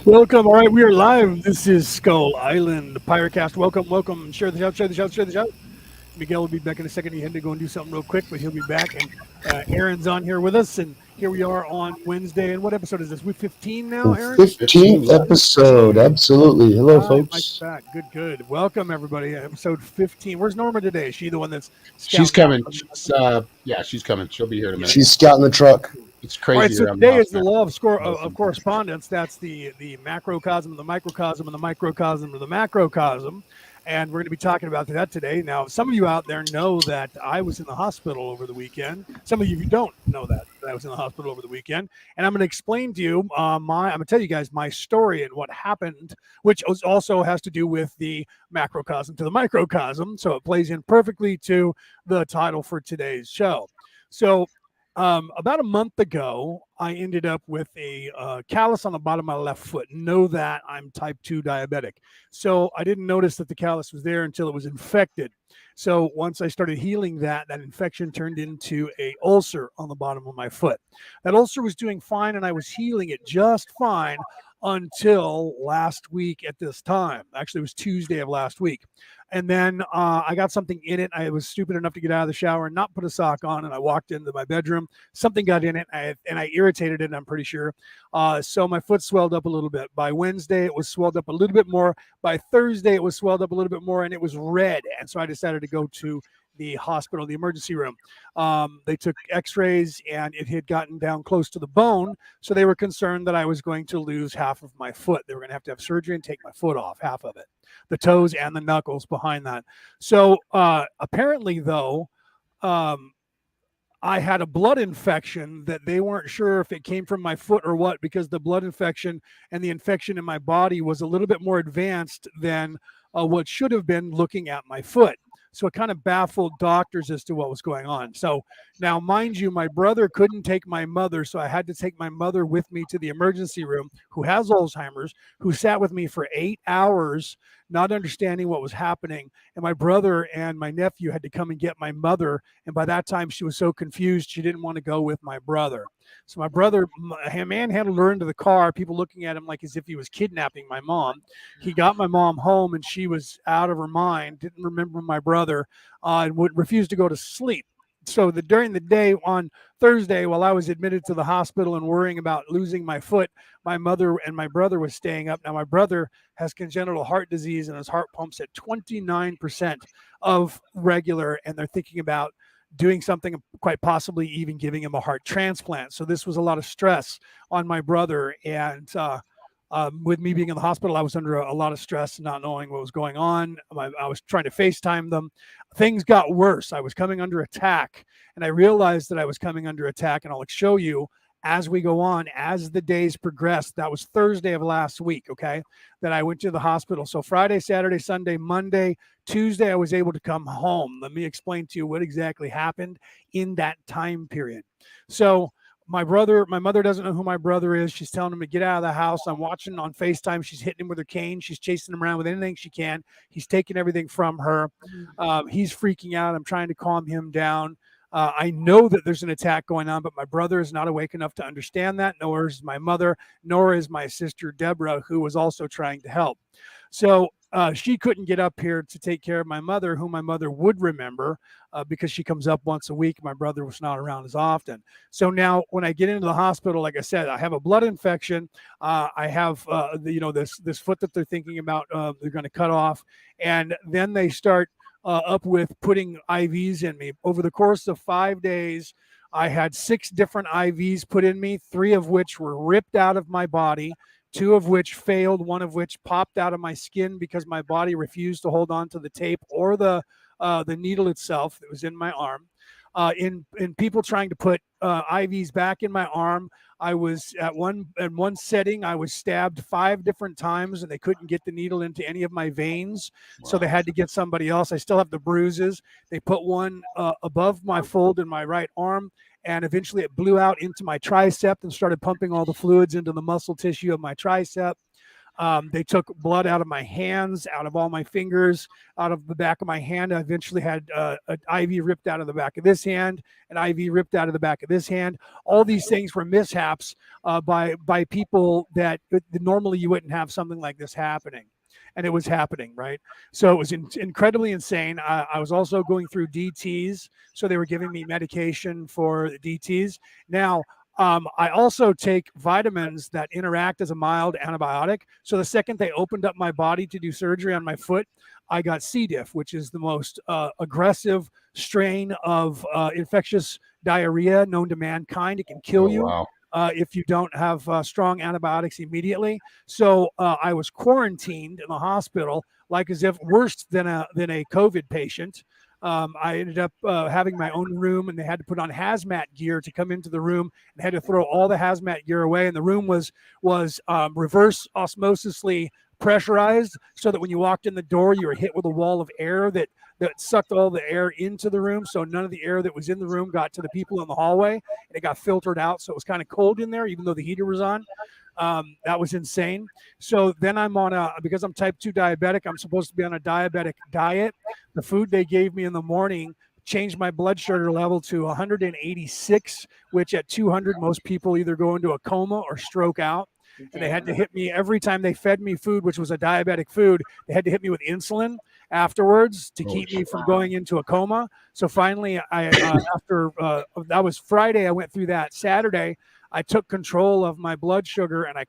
Welcome. All right, we are live. This is Skull Island Pyrocast. Welcome, welcome. Share the shout, share the shout, share the shout. Miguel will be back in a second. He had to go and do something real quick, but he'll be back. And Aaron's on here with us. And here we are on Wednesday. And what episode is this? We're 15 now, The Aaron? 15th episode. Absolutely. Hello, All right, Mike's folks. back. Good, good. Welcome, everybody. Episode 15. Where's Norma today? Is she the one that's She's scouting out? coming. Yeah, she's coming. She'll be here in a minute. She's scouting the truck. It's All right, crazy so around the today house is the now. law of correspondence. That's the macrocosm, the microcosm, and the microcosm of the macrocosm. And we're going to be talking about that today. Now, some of you out there know that I was in the hospital over the weekend. Some of you don't know that I was in the hospital over the weekend. And I'm going to explain to you I'm going to tell you guys my story and what happened, which also has to do with the macrocosm to the microcosm. So it plays in perfectly to the title for today's show. So about a month ago, I ended up with a callus on the bottom of my left foot. Know that I'm type 2 diabetic. So I didn't notice that the callus was there until it was infected. So once I started healing that infection turned into a ulcer on the bottom of my foot. That ulcer was doing fine and I was healing it just fine until last week at this time. Actually, it was Tuesday of last week. And then I got something in it. I was stupid enough to get out of the shower and not put a sock on. And I walked into my bedroom. Something got in it and I irritated it, I'm pretty sure. So my foot swelled up a little bit. By Wednesday, it was swelled up a little bit more. By Thursday, it was swelled up a little bit more and it was red. And so I decided to go to the hospital, the emergency room. They took x-rays and it had gotten down close to the bone. So they were concerned that I was going to lose half of my foot. They were going to have surgery and take my foot off, half of it, the toes and the knuckles behind that. So apparently, though, I had a blood infection that they weren't sure if it came from my foot or what, because the blood infection and the infection in my body was a little bit more advanced than what should have been looking at my foot. So it kind of baffled doctors as to what was going on. So now, mind you, my brother couldn't take my mother, so I had to take my mother with me to the emergency room, who has Alzheimer's, who sat with me for 8 hours, not understanding what was happening. And my brother and my nephew had to come and get my mother. And by that time, she was so confused, she didn't want to go with my brother. So my brother manhandled her into the car, people looking at him like as if he was kidnapping my mom. He got my mom home and she was out of her mind, didn't remember my brother, and would refuse to go to sleep. So during the day on Thursday, while I was admitted to the hospital and worrying about losing my foot, my mother and my brother was staying up. Now, my brother has congenital heart disease and his heart pumps at 29% of regular, and they're thinking about doing something, quite possibly even giving him a heart transplant. So this was a lot of stress on my brother. And with me being in the hospital, I was under a lot of stress, not knowing what was going on. I was trying to FaceTime them. Things got worse. I was coming under attack, and I realized that I was coming under attack, and I'll show you as we go on, as the days progressed. That was Thursday of last week, okay, that I went to the hospital. So Friday, Saturday, Sunday, Monday, Tuesday, I was able to come home. Let me explain to you what exactly happened in that time period. So my mother doesn't know who my brother is. She's telling him to get out of the house. I'm watching on FaceTime. She's hitting him with her cane. She's chasing him around with anything she can. He's taking everything from her. He's freaking out. I'm trying to calm him down. I know that there's an attack going on, but my brother is not awake enough to understand that, nor is my mother, nor is my sister, Deborah, who was also trying to help. So she couldn't get up here to take care of my mother, who my mother would remember because she comes up once a week. My brother was not around as often. So now when I get into the hospital, like I said, I have a blood infection. I have, this foot that they're thinking about they're going to cut off. And then they start up with putting IVs in me. Over the course of 5 days, I had 6 different IVs put in me, 3 of which were ripped out of my body, 2 of which failed, 1 of which popped out of my skin because my body refused to hold on to the tape or the needle itself that was in my arm. In people trying to put IVs back in my arm, I was in one setting, I was stabbed 5 different times and they couldn't get the needle into any of my veins. Wow. So they had to get somebody else. I still have the bruises. They put one above my fold in my right arm, and eventually it blew out into my tricep and started pumping all the fluids into the muscle tissue of my tricep. They took blood out of my hands, out of all my fingers, out of the back of my hand. I eventually had an IV ripped out of the back of this hand, an IV ripped out of the back of this hand. All these things were mishaps by people that normally you wouldn't have something like this happening. And it was happening, right? So it was incredibly insane. I was also going through DTs. So they were giving me medication for DTs. Now, I also take vitamins that interact as a mild antibiotic. So the second they opened up my body to do surgery on my foot, I got C. diff, which is the most aggressive strain of infectious diarrhea known to mankind. It can kill you. Wow. If you don't have strong antibiotics immediately. So I was quarantined in the hospital, like as if worse than a COVID patient. I ended up having my own room, and they had to put on hazmat gear to come into the room, and had to throw all the hazmat gear away. And the room was reverse osmosisly pressurized, so that when you walked in the door, you were hit with a wall of air that sucked all the air into the room. So none of the air that was in the room got to the people in the hallway, and it got filtered out. So it was kind of cold in there, even though the heater was on. That was insane. So then I'm on because I'm type 2 diabetic, I'm supposed to be on a diabetic diet. The food they gave me in the morning changed my blood sugar level to 186, which at 200, most people either go into a coma or stroke out. And they had to hit me every time they fed me food, which was a diabetic food. They had to hit me with insulin afterwards to keep me from going into a coma. So finally, after that was Friday, I went through that. Saturday, I took control of my blood sugar, and I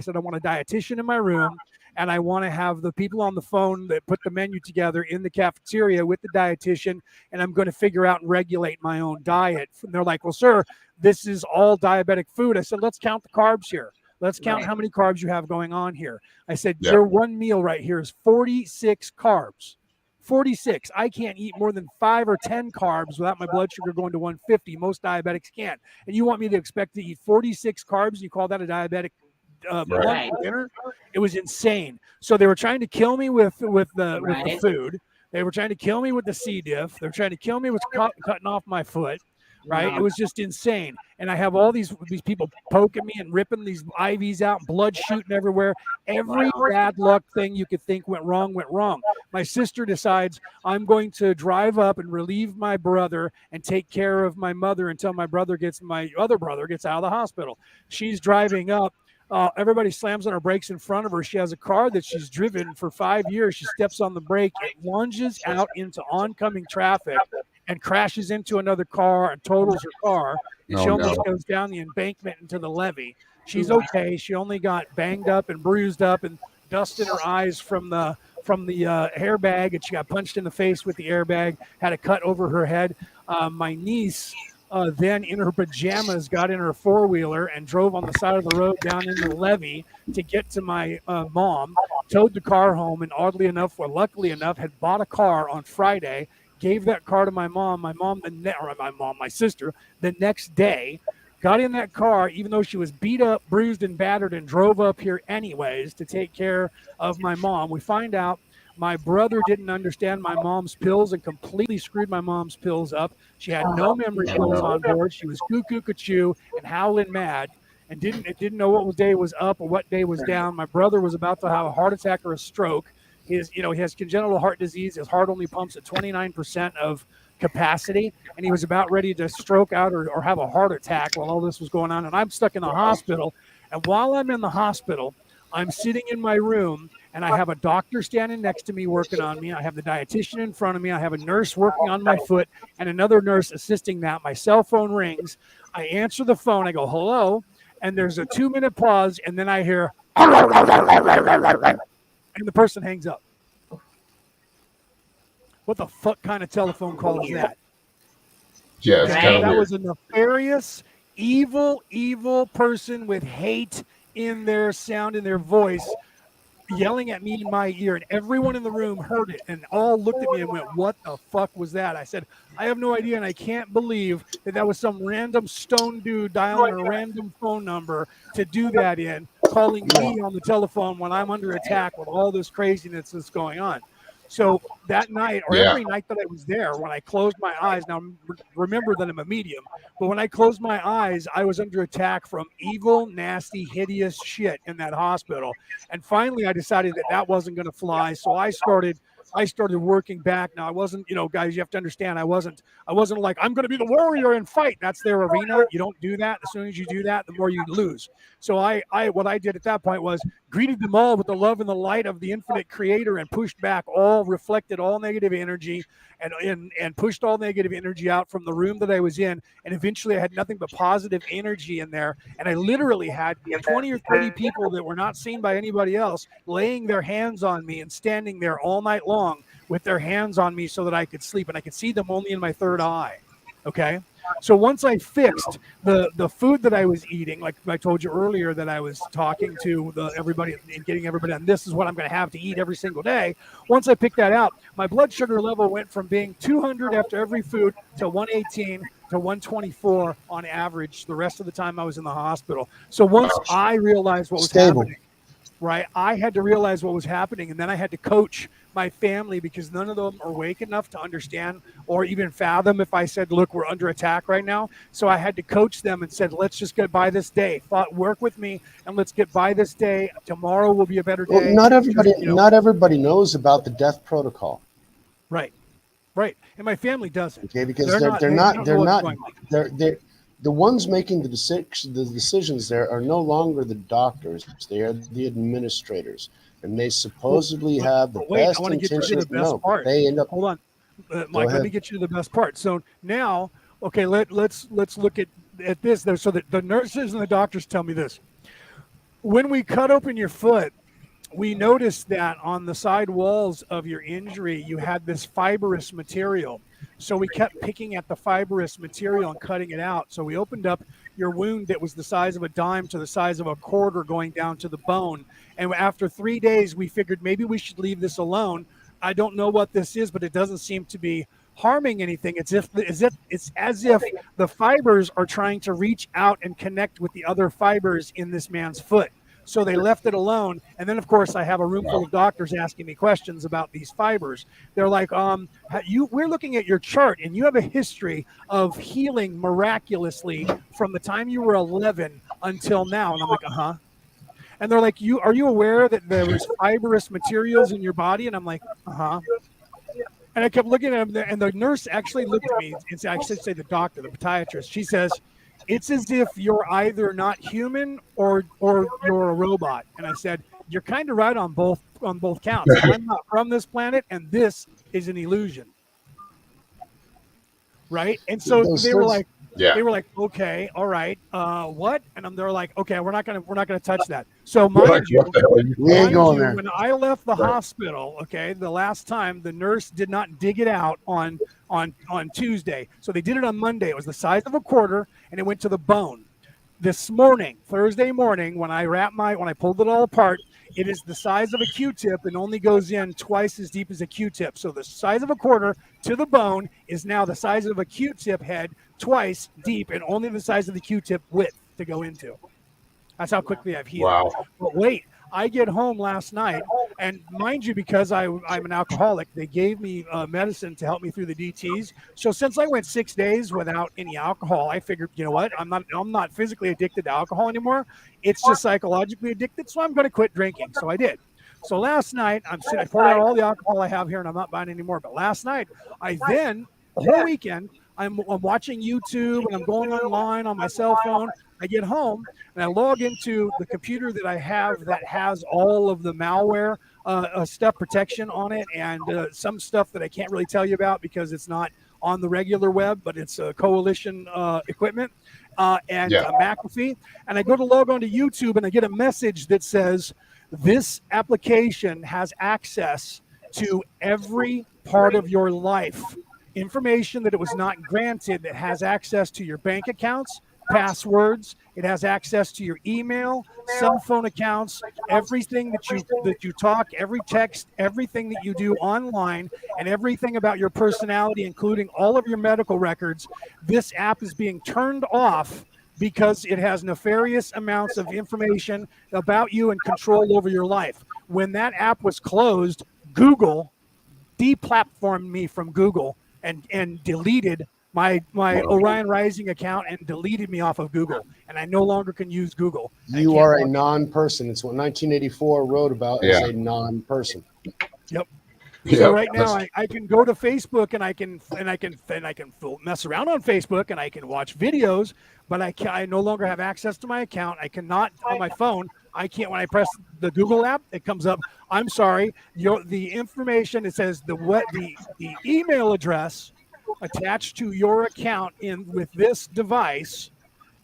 said, I want a dietitian in my room, and I want to have the people on the phone that put the menu together in the cafeteria with the dietitian, and I'm going to figure out and regulate my own diet. And they're like, well, sir, this is all diabetic food. I said, let's count the carbs here. Let's count how many carbs you have going on here. I said, your one meal right here is 46 carbs. 46. I can't eat more than 5 or 10 carbs without my blood sugar going to 150. Most diabetics can't. And you want me to expect to eat 46 carbs, and you call that a diabetic lunch or dinner? It was insane. So they were trying to kill me with the food. They were trying to kill me with the C. diff. They were trying to kill me with cutting off my foot. Right? It was just insane. And I have all these people poking me and ripping these IVs out, blood shooting everywhere. Every bad luck thing you could think went wrong. My sister decides I'm going to drive up and relieve my brother and take care of my mother until my other brother gets out of the hospital. She's driving up. Everybody slams on her brakes in front of her. She has a car that she's driven for 5 years. She steps on the brake. It lunges out into oncoming traffic and crashes into another car and totals her car. And she almost goes down the embankment into the levee. She's okay. She only got banged up and bruised up and dust in her eyes from the airbag, and she got punched in the face with the airbag, had a cut over her head. My niece then in her pajamas got in her four-wheeler and drove on the side of the road down in the levee to get to my mom, towed the car home, and luckily enough, had bought a car on Friday, gave that car to my mom. My sister, the next day, got in that car, even though she was beat up, bruised, and battered, and drove up here anyways to take care of my mom. We find out my brother didn't understand my mom's pills and completely screwed my mom's pills up. She had no memory pills on board. She was cuckoo and howling mad, and didn't know what day was up or what day was down. My brother was about to have a heart attack or a stroke. He has congenital heart disease. His heart only pumps at 29% of capacity, and he was about ready to stroke out or have a heart attack while all this was going on. And I'm stuck in the hospital. And while I'm in the hospital, I'm sitting in my room, and I have a doctor standing next to me working on me. I have the dietitian in front of me. I have a nurse working on my foot and another nurse assisting that. My cell phone rings. I answer the phone. I go, hello. And there's a 2-minute pause, and then I hear, and the person hangs up. What the fuck kind of telephone call is that? Yeah, it's kind of that weird. was a nefarious, evil person with hate in their sound, in their voice, yelling at me in my ear, and everyone in the room heard it and all looked at me and went, what the fuck was that? I said, I have no idea, and I can't believe that was some random stone dude dialing a random phone number to do that calling me on the telephone when I'm under attack with all this craziness that's going on. So that night, or Yeah. every night that I was there, when I closed my eyes, now remember that I'm a medium, but when I closed my eyes, I was under attack from evil, nasty, hideous shit in that hospital. And finally, I decided that that wasn't going to fly. So I started working back. Now I wasn't, guys, you have to understand, I wasn't like, I'm going to be the warrior and fight. That's their arena. You don't do that. As soon as you do that, the more you lose. So what I did at that point was greeted them all with the love and the light of the infinite creator and pushed back reflected all negative energy and pushed all negative energy out from the room that I was in. And eventually I had nothing but positive energy in there. And I literally had 20 or 30 people that were not seen by anybody else laying their hands on me and standing there all night long with their hands on me so that I could sleep. And I could see them only in my third eye. Okay. So once I fixed the food that I was eating, like I told you earlier that I was talking to everybody and getting everybody on, this is what I'm going to have to eat every single day. Once I picked that out, my blood sugar level went from being 200 after every food to 118 to 124 on average the rest of the time I was in the hospital. So once I realized what was happening, right, I had to realize what was happening, and then I had to coach my family because none of them are awake enough to understand or even fathom if I said, look, we're under attack right now. So I had to coach them and said, let's just get by this day. Work with me and let's get by this day. Tomorrow will be a better day. Well, not everybody knows about the death protocol. Right. And my family doesn't. Okay, because they're the ones making the decisions there are no longer the doctors. They are the administrators. And they supposedly have the best intentions. They end up. Hold on, Mike. Let me get you to the best part. So now, okay, let's look at this. So that the nurses and the doctors tell me this: when we cut open your foot, we noticed that on the side walls of your injury, you had this fibrous material. So we kept picking at the fibrous material and cutting it out. So we opened up your wound that was the size of a dime to the size of a quarter going down to the bone. And after 3 days, we figured maybe we should leave this alone. I don't know what this is, but it doesn't seem to be harming anything. It's as if the fibers are trying to reach out and connect with the other fibers in this man's foot. So they left it alone. And then, of course, I have a room full of doctors asking me questions about these fibers. They're like, we're looking at your chart, and you have a history of healing miraculously from the time you were 11 until now. And I'm like, uh-huh. And they're like, are you aware that there was fibrous materials in your body? And I'm like, uh-huh. And I kept looking at him, and the nurse actually looked at me. It's actually the doctor, the podiatrist. She says, it's as if you're either not human or you're a robot. And I said, you're kind of right on both counts. I'm not from this planet, and this is an illusion. Right? And so they were like, okay, all right, what? And they're like, okay, we're not gonna touch that. So mind you, when I left the hospital, okay, the last time, the nurse did not dig it out on Tuesday. So they did it on Monday. It was the size of a quarter, and it went to the bone. This morning, Thursday morning, when I pulled it all apart, it is the size of a Q-tip and only goes in twice as deep as a Q-tip. So the size of a quarter to the bone is now the size of a Q-tip head, twice deep, and only the size of the Q-tip width to go into. That's how quickly I've healed. Wow. But wait, I get home last night, and mind you, because I'm an alcoholic, they gave me medicine to help me through the DTs. So since I went 6 days without any alcohol, I figured, you know what? I'm not physically addicted to alcohol anymore. It's just psychologically addicted, so I'm going to quit drinking. So I did. So last night, I poured out all the alcohol I have here, and I'm not buying any more. But last night, the whole weekend, I'm watching YouTube, and I'm going online on my cell phone. I get home, and I log into the computer that I have that has all of the malware stuff protection on it, and some stuff that I can't really tell you about because it's not on the regular web, but it's coalition equipment and McAfee. And I go to log on to YouTube, and I get a message that says, this application has access to every part of your life. Information that it was not granted, that has access to your bank accounts, passwords. It has access to your email, cell phone accounts, everything that you talk, every text, everything that you do online, and everything about your personality, including all of your medical records. This app is being turned off because it has nefarious amounts of information about you and control over your life. When that app was closed, Google deplatformed me from Google and deleted my Orion Rising account and deleted me off of Google, and I no longer can use Google. You are a non-person. It's what 1984 wrote about as Yeah. a non-person. Yep. Yeah, So right now that's- I can go to Facebook and I can mess around on Facebook and I can watch videos, but I no longer have access to my account. I cannot on my phone. I can't. When I press the Google app, it comes up. I'm sorry, the information. It says the email address attached to your account with this device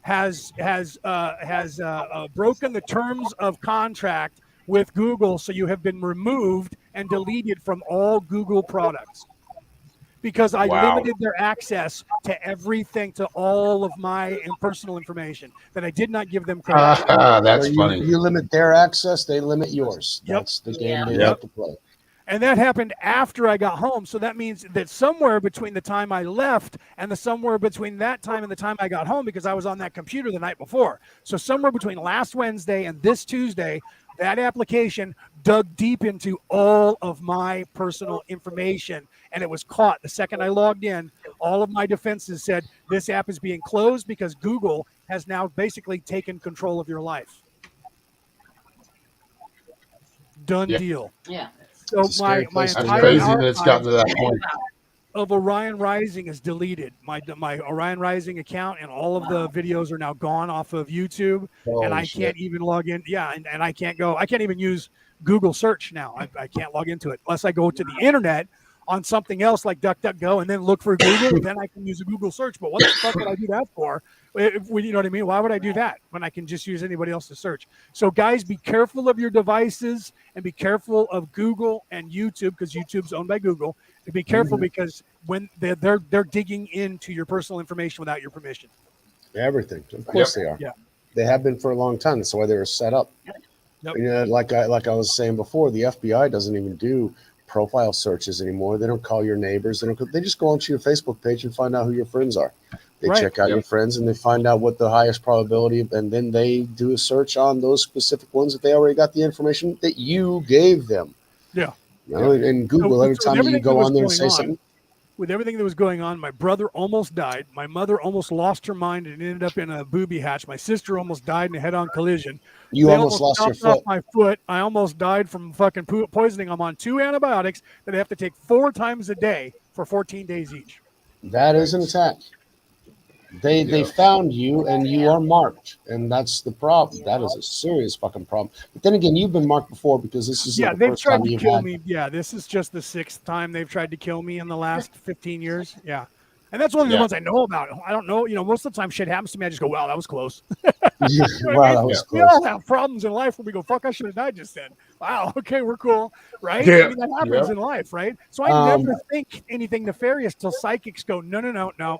has broken the terms of contract with Google, so you have been removed and deleted from all Google products because I limited their access to everything, to all of my personal information that I did not give them credit. That's So funny. You limit their access, they limit yours. Yep. That's the game they Yep. like to play. And that happened after I got home. So that means that somewhere between the time I left and somewhere between that time and the time I got home, because I was on that computer the night before. So somewhere between last Wednesday and this Tuesday, that application dug deep into all of my personal information, and it was caught. The second I logged in, all of my defenses said, this app is being closed because Google has now basically taken control of your life. Done deal. Yeah. So my place to That's entire crazy archive that it's gotten to that point. of Orion Rising is deleted. My Orion Rising account and all of the videos are now gone off of YouTube, and I can't even log in. Yeah, and I can't go. I can't even use Google search now. I can't log into it unless I go to the internet on something else like DuckDuckGo and then look for Google. Then I can use a Google search. But what the fuck would I do that for? You know what I mean? Why would I do that when I can just use anybody else's search? So guys, be careful of your devices and be careful of Google and YouTube, because YouTube's owned by Google. And be careful because when they're digging into your personal information without your permission. Everything. Of course they are. Yeah. They have been for a long time. That's why they were set up. Yep. You know, like I was saying before, the FBI doesn't even do profile searches anymore. They don't call your neighbors. They just go onto your Facebook page and find out who your friends are. They check out your friends and they find out what the highest probability of, and then they do a search on those specific ones that they already got the information that you gave them. Yeah. You know, and Google, every time you go on there and say something. With everything that was going on, my brother almost died. My mother almost lost her mind and ended up in a booby hatch. My sister almost died in a head-on collision. You almost lost your foot. Off my foot. I almost died from fucking poisoning. I'm on 2 antibiotics that I have to take 4 times a day for 14 days each. That is an attack. They found you and you are marked, and that's the problem. That is a serious fucking problem. But then again, you've been marked before because this is the they've first tried time to you've kill had. me. Yeah, this is just the 6th time they've tried to kill me in the last 15 years. Yeah. And that's one of the ones I know about. I don't know. You know, most of the time shit happens to me. I just go, wow, that was close. Wow, that was We close. all have problems in life where we go, fuck, I should have died just then. Wow, okay, we're cool. Right? Yeah. I mean, that happens in life, right? So I never think anything nefarious till psychics go, no,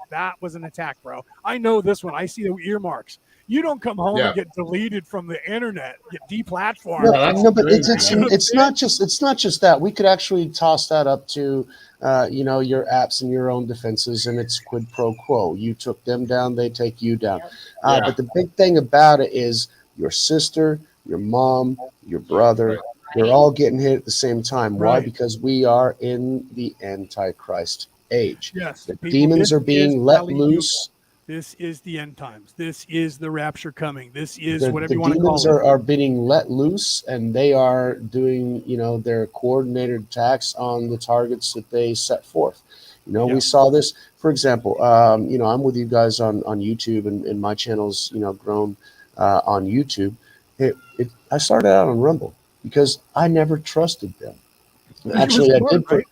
that was an attack, bro. I know this one. I see the earmarks. You don't come home and get deleted from the internet, get deplatformed. No, but it's not just that. We could actually toss that up to your apps and your own defenses, and it's quid pro quo. You took them down, they take you down. But the big thing about it is your sister, your mom, your brother, they're all getting hit at the same time. Why? Because we are in the Antichrist age. Yes, the demons are being let loose. This is the end times. This is the rapture coming. This is whatever you want to call it. The demons are being let loose, and they are doing, their coordinated attacks on the targets that they set forth. We saw this, for example, I'm with you guys on YouTube, and my channel's, grown on YouTube. I started out on Rumble because I never trusted them. Actually, I did. Right?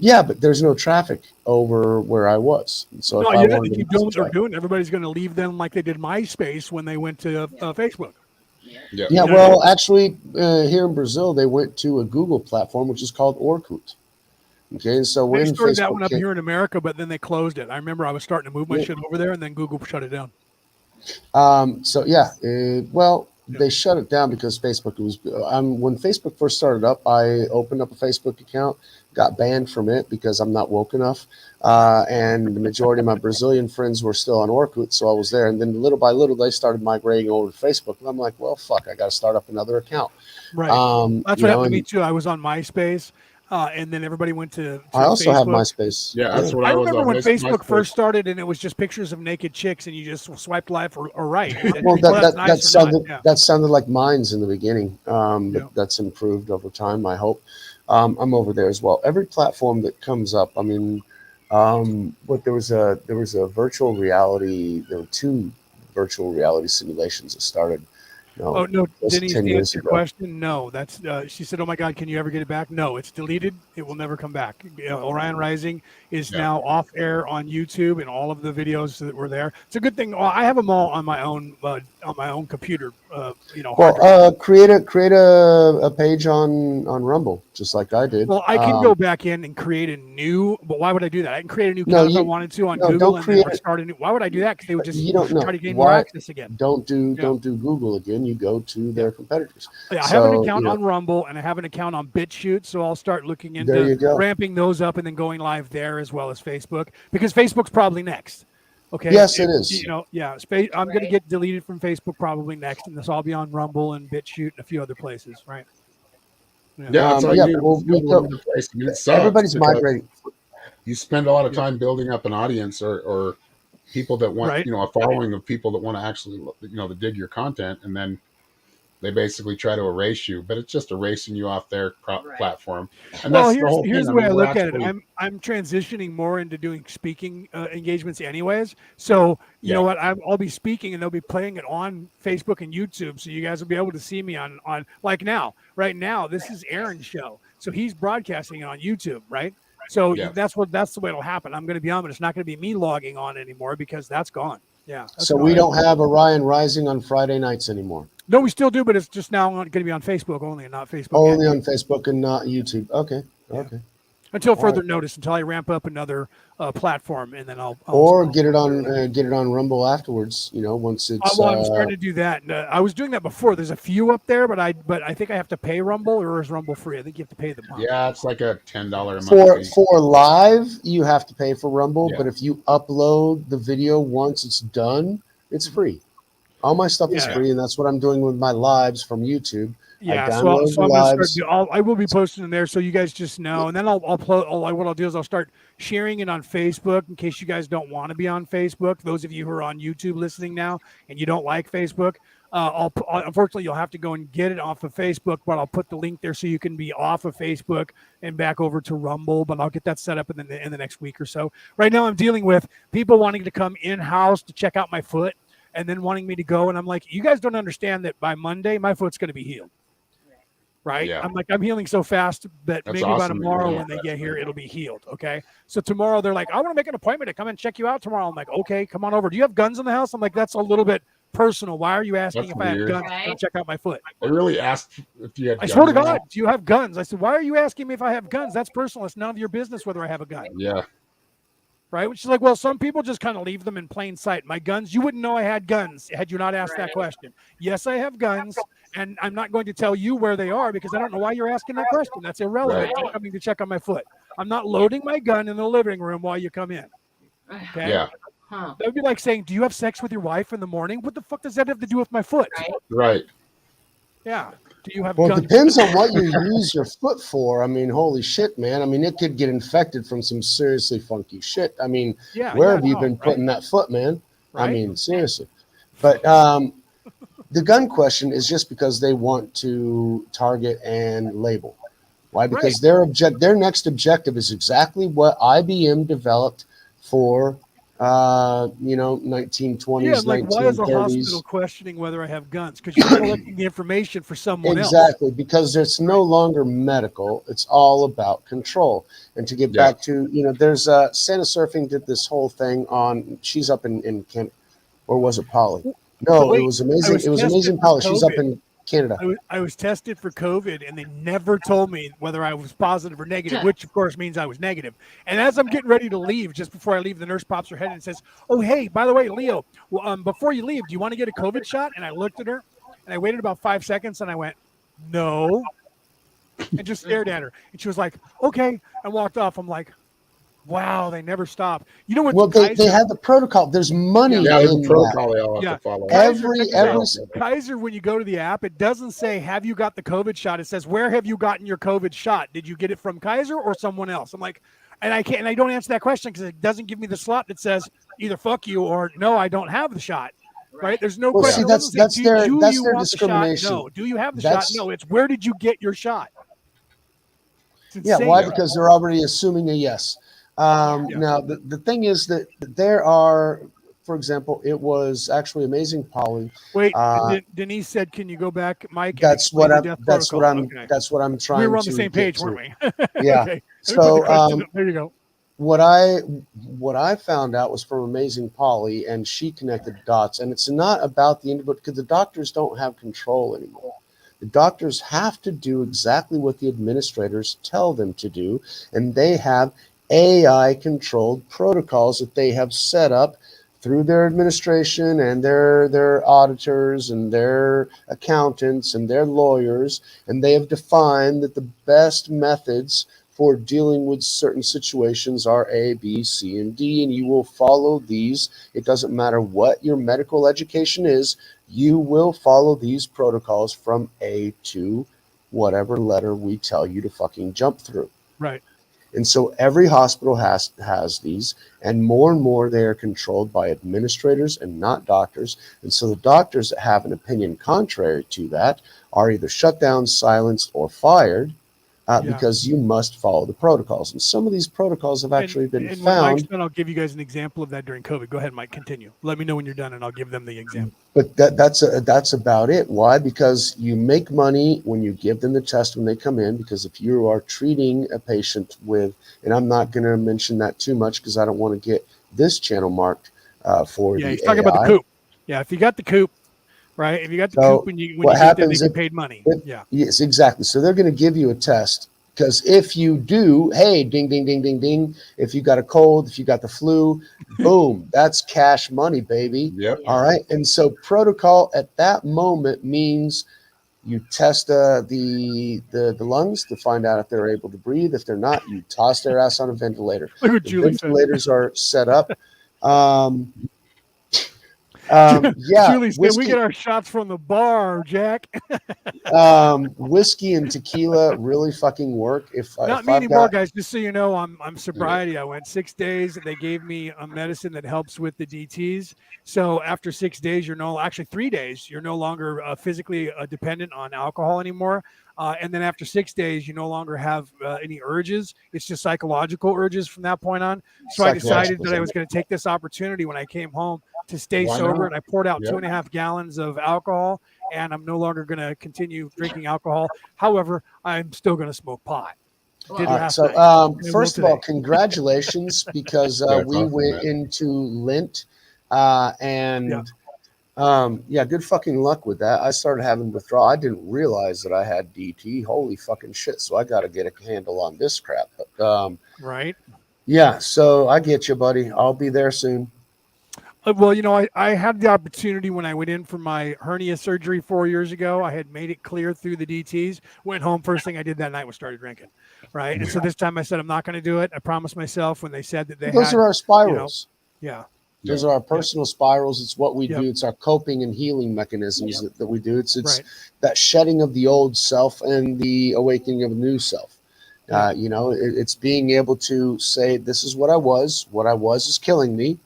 Yeah. But there's no traffic over where I was. So if you don't are doing, everybody's going to leave them like they did MySpace when they went to Facebook. Yeah. Well, actually, here in Brazil, they went to a Google platform, which is called Orkut. Okay, so when they started Facebook that one up here in America, but then they closed it. I remember I was starting to move my shit over there, and then Google shut it down. They shut it down because Facebook was. When Facebook first started up, I opened up a Facebook account, got banned from it because I'm not woke enough, and the majority of my Brazilian friends were still on Orkut, so I was there. And then little by little, they started migrating over to Facebook, and I'm like, well, fuck, I got to start up another account. Right. That's what happened to me too. I was on MySpace. and then everybody went to I also have Facebook. MySpace. Yeah, that's what I I was remember on. when Facebook MySpace. first started, and it was just pictures of naked chicks, and you just swiped left or right. And said, Well, that's nice or not. Yeah. that sounded like Minds in the beginning, Yeah. but that's improved over time. I hope. I'm over there as well. Every platform that comes up. I mean, what there was a virtual reality. There were 2 virtual reality simulations that started. Oh no, Close to Denise, 10 to years answer your ago. question, no. That's she said, "Oh my God, can you ever get it back?" No, it's deleted. It will never come back. Orion Rising is Yeah. now off air on YouTube, and all of the videos that were there. It's a good thing. Well, I have them all on my own computer. Hard drive. Well, create a page on Rumble, just like I did. Well, I can go back in and create a new, but why would I do that? I can create a new No, account if I you- wanted to on no, Google don't and create then it. start a new. Why would I do that? Because they would just You don't know try to gain more why. access again. Don't do Yeah. don't do Google again. You go to their competitors. Yeah, I have an So, account on Rumble and I have an account on BitChute, so I'll start looking There you into go. ramping those up and then going live there as well as Facebook, because Facebook's probably next. Okay. Yes, it is. Yeah. I'm going to get deleted from Facebook probably next, and this will all be on Rumble and BitChute and a few other places, right? Yeah, it's like yeah, you well, we all over go- the place. I mean, it sucks everybody's because migrating. you spend a lot of time building up an audience or people that want, Right. a following of people that want to actually, to dig your content, and then they basically try to erase you, but it's just erasing you off their platform. And Well, that's the whole here's thing. the way I we're look at it. actually- I'm transitioning more into doing speaking engagements, anyways. So you know what? I'll be speaking, and they'll be playing it on Facebook and YouTube, so you guys will be able to see me on like now. Right now, this is Aaron's show, so he's broadcasting it on YouTube, right? So that's the way it'll happen. I'm going to be on, but it's not going to be me logging on anymore because that's gone. Yeah. So we don't have Orion Rising on Friday nights anymore. No, we still do, but it's just now going to be on Facebook only and not Facebook. Only on Facebook and not YouTube. Okay. Yeah. Okay. Until further notice, until I ramp up another platform, and then I'll get it on Rumble afterwards. Once it's. Well, I'm starting to do that. I was doing that before. There's a few up there, but I think I have to pay Rumble, or is Rumble free? I think you have to pay the month. Yeah, it's like a $10 a month fee. For live, you have to pay for Rumble, Yeah. but if you upload the video once it's done, it's free. All my stuff is free, and that's what I'm doing with my lives from YouTube. Yeah, I so download the I'm lives. gonna start. I will be posting in there, so you guys just know. And then I'll upload. What I'll do is I'll start sharing it on Facebook in case you guys don't want to be on Facebook. Those of you who are on YouTube listening now and you don't like Facebook, unfortunately you'll have to go and get it off of Facebook. But I'll put the link there so you can be off of Facebook and back over to Rumble. But I'll get that set up in the next week or so. Right now, I'm dealing with people wanting to come in house to check out my foot, and then wanting me to go. And I'm like, you guys don't understand that by Monday my foot's going to be healed. Right. Yeah. I'm healing so fast that That's maybe by awesome. tomorrow when they get here, it'll be healed. Okay. So tomorrow they're like, I want to make an appointment to come and check you out tomorrow. I'm like, okay, come on over. Do you have guns in the house? I'm like, that's a little bit personal. Why are you asking That's if I have weird. guns to come check out my foot? I really asked if you had I swear to guns or God, not. do you have guns? I said, why are you asking me if I have guns? That's personal. It's none of your business whether I have a gun. Yeah. Right. Which is like, well, some people just kind of leave them in plain sight. My guns, you wouldn't know I had guns had you not asked that question. Yes, I have guns. And I'm not going to tell you where they are because I don't know why you're asking that question. That's irrelevant. Right. I'm coming to check on my foot. I'm not loading my gun in the living room while you come in. Okay. Yeah. That would be like saying, do you have sex with your wife in the morning? What the fuck does that have to do with my foot? Right. Yeah. Do you have Well, guns? it depends on what you use your foot for. I mean, holy shit, man. I mean, it could get infected from some seriously funky shit. I mean, where have you been putting that foot, man? Right? I mean, seriously. But the gun question is just because they want to target and label. Why? Because their next objective is exactly what IBM developed for 1920s, Yeah, like 1930s. why is a hospital questioning whether I have guns? Because you're collecting the information for someone else. Exactly, because it's no longer medical. It's all about control. And to get back to, there's Santa Surfing did this whole thing on, she's up in Kent, or was it Polly? No, it was amazing. It was amazing Polly. She's up in Canada. I was tested for COVID, and they never told me whether I was positive or negative, which of course means I was negative. And as I'm getting ready to leave, just before I leave, the nurse pops her head and says, "Oh, hey, by the way, Leo, before you leave, do you want to get a COVID shot?" And I looked at her, and I waited about 5 seconds, and I went, "No," and just stared at her. And she was like, "Okay," and walked off. I'm like, Wow, they never stop. You know what? Well, they Kaiser, have the protocol. There's money Yeah, there's a in that. protocol they all have yeah, to follow. Kaiser, check this They out. all- Kaiser, when you go to the app, it doesn't say, have you got the COVID shot? It says, where have you gotten your COVID shot? Did you get it from Kaiser or someone else? I'm like, and I can't, and I don't answer that question because it doesn't give me the slot that says either fuck you or no, I don't have the shot. Right? There's no Well, see, question. It doesn't say, do you want the shot? discrimination. No. Do you have the shot? That's No. It's where did you get your shot? It's yeah. insane. Why? Because they're already assuming a yes. Yeah. Now, the thing is that there are, for example, it was actually Amazing Polly. Wait, Denise said, "Can you go back, Mike?" And That's explain what the I'm. death That's what protocol? I'm. Okay. That's what I'm trying We to were on the same get page, to. weren't we? Yeah. Okay. Let me put the question up. There you go. What I found out was from Amazing Polly, and she connected dots. And it's not about the individual because the doctors don't have control anymore. The doctors have to do exactly what the administrators tell them to do, and they have AI controlled protocols that they have set up through their administration and their auditors and their accountants and their lawyers, and they have defined that the best methods for dealing with certain situations are A, B, C, and D, and you will follow these. It doesn't matter what your medical education is, you will follow these protocols from A to whatever letter we tell you to fucking jump through. Right. And so every hospital has these, and more they are controlled by administrators and not doctors. And so the doctors that have an opinion contrary to that are either shut down, silenced, or fired. Because you must follow the protocols. And some of these protocols have actually been and found. When Mike's done, I'll give you guys an example of that during COVID. Go ahead, Mike, continue. Let me know when you're done and I'll give them the example. But that's about it. Why? Because you make money when you give them the test when they come in, because if you are treating a patient with, and I'm not going to mention that too much because I don't want to get this channel marked for the he's talking AI. about the coop. Yeah, if you got the coop, right? If you got the coop when you get there, they get paid money. Yes, exactly. So they're going to give you a test. Because if you do, hey, ding, ding, ding, ding, ding. If you got a cold, if you got the flu, boom, that's cash money, baby. Yep. All right. And so protocol at that moment means you test the lungs to find out if they're able to breathe. If they're not, you toss their ass on a ventilator. Look what The Julie ventilators are set up. Julie said we get our shots from the bar, Jack. Whiskey and tequila really fucking work. Not me anymore, guys. Just so you know, I'm sobriety. I went 6 days. They gave me a medicine that helps with the DTs. So after 6 days, actually 3 days, you're no longer physically dependent on alcohol anymore. And then after 6 days, you no longer have any urges. It's just psychological urges from that point on. So I decided that I was going to take this opportunity when I came home to stay sober, and I poured out 2.5 gallons of alcohol, and I'm no longer going to continue drinking alcohol. However, I'm still going to smoke pot. So first of all, congratulations, because we went into Lent, good fucking luck with that. I started having withdrawal. I didn't realize that I had DT. Holy fucking shit! So I got to get a handle on this crap. But right, yeah. So I get you, buddy. I'll be there soon. Well, I had the opportunity when I went in for my hernia surgery 4 years ago. I had made it clear through the DTs. Went home. First thing I did that night was started drinking. Right. And so this time I said, I'm not going to do it. I promised myself when they said that those are our spirals. Those are our personal spirals. It's what we do. It's our coping and healing mechanisms that we do. It's that shedding of the old self and the awakening of a new self. It's being able to say, this is what I was. What I was is killing me.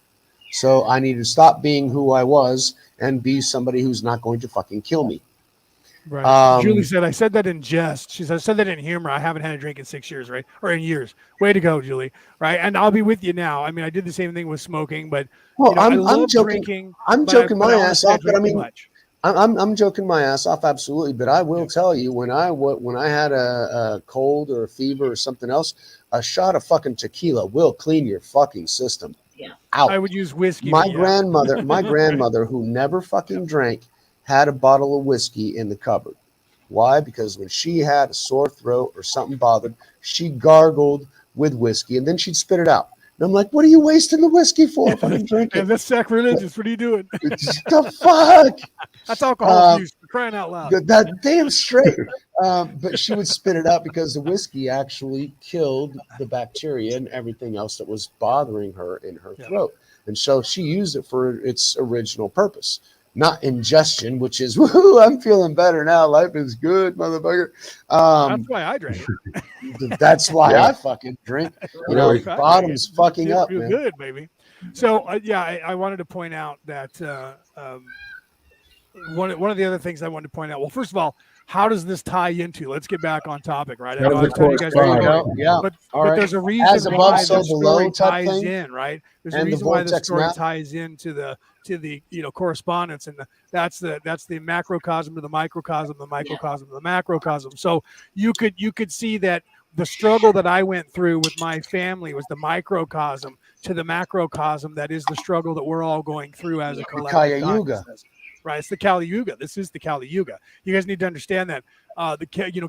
So I need to stop being who I was and be somebody who's not going to fucking kill me. Right. Julie said, I said that in jest. She said, I said that in humor. I haven't had a drink in 6 years, right? Or in years. Way to go, Julie. Right. And I'll be with you now. I mean, I did the same thing with smoking, but I'm joking. Drinking, I'm joking my ass off, but I mean, much. I'm joking my ass off, absolutely. But I will tell you, when I had a cold or a fever or something else, a shot of fucking tequila will clean your fucking system. Out. I would use whiskey. My grandmother, who never fucking drank, had a bottle of whiskey in the cupboard. Why? Because when she had a sore throat or something bothered, she gargled with whiskey and then she'd spit it out. I'm like, what are you wasting the whiskey for? Fucking drink it. And that's sacrilegious. What are you doing? The fuck? That's alcohol abuse. For crying out loud. That damn straight. But she would spit it out because the whiskey actually killed the bacteria and everything else that was bothering her in her throat. And so she used it for its original purpose, not ingestion, which is, woohoo, I'm feeling better now. Life is good, motherfucker. That's why I drank it. That's why I fucking drink. You know, bottom's fucking up, feel man. good, baby. So, I wanted to point out that one of the other things I wanted to point out. Well, first of all, how does this tie into? Let's get back on topic, right? I know I was telling you guys where you're going, but there's a reason why the story ties in, right? There's a reason why the story ties into the correspondence, and that's the macrocosm to the microcosm, the microcosm to the macrocosm. So you could see that the struggle that I went through with my family was the microcosm to the macrocosm that is the struggle that we're all going through as a collective consciousness. Right, it's the Kali Yuga. This is the Kali Yuga. You guys need to understand that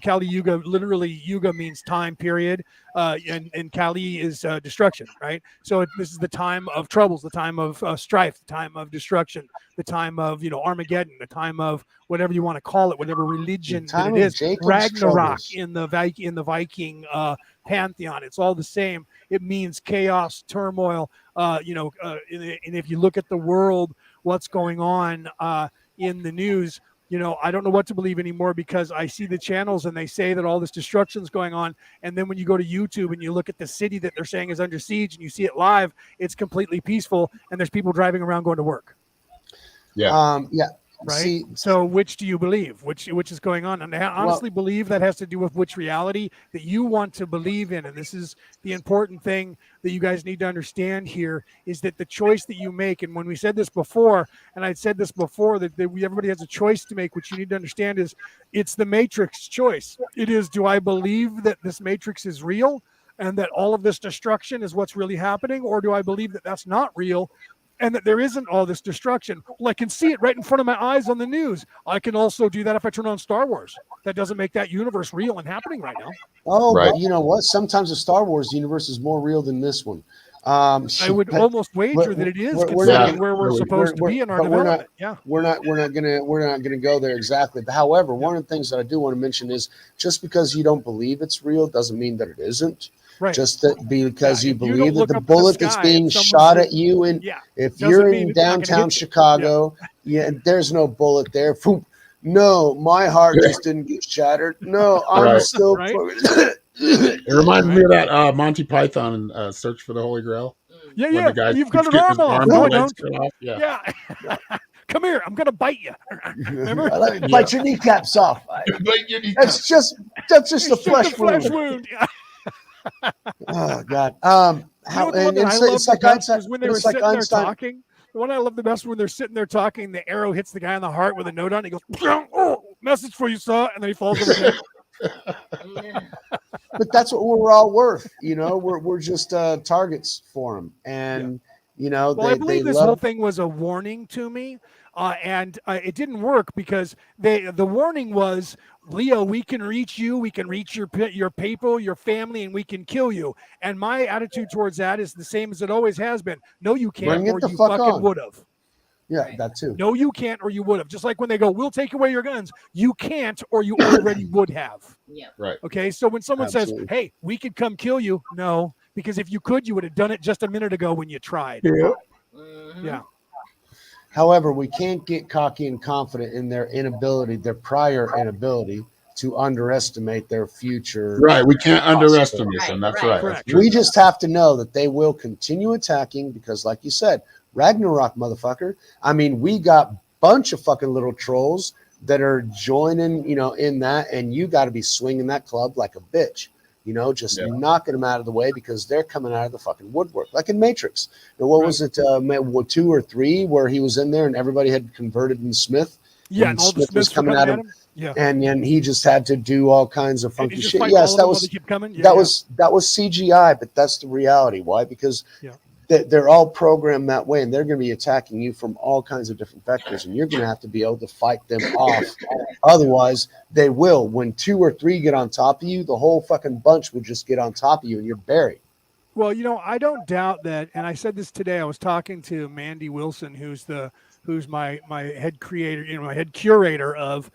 Kali Yuga, literally Yuga means time period, and Kali is destruction, right? So this is the time of troubles, the time of strife, the time of destruction, the time of Armageddon, the time of whatever you want to call it, whatever religion that it is. Jacob's Ragnarok troubles. in the Viking pantheon. It's all the same. It means chaos, turmoil. And if you look at the world, what's going on in the news, I don't know what to believe anymore, because I see the channels and they say that all this destruction is going on. And then when you go to YouTube and you look at the city that they're saying is under siege and you see it live, it's completely peaceful. And there's people driving around going to work. Yeah. Right. So which do you believe? Which is going on? And I honestly believe that has to do with which reality that you want to believe in. And this is the important thing that you guys need to understand here, is that the choice that you make. And when we said this before, and I'd said this before, that everybody has a choice to make. What you need to understand is it's the matrix choice. It is, do I believe that this matrix is real and that all of this destruction is what's really happening? Or do I believe that that's not real and that there isn't all this destruction? Well, I can see it right in front of my eyes on the news. I can also do that if I turn on Star Wars. That doesn't make that universe real and happening right now. But you know what? Sometimes the Star Wars universe is more real than this one. I would almost wager that it is, considering where we're supposed to be in our development. We're not gonna go there exactly. However, one of the things that I do want to mention is, just because you don't believe it's real doesn't mean that it isn't. Right. Just that because you believe that the bullet that's being shot at you, and if you're in downtown Chicago, there's no bullet there. No, my heart just didn't get shattered. No, I'm still. It reminds me of that Monty Python and Search for the Holy Grail. Yeah. You've got an arm off. No, I don't. Yeah. Come here. I'm going to bite you. Remember? Let me bite your kneecaps off. That's just a flesh wound. Oh God. It's like Einstein. When they were sitting there talking. The one I love the best when they're sitting there talking, the arrow hits the guy on the heart with a note on it. He goes, "Oh, message for you, sir," and then he falls over dead. But that's what we're all worth, We're just targets for them, and I believe this whole thing was a warning to me, and it didn't work because the warning was, Leo, we can reach you, we can reach your people, your family, and we can kill you. And my attitude towards that is the same as it always has been. No, you can't, or you fucking would have. Yeah, that too. No, you can't, or you would have. Just like when they go, we'll take away your guns. You can't, or you already would have. Yeah. Right. Okay. So when someone says, hey, we could come kill you. No, because if you could, you would have done it just a minute ago when you tried. Yeah. Mm-hmm. Yeah. However, we can't get cocky and confident in their prior inability to underestimate their future. Right. We can't underestimate them. That's right. Correct. We just have to know that they will continue attacking because, like you said, Ragnarok, motherfucker. I mean, we got a bunch of fucking little trolls that are joining, in that, and you got to be swinging that club like a bitch, just knocking them out of the way because they're coming out of the fucking woodwork, like in Matrix. Now, what was it, 2 or 3, where he was in there and everybody had converted in Smith? Yeah, and all Smith the was coming at him. Yeah, and he just had to do all kinds of funky shit. Yes, that was that was CGI, but that's the reality. Why? Because they're all programmed that way, and they're going to be attacking you from all kinds of different vectors, and you're going to have to be able to fight them off. Otherwise, they will. When 2 or 3 get on top of you, the whole fucking bunch will just get on top of you, and you're buried. Well, I don't doubt that, and I said this today. I was talking to Mandy Wilson, who's my head creator, my head curator of,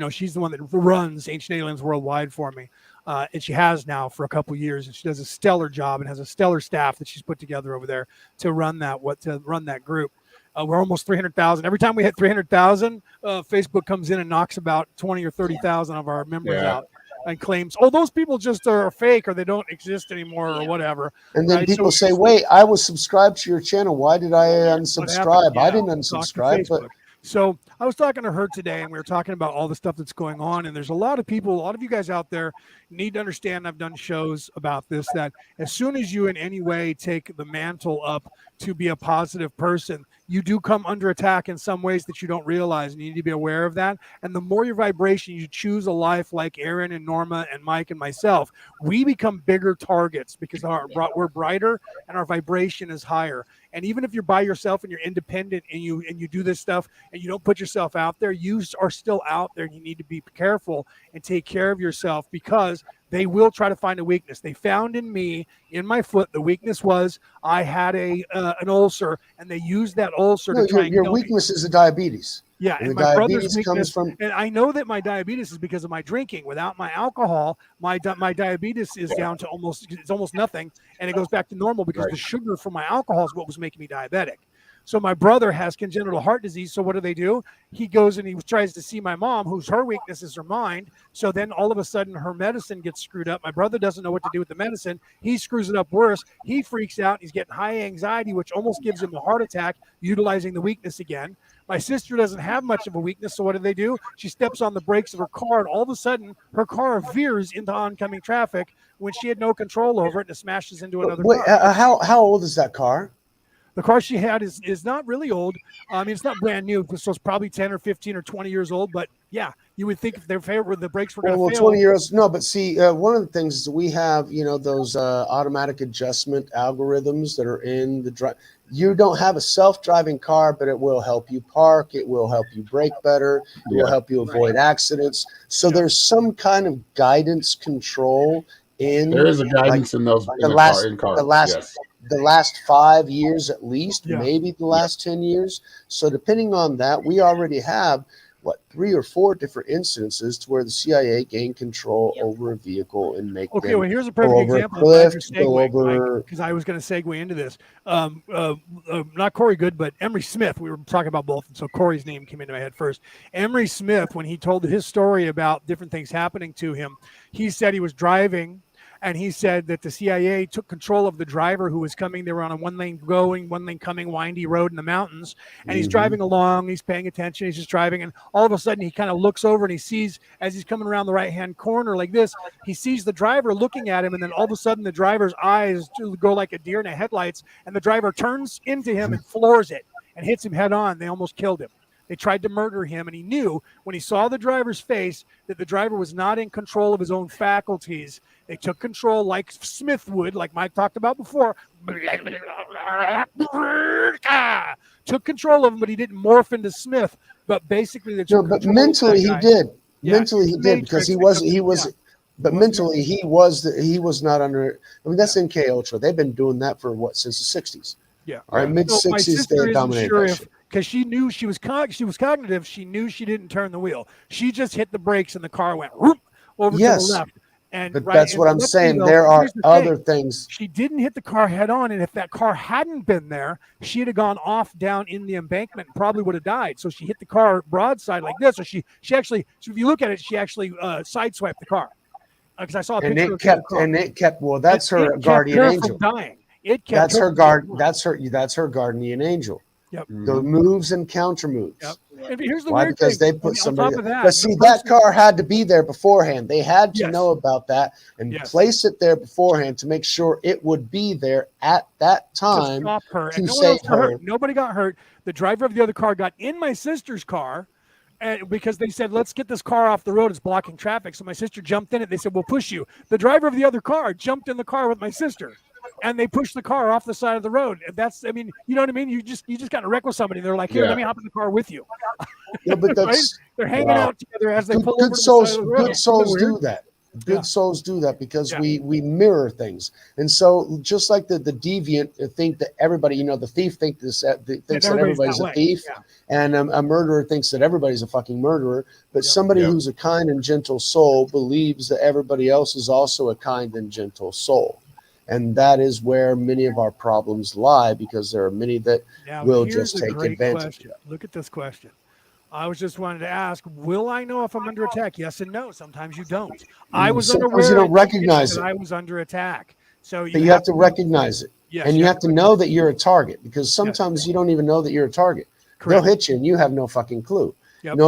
she's the one that runs Ancient Aliens Worldwide for me, and she has now for a couple years, and she does a stellar job and has a stellar staff that she's put together over there to run that group. We're almost 300,000. Every time we hit 300,000, Facebook comes in and knocks about 20 or 30,000 of our members out and claims, oh, those people just are fake or they don't exist anymore or whatever. And then people say, wait, I was subscribed to your channel. Why did I unsubscribe? I didn't unsubscribe. But so I was talking to her today, and we were talking about all the stuff that's going on. And there's a lot of people, a lot of you guys out there need to understand, I've done shows about this, that as soon as you in any way take the mantle up to be a positive person, you do come under attack in some ways that you don't realize, and you need to be aware of that. And the more your vibration, you choose a life like Aaron and Norma and Mike and myself, we become bigger targets because we're brighter and our vibration is higher. And even if you're by yourself and you're independent and you do this stuff and you don't put yourself out there, you are still out there, and you need to be careful and take care of yourself, because they will try to find a weakness. They found in me, in my foot, the weakness was I had an ulcer, and they used that ulcer to try and your weakness is the diabetes. Yeah, and my brother's weakness comes from, and I know that my diabetes is because of my drinking. Without my alcohol, my diabetes is down to almost nothing, and it goes back to normal because the sugar from my alcohol is what was making me diabetic. So my brother has congenital heart disease. So what do? He goes and he tries to see my mom, whose her weakness is her mind. So then all of a sudden her medicine gets screwed up. My brother doesn't know what to do with the medicine. He screws it up worse. He freaks out. He's getting high anxiety, which almost gives him a heart attack, utilizing the weakness again. My sister doesn't have much of a weakness. So what do? She steps on the brakes of her car, and all of a sudden her car veers into oncoming traffic when she had no control over it, and it smashes into another car. How old is that car? The car she had is not really old. I mean, it's not brand new, so it's probably 10 or 15 or 20 years old. But yeah, you would think if the brakes were going to fail. 20 years. No, but see, one of the things is we have, those automatic adjustment algorithms that are in the drive. You don't have a self-driving car, but it will help you park. It will help you brake better. It will help you avoid accidents. So there's some kind of guidance control in. There is a guidance in those the last 5 years at least, maybe the last 10 years. So depending on that, we already have 3 or 4 different incidences to where the CIA gained control over a vehicle and make well, here's a perfect example because I was going to segue into this. Not Corey Good, but Emery Smith. We were talking about both, and so Corey's name came into my head first. Emery Smith, when he told his story about different things happening to him, he said he was driving, and he said that the CIA took control of the driver who was coming. They were on a one-lane going, one-lane coming, windy road in the mountains. And he's driving along. He's paying attention. He's just driving. And all of a sudden, he kind of looks over and he sees, as he's coming around the right-hand corner like this, he sees the driver looking at him. And then all of a sudden, the driver's eyes go like a deer in the headlights. And the driver turns into him and floors it and hits him head on. They almost killed him. They tried to murder him, and he knew when he saw the driver's face that the driver was not in control of his own faculties. They took control like Smith would, like Mike talked about before. Took control of him, but he didn't morph into Smith. But basically, they took but mentally he did. Yeah, mentally he did because he was. But mentally he was not under. I mean, that's MK Ultra. They've been doing that for since the 60s. Yeah. All right, mid-60s they dominated. Because she knew she was cognitive. She knew she didn't turn the wheel. She just hit the brakes and the car went over to the left. But that's what I'm saying. There are other things. She didn't hit the car head on, and if that car hadn't been there, she'd have gone off down in the embankment and probably would have died. So she hit the car broadside like this. So she actually, so if you look at it, she actually sideswiped the car. Because I saw a picture of the car. And it kept. Well, that's her guardian angel. From dying. That's her guardian angel. Yep. The moves and counter moves. Yep. And here's the Why? weird Because thing. they put somebody. But see, that car had to be there beforehand. They had to know about that and place it there beforehand to make sure it would be there at that time to stop her. To save her. Nobody got hurt. The driver of the other car got in my sister's car. And because they said, let's get this car off the road. It's blocking traffic. So my sister jumped in it. They said, we'll push you. The driver of the other car jumped in the car with my sister. And they pushed the car off the side of the road. And that's, I mean, you know what I mean? You just got in a wreck with somebody. They're like, here, let me hop in the car with you. Yeah, but that's, right? They're hanging out together as they pull over good to souls, the side of the road. good souls do that. Good souls do that because we mirror things. And so just like the deviant think that everybody, the thief thinks that everybody's a thief, and a murderer thinks that everybody's a fucking murderer. But somebody who's a kind and gentle soul believes that everybody else is also a kind and gentle soul. And that is where many of our problems lie, because there are many that will just take advantage of that. Look at this question. I was just wanted to ask, will I know if I'm under attack? Yes and no. Sometimes you don't. I was unaware you don't recognize it. I was under attack. So you have to recognize it. Yes, and you have to know that you're a target, because sometimes you don't even know that you're a target. Correct. They'll hit you and you have no fucking clue. Yep.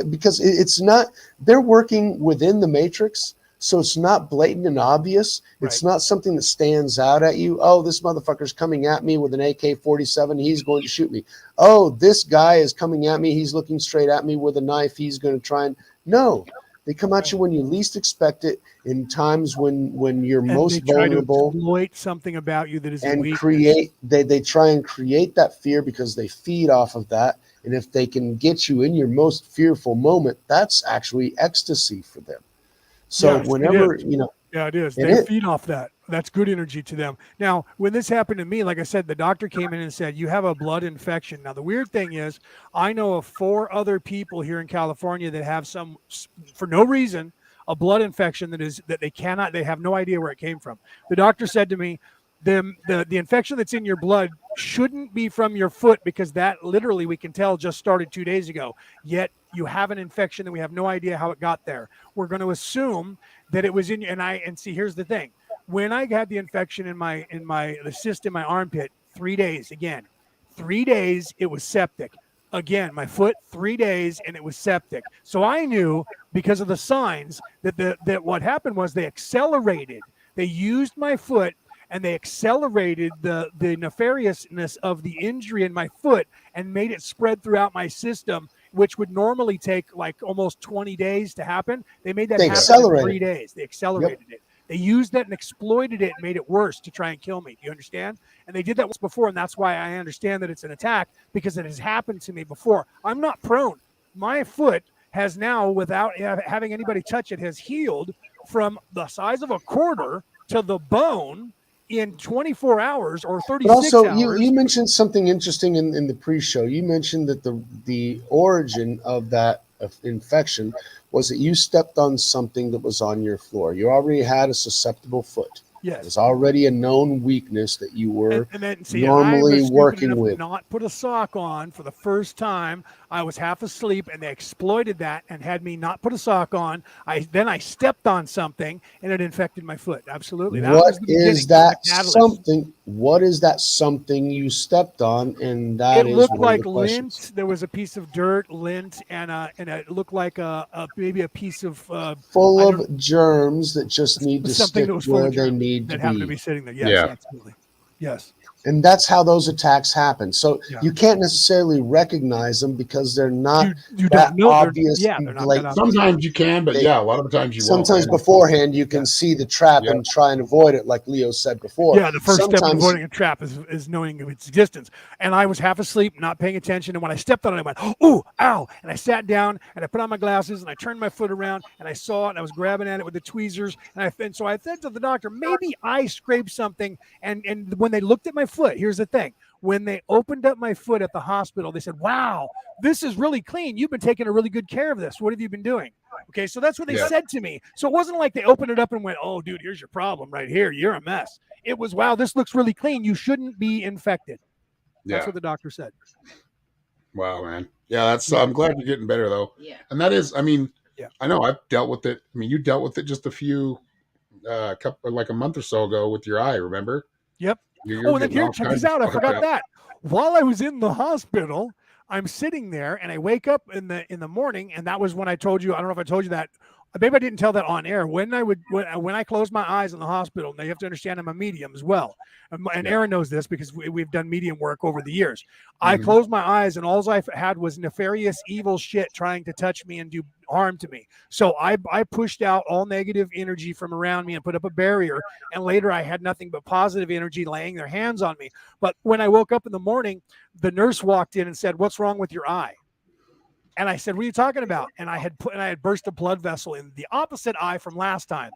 Because it's not, they're working within the matrix. So it's not blatant and obvious. It's not something that stands out at you. Oh, this motherfucker's coming at me with an AK-47. He's going to shoot me. Oh, this guy is coming at me. He's looking straight at me with a knife. He's going to try and... No, they come at you when you least expect it, in times when you're most vulnerable. To exploit something about you that is and weakness. They try and create that fear because they feed off of that. And if they can get you in your most fearful moment, that's actually ecstasy for them. So whenever, Yeah, it is. They feed off that. That's good energy to them. Now, when this happened to me, like I said, the doctor came in and said, you have a blood infection. Now, the weird thing is, I know of 4 other people here in California that have for no reason, a blood infection they have no idea where it came from. The doctor said to me, the infection that's in your blood shouldn't be from your foot, because that literally we can tell just started 2 days ago. Yet you have an infection that we have no idea how it got there. We're going to assume that it was in you. And see, here's the thing. When I had the infection in the cyst in my armpit, 3 days, again, 3 days, it was septic. Again, my foot, 3 days, and it was septic. So I knew, because of the signs, that what happened was they accelerated. They used my foot, and they accelerated the nefariousness of the injury in my foot and made it spread throughout my system, which would normally take like almost 20 days to happen. They made that happen in 3 days. They accelerated it. They used that and exploited it and made it worse to try and kill me. Do you understand? And they did that once before, and that's why I understand that it's an attack, because it has happened to me before. I'm not prone. My foot has now, without having anybody touch it, has healed from the size of a quarter to the bone in 24 hours or 36 hours. But also, you mentioned something interesting in the pre-show. You mentioned that the origin of that infection was that you stepped on something that was on your floor. You already had a susceptible foot. Yes. It was already a known weakness that you were normally working with. Not put a sock on for the first time. I was half asleep, and they exploited that and had me not put a sock on. Then I stepped on something, and it infected my foot. Absolutely. What is that something you stepped on? And that it looked like lint. There was a piece of dirt, lint, and it looked like maybe a piece of full of germs that just need to stick where they need to that happen to be sitting there. Yes, absolutely. Yes. And that's how those attacks happen. So you can't necessarily recognize them because they're not that obvious. Sometimes you can, but a lot of the times you won't. Sometimes beforehand you can see the trap and try and avoid it, like Leo said before. Yeah, the first step in avoiding a trap is knowing of its existence. And I was half asleep, not paying attention. And when I stepped on it, I went, "Ooh, ow!" And I sat down and I put on my glasses and I turned my foot around and I saw it and I was grabbing at it with the tweezers. And so I said to the doctor, maybe I scraped something. And when they looked at my foot, here's the thing. When they opened up my foot at the hospital, they said, "Wow, this is really clean. You've been taking a really good care of this. What have you been doing?" Okay, so that's what they said to me. So it wasn't like they opened it up and went, "Oh, dude, here's your problem right here. You're a mess." It was, "Wow, this looks really clean. You shouldn't be infected." That's what the doctor said. Wow, man. Yeah, I'm glad you're getting better, though. Yeah. And that is, I know I've dealt with it. You dealt with it just a month or so ago with your eye, remember? Yep. And then here, check this out. I forgot that. While I was in the hospital, I'm sitting there and I wake up in the morning, and that was when I told you, I don't know if I told you that. Maybe I didn't tell that on air. When I closed my eyes in the hospital, now you have to understand I'm a medium as well. And Aaron knows this because we've done medium work over the years. I closed my eyes and all I had was nefarious, evil shit trying to touch me and do harm to me. So I pushed out all negative energy from around me and put up a barrier. And later I had nothing but positive energy laying their hands on me. But when I woke up in the morning, the nurse walked in and said, "What's wrong with your eye?" And I said, what are you talking about? And I had burst a blood vessel in the opposite eye from last time,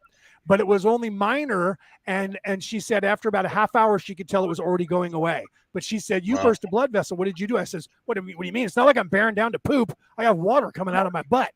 but it was only minor. And she said after about a half hour, she could tell it was already going away. But she said, you Wow. burst a blood vessel. What did you do? I says, what do you mean? It's not like I'm bearing down to poop. I have water coming out of my butt.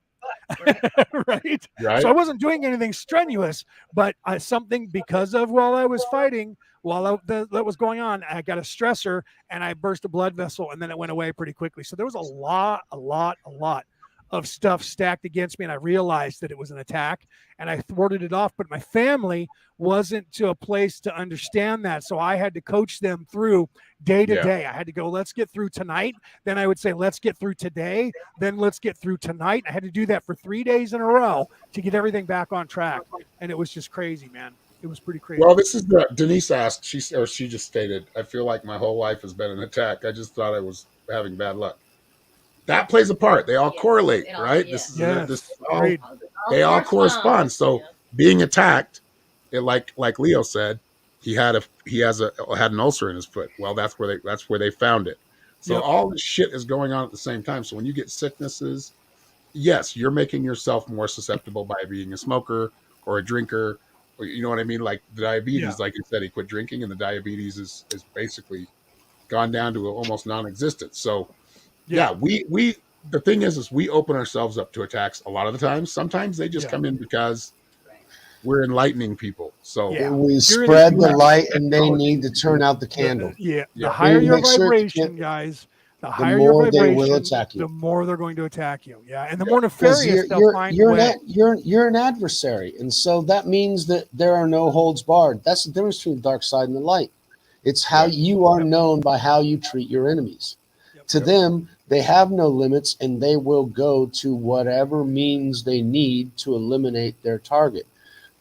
Right? So I wasn't doing anything strenuous, but something because of while I was fighting, that was going on, I got a stressor and I burst a blood vessel, and then it went away pretty quickly. So there was a lot of stuff stacked against me, and I realized that it was an attack, and I thwarted it off. But my family wasn't to a place to understand that, so I had to coach them through day to day. I had to go, let's get through tonight. Then I would say, let's get through today. Then let's get through tonight. I had to do that for 3 days in a row to get everything back on track, and it was just crazy, man. It was pretty crazy. Well, this is Denise asked. She just stated, "I feel like my whole life has been an attack. I just thought I was having bad luck." That plays a part. They all correlate, right? This is they all correspond. So being attacked, like Leo said, he had an ulcer in his foot. Well, that's where they found it. So all this shit is going on at the same time. So when you get sicknesses, yes, you're making yourself more susceptible by being a smoker or a drinker. Or, you know what I mean? Like the diabetes, like you said, he quit drinking, and the diabetes is basically gone down to almost non-existent. So we the thing is we open ourselves up to attacks a lot of the times. Sometimes they just come in because we're enlightening people. So we spread the light, and they need to turn out the candle. The higher your vibration, guys, the higher your vibration, they will attack you. The more they're going to attack you. And the more nefarious they'll find. You're an adversary, and so that means that there are no holds barred. That's the difference between the dark side and the light. It's how you are known by how you treat your enemies. To them, they have no limits, and they will go to whatever means they need to eliminate their target.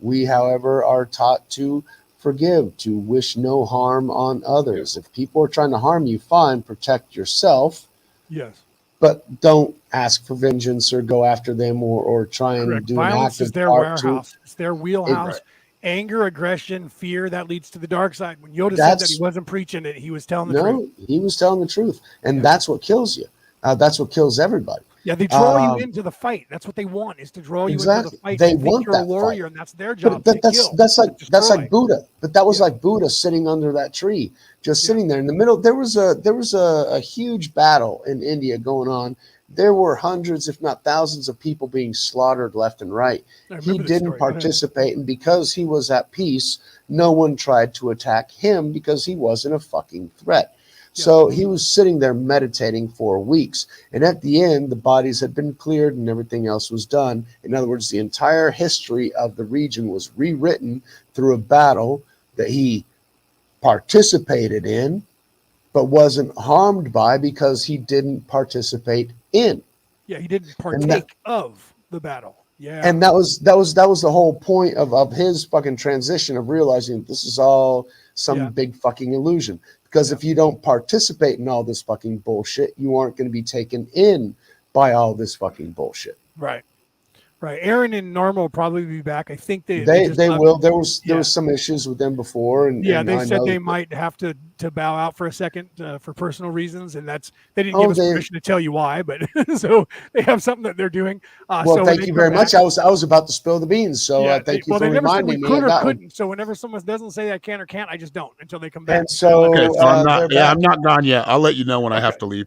We, however, are taught to forgive, to wish no harm on others. If people are trying to harm you, fine, protect yourself. Yes. But don't ask for vengeance or go after them or try and do violence an is their warehouse. It's their wheelhouse. Anger, aggression, fear, that leads to the dark side. When Yoda said that he wasn't preaching it, he was telling the truth. No, he was telling the truth. And that's what kills you. That's what kills everybody. Yeah, they draw you into the fight. That's what they want, is to draw you into the fight. They want you're a warrior, fight. And that's their job. But that's like Buddha. But that was like Buddha sitting under that tree, just sitting there in the middle. There was a huge battle in India going on. There were hundreds, if not thousands, of people being slaughtered left and right. He didn't participate, and because he was at peace, no one tried to attack him because he wasn't a fucking threat. So he was sitting there meditating for weeks. And at the end, the bodies had been cleared and everything else was done. In other words, the entire history of the region was rewritten through a battle that he participated in, but wasn't harmed by because he didn't participate in. Yeah, he didn't partake of the battle. Yeah. And that was the whole point of his fucking transition, of realizing this is all some big fucking illusion. Because if you don't participate in all this fucking bullshit, you aren't going to be taken in by all this fucking bullshit. Right. Aaron and Norma will probably be back. I think they will. There was some issues with them before, and they said they might have to bow out for a second for personal reasons, and they didn't give us permission to tell you why, but so they have something that they're doing. Well, thank you very much. I was about to spill the beans, so thank you for reminding me of that one. So whenever someone doesn't say I can or can't, I just don't until they come back. And so, I'm not gone yet. I'll let you know when I have to leave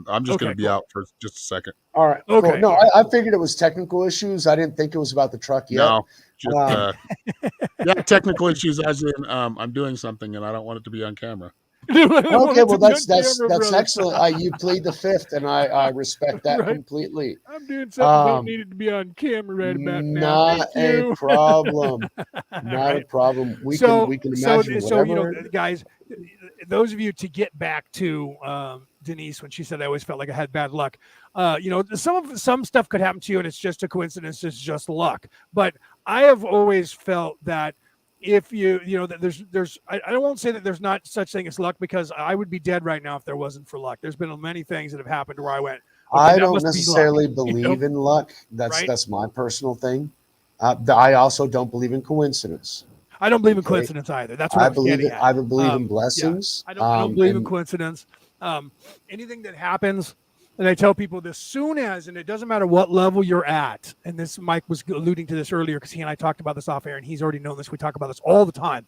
I'm just going to be out for just a second. All right. Okay. Cool. No, I figured it was technical issues. I didn't think it was about the truck yet. No, just technical issues as in I'm doing something and I don't want it to be on camera. Okay, well that's excellent. You plead the fifth, and I respect that completely. I'm doing something that needed to be on camera right about now. Not a problem. Not a problem. We can imagine whatever. Guys, those of you, to get back to Denise when she said I always felt like I had bad luck. Some stuff could happen to you and it's just a coincidence, it's just luck. But I have always felt that if that I won't say that there's not such thing as luck, because I would be dead right now if there wasn't for luck. There's been many things that have happened where I went, I don't necessarily believe in luck. That's my personal thing. I also don't believe in coincidence. I don't believe in coincidence either. That's what I believe in. I believe in blessings. I don't believe in coincidence. Anything that happens, And I tell people this soon as, and it doesn't matter what level you're at, and this Mike was alluding to this earlier because he and I talked about this off air, and he's already known this. We talk about this all the time.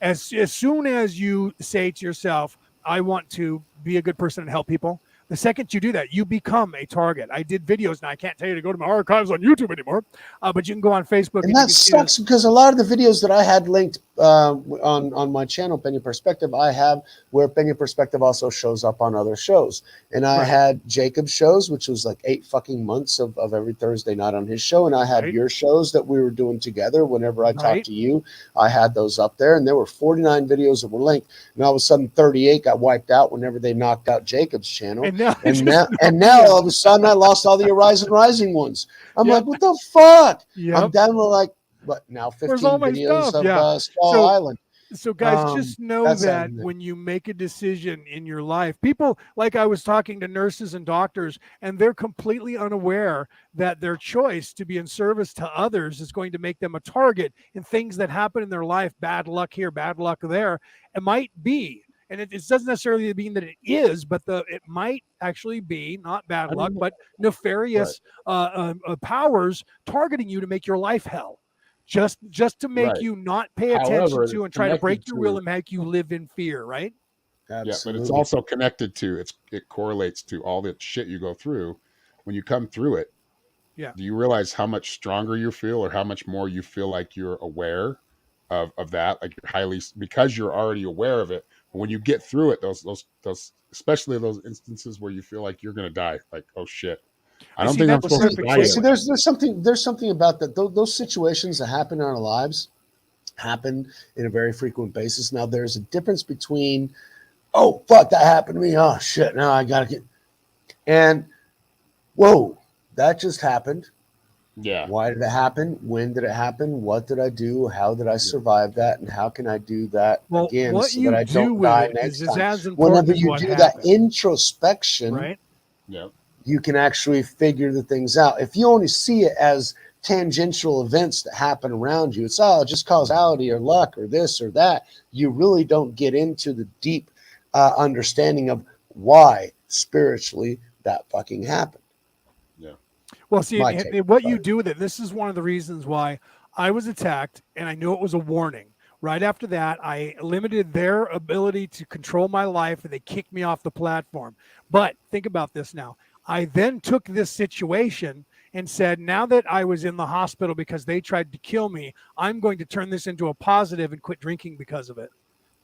As soon as you say to yourself, I want to be a good person and help people, the second you do that, you become a target. I did videos. Now, I can't tell you to go to my archives on YouTube anymore, but you can go on Facebook. And that sucks because a lot of the videos that I had linked on my channel, Penny Perspective, I have where Penny Perspective also shows up on other shows. And I had Jacob's shows, which was like 8 fucking months of every Thursday night on his show. And I had your shows that we were doing together whenever I talked to you. I had those up there, and there were 49 videos that were linked. And all of a sudden, 38 got wiped out whenever they knocked out Jacob's channel. And now all of a sudden I lost all the Horizon Rising ones. I'm like, what the fuck? I'm down to like, what now, 15 videos of Skull Island. So guys, just know that when you make a decision in your life, people, like I was talking to nurses and doctors, and they're completely unaware that their choice to be in service to others is going to make them a target in things that happen in their life. Bad luck here, bad luck there. It might be. And it doesn't necessarily mean that it is, but it might actually be not bad luck, but nefarious powers targeting you to make your life hell, just to make you not pay attention to and try to break your will and make you live in fear, right? Absolutely. Yeah, but it's also connected to it correlates to all the shit you go through. When you come through it, do you realize how much stronger you feel, or how much more you feel like you're aware of that? Like you're highly, because you're already aware of it. When you get through it, those especially those instances where you feel like you're going to die, like, oh shit, I don't think I'm supposed to die. See, there's something about that. Those situations that happen in our lives happen in a very frequent basis. Now, there's a difference between, oh fuck, that happened to me. Oh shit, now I gotta get, and whoa, that just happened. Yeah. Why did it happen? When did it happen? What did I do? How did I survive that? And how can I do that again so that I don't die next time? Whenever you do that introspection, you can actually figure the things out. If you only see it as tangential events that happen around you, it's just causality or luck or this or that. You really don't get into the deep understanding of why spiritually that fucking happened. Well, see, what you do with it, this is one of the reasons why I was attacked, and I knew it was a warning. Right after that, I limited their ability to control my life, and they kicked me off the platform. But think about this now. I then took this situation and said, now that I was in the hospital because they tried to kill me, I'm going to turn this into a positive and quit drinking because of it.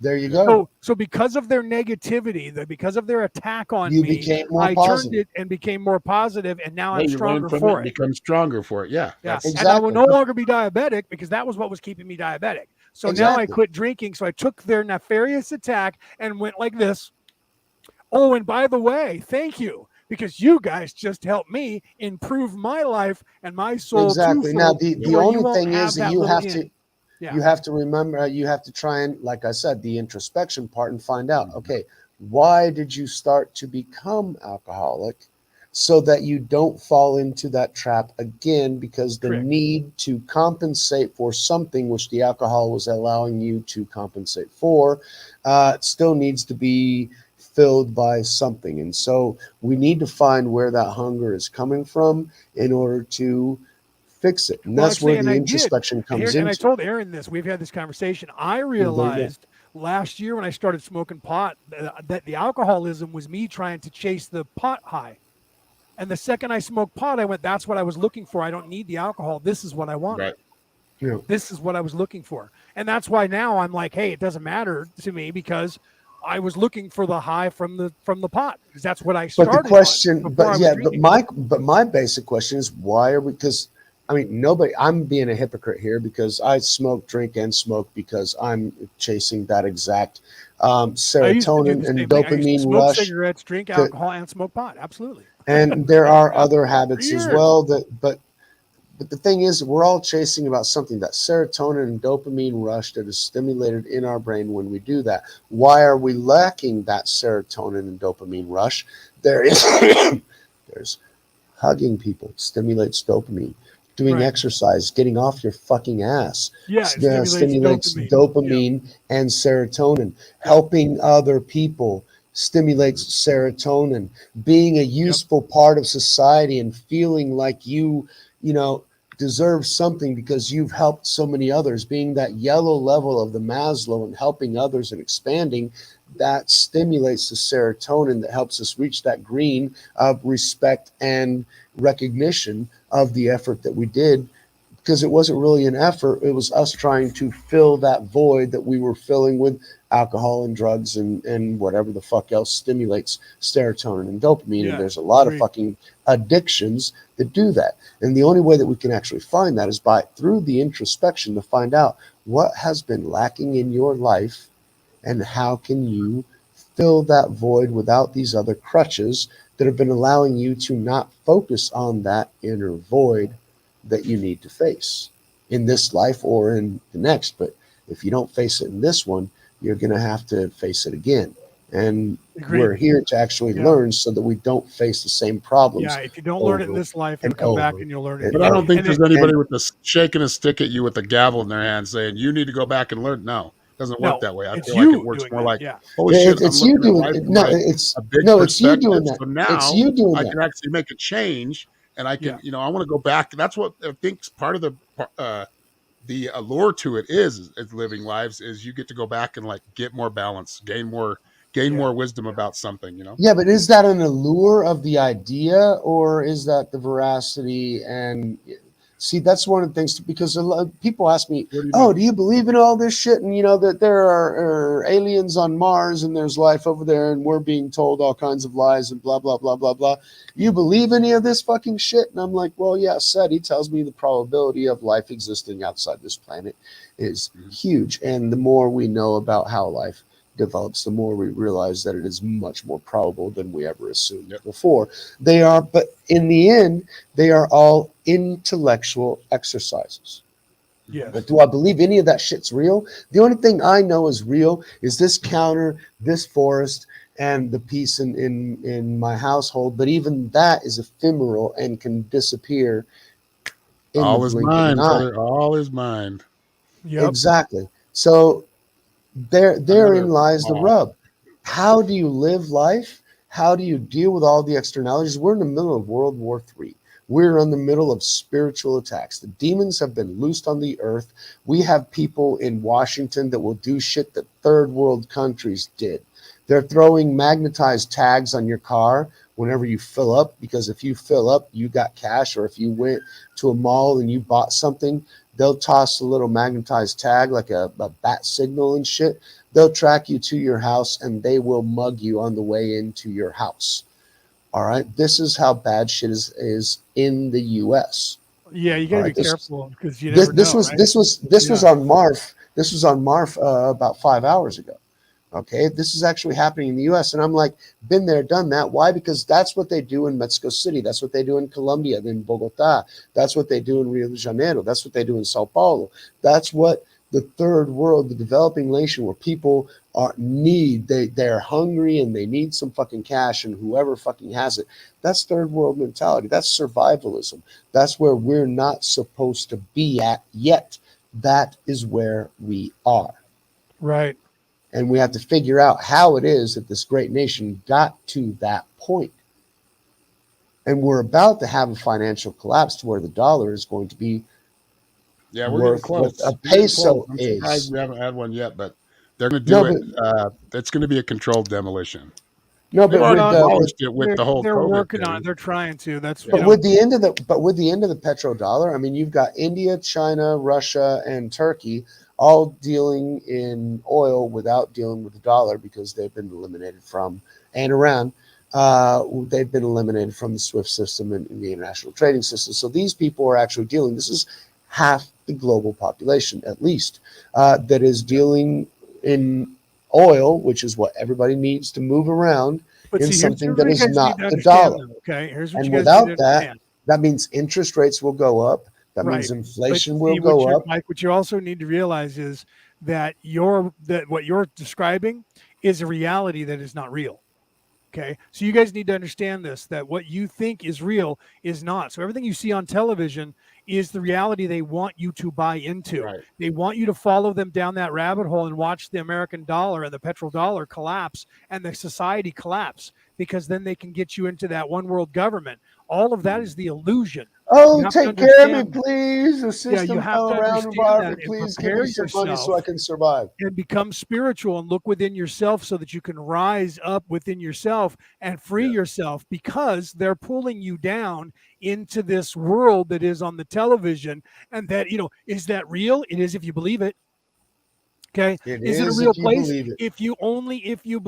There you go. So because of their negativity, because of their attack on me, I turned it and became more positive, and now I'm stronger for it. Become stronger for it. Yeah. Exactly. And I will no longer be diabetic because that was what was keeping me diabetic. So now I quit drinking. So I took their nefarious attack and went like this. Oh, and by the way, thank you, because you guys just helped me improve my life and my soul. Exactly. Now the only thing is that you have to. Yeah. You have to remember, you have to try and, like I said, the introspection part and find out, okay, why did you start to become alcoholic so that you don't fall into that trap again, because the need to compensate for something which the alcohol was allowing you to compensate for still needs to be filled by something. And so we need to find where that hunger is coming from in order to fix it. And that's where the introspection comes in. And I told Aaron this. We've had this conversation. I realized last year when I started smoking pot that the alcoholism was me trying to chase the pot high. And the second I smoked pot, I went, that's what I was looking for. I don't need the alcohol. This is what I want. Right. Yeah. This is what I was looking for. And that's why now I'm like, hey, it doesn't matter to me because I was looking for the high from the pot, because that's what I started. But the question, but my basic question is, why are we, because I mean, I'm being a hypocrite here because I drink and smoke because I'm chasing that exact serotonin and dopamine rush. Smoke cigarettes, drink alcohol, and smoke pot. Absolutely. And there are other habits as well but the thing is, we're all chasing about something, that serotonin and dopamine rush that is stimulated in our brain when we do that. Why are we lacking that serotonin and dopamine rush? There's hugging people stimulates dopamine. Doing exercise, getting off your fucking ass, stimulates dopamine and serotonin. Helping other people stimulates serotonin. Being a useful part of society and feeling like you know, deserve something because you've helped so many others, being that yellow level of the Maslow and helping others and expanding, that stimulates the serotonin that helps us reach that green of respect and recognition of the effort that we did, because it wasn't really an effort. It was us trying to fill that void that we were filling with alcohol and drugs and whatever the fuck else stimulates serotonin and dopamine. And there's a lot of fucking addictions that do that. And the only way that we can actually find that is by through the introspection to find out what has been lacking in your life and how can you fill that void without these other crutches that have been allowing you to not focus on that inner void that you need to face in this life or in the next. But if you don't face it in this one, you're going to have to face it again. And we're here to actually learn so that we don't face the same problems. Yeah, if you don't learn it in this life, you'll come back and you'll learn it. But I don't think there's anybody with this shaking a stick at you with a gavel in their hand saying, you need to go back and learn. No, it doesn't work that way. I feel like it works more like, holy shit, it's you doing it. No, it's you doing that. So now it's you doing I that. can actually make a change, and I can, I want to go back. That's what I think part of the allure to it is living lives is you get to go back and like get more balance, gain more wisdom about something, Yeah, but is that an allure of the idea, or is that the veracity? And see, that's one of the things, because a lot of people ask me, do you believe in all this shit? And that there are aliens on Mars and there's life over there and we're being told all kinds of lies and blah, blah, blah, blah, blah. You believe any of this fucking shit? And I'm like, well, yeah, SETI tells me the probability of life existing outside this planet is huge. And the more we know about how life develops, the more we realize that it is much more probable than we ever assumed before. They are, but in the end, they are all intellectual exercises. But do I believe any of that shit's real? The only thing I know is real is this counter, this forest, and the peace in my household. But even that is ephemeral and can disappear in all the is blink mind, of an eye. brother. All is mind. Exactly. So therein lies the rub. How do you live life? How do you deal with all the externalities? We're in the middle of World War III. We're in the middle of spiritual attacks. The demons have been loosed on the earth. We have people in Washington that will do shit that third world countries did. They're throwing magnetized tags on your car whenever you fill up, because if you fill up, you got cash, or if you went to a mall and you bought something, they'll toss a little magnetized tag like a bat signal and shit. They'll track you to your house and they will mug you on the way into your house. All right. This is how bad shit is in the US. Yeah, you gotta be careful because you never know. This was on Marf. This was on Marf about 5 hours ago. Okay, this is actually happening in the US. And I'm like, been there, done that. Why? Because that's what they do in Mexico City. That's what they do in Colombia, in Bogota. That's what they do in Rio de Janeiro. That's what they do in Sao Paulo. That's what the third world, the developing nation, where people they're hungry and they need some fucking cash, and whoever fucking has it. That's third world mentality. That's survivalism. That's where we're not supposed to be at yet. That is where we are. Right. And we have to figure out how it is that this great nation got to that point. And we're about to have a financial collapse to where the dollar is going to be we're worth getting close. what a peso I'm is. surprised we haven't had one yet, but they're going to do it. It's going to be a controlled demolition. No, They've but already demolished it with the whole they're COVID working thing. on it. They're trying to. That's but with the end of the petrodollar, I mean, you've got India, China, Russia, and Turkey all dealing in oil without dealing with the dollar, because they've been eliminated from, and Iran, they've been eliminated from the SWIFT system and the international trading system. So these people are actually dealing. This is half the global population, at least, that is dealing in oil, which is what everybody needs to move around, in something that is not the dollar. Here's what and you guys without need to understand. that means interest rates will go up. That means inflation will go up. Mike, what you also need to realize is that what you're describing is a reality that is not real. Okay, so you guys need to understand this, that what you think is real is not. So everything you see on television is the reality they want you to buy into. Right. They want you to follow them down that rabbit hole and watch the American dollar and the petrodollar collapse and the society collapse, because then they can get you into that one world government. All of that is the illusion. Oh, take care of me, please. The system you have fell to around understand about that me. and Please give prepare me some money yourself so I can survive. and become spiritual and look within yourself so that you can rise up within yourself and free yourself, because they're pulling you down into this world that is on the television. And that, is that real? It is if you believe it. Okay. Is it a real place? If you believe If you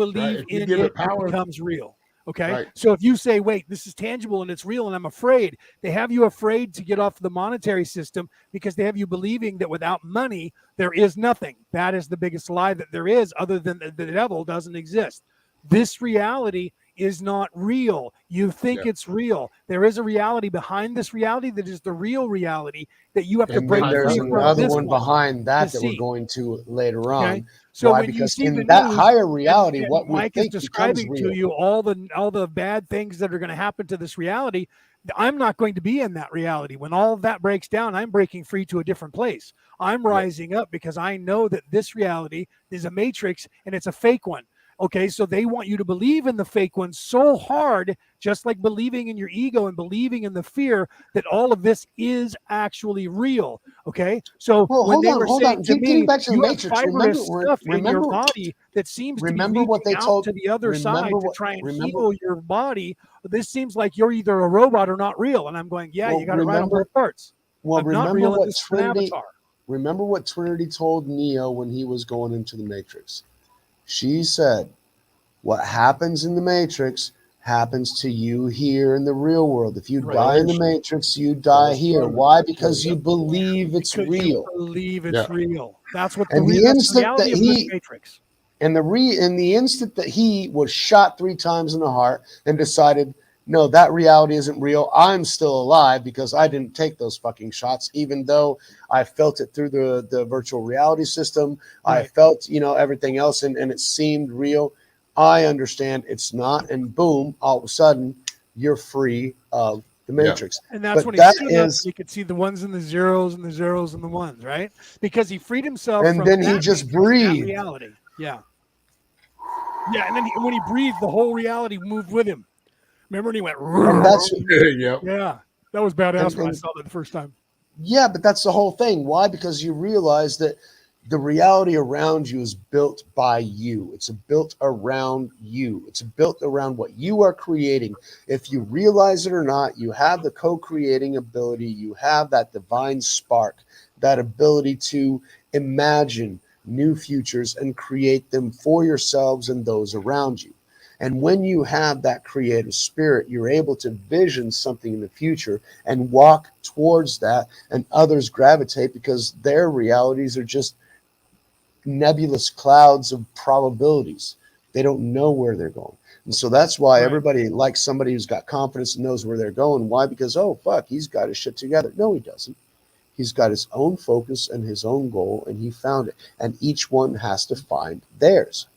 in give it, it it power, becomes real. Okay. Right. So if you say, wait, this is tangible and it's real and I'm afraid, they have you afraid to get off the monetary system because they have you believing that without money, there is nothing. That is the biggest lie that there is, other than the devil doesn't exist. This reality is not real. You think it's real. There is a reality behind this reality that is the real reality that you have to break And there's free from. another This one behind that we're see. going to later on. Okay. So why? when you Because see the in that news, higher reality, and what we Mike is think becomes describing real. to you all the bad things that are going to happen to this reality, I'm not going to be in that reality. When all of that breaks down, I'm breaking free to a different place. I'm rising up because I know that this reality is a matrix and it's a fake one. Okay, so they want you to believe in the fake one so hard, just like believing in your ego and believing in the fear that all of this is actually real. Okay, so when they were saying to me, getting back to the you have matrix, fibrous stuff in your body that seems to be what reaching they out told to the other side to try and remember, heal your body. This seems like you're either a robot or not real. And I'm going, yeah, you got it right on both parts. I'm not real, and this is an avatar. Remember what Trinity told Neo when he was going into the Matrix? She said, what happens in the Matrix happens to you here in the real world. If you die in the Matrix, you die here. Why? Because you believe it's real. You believe it's real. That's what and the instant that he Matrix. And in the instant that he was shot 3 times in the heart and decided, no, that reality isn't real. I'm still alive because I didn't take those fucking shots, even though I felt it through the virtual reality system. I felt, everything else, and it seemed real. I understand it's not, and boom, all of a sudden, you're free of the Matrix. And that's when he stood up, you could see the ones and the zeros and the zeros and the ones, right? Because he freed himself and from then that he just Matrix, breathed. that reality. Yeah. Yeah, and then when he breathed, the whole reality moved with him. Remember when he went, yeah, that was badass when I saw that the first time. Yeah, but that's the whole thing. Why? Because you realize that the reality around you is built by you. It's built around you. It's built around what you are creating. If you realize it or not, you have the co-creating ability. You have that divine spark, that ability to imagine new futures and create them for yourselves and those around you. And when you have that creative spirit, you're able to vision something in the future and walk towards that, and others gravitate because their realities are just nebulous clouds of probabilities. They don't know where they're going. And so that's why everybody likes somebody who's got confidence and knows where they're going. Why? Because, oh, fuck, he's got his shit together. No, he doesn't. He's got his own focus and his own goal, and he found it. And each one has to find theirs.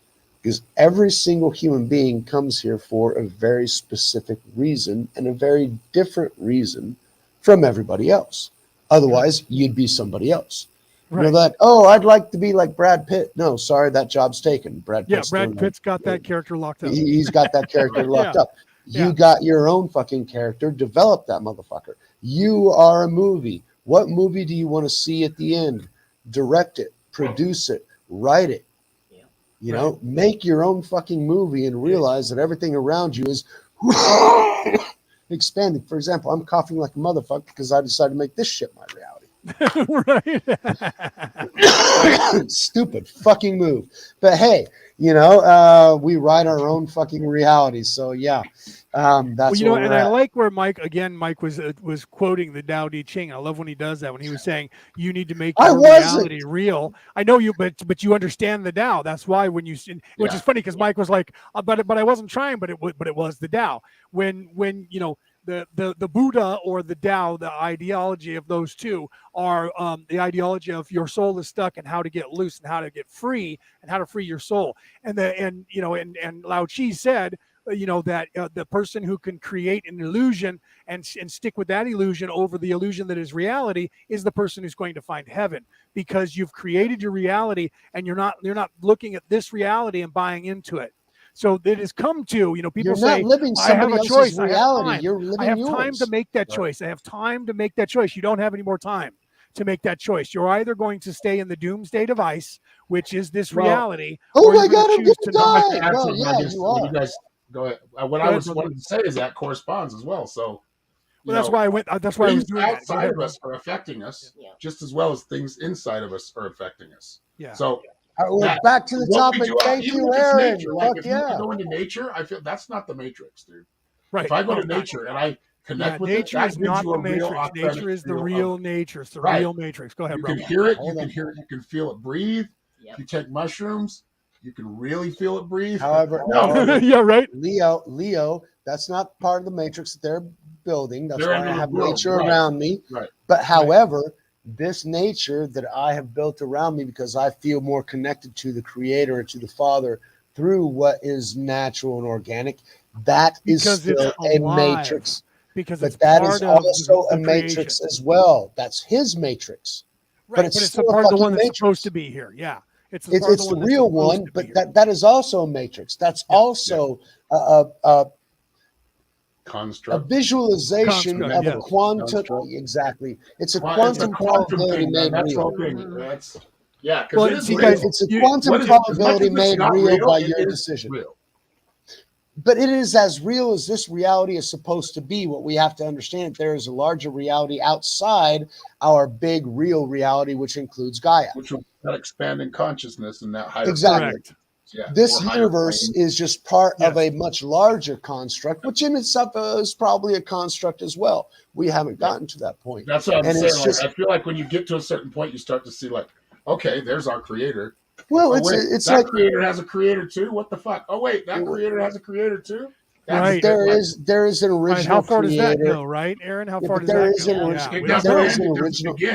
Because every single human being comes here for a very specific reason and a very different reason from everybody else. Otherwise, you'd be somebody else. You know that, oh, I'd like to be like Brad Pitt. No, sorry, that job's taken. Brad Pitt's got that character locked up. He's got that character locked up. You got your own fucking character. Develop that motherfucker. You are a movie. What movie do you want to see at the end? Direct it, produce it, write it. You know, make your own fucking movie and realize that everything around you is expanding. For example, I'm coughing like a motherfucker because I decided to make this shit my reality. Stupid fucking move. But hey, we write our own fucking reality. So yeah, that's and I like where Mike was quoting the Tao Te Ching. I love when he does that, when he was saying you need to make your reality real. I know you, but you understand the Tao. That's why when you, which is funny because Mike was like, but I wasn't trying, but it was the Tao. When the Buddha or the Tao, the ideology of those two are the ideology of your soul is stuck and how to get loose and how to get free and how to free your soul. And Lao Tzu said, that the person who can create an illusion and stick with that illusion over the illusion that is reality is the person who's going to find heaven, because you've created your reality and you're not looking at this reality and buying into it. So it has come to, people You're say, not living I have somebody a else's choice, reality. You're living I have yours. time to make that choice. I have time to make that choice. You don't have any more time to make that choice. You're either going to stay in the doomsday device, which is this reality, oh or my you're God, going I'm to choose gonna to not. die. Well, yeah, you are. You guys go ahead. What I was wanting to say is that corresponds as well. So, that's why I went. That's why I was doing that. Outside of us are affecting us just as well as things inside of us are affecting us. Yeah. So we're back to the topic. Thank you, Aaron. Nature, like if you go into nature, I feel that's not the matrix, dude. Right. If I go to nature and I connect with nature it, that is gives not you the a real matrix. Nature is the real nature. It's the real matrix. Go ahead, you bro. You can hear it. You can hear it. You can feel it breathe. If you take mushrooms, you can really feel it breathe. However, yeah, right. Leo, that's not part of the matrix that they're building. That's why I have nature around me. Right. But however, this nature that I have built around me, because I feel more connected to the Creator and to the Father through what is natural and organic, that is still a matrix. Because but that is also a matrix as well. That's his matrix. Right, but it's still part of the one that's supposed to be here. Yeah. It's the real one, but that is also a matrix. That's also a construct, a visualization of a quantum. Exactly, it's a quantum probability made real. That's because it's a quantum probability made real by your decision. But it is as real as this reality is supposed to be. What we have to understand, there is a larger reality outside our big real reality, which includes Gaia. Which will that expanding consciousness and that higher. Exactly. This universe is just part of a much larger construct, which in itself is probably a construct as well. We haven't gotten to that point. That's what I'm saying. I feel like when you get to a certain point, you start to see like, okay, there's our creator. Well, it's that like creator has a creator too. What the fuck? Oh wait, that creator has a creator too. Right. There is an original. Right. How far creator. does that go, right, Aaron? How far does that go? There is an original. We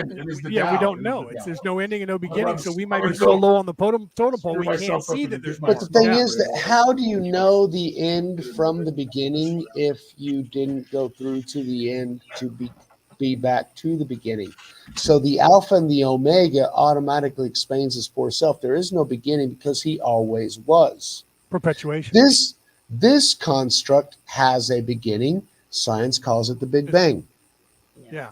don't know. There's no ending and no beginning, so we might be so low on the totem pole we can't see that there's. But the thing is that how do you know the end from the beginning if you didn't go through to the end to be back to the beginning? So the Alpha and the Omega automatically explains his for self. There is no beginning because he always was. Perpetuation. This construct has a beginning. Science calls it the Big Bang. Yeah.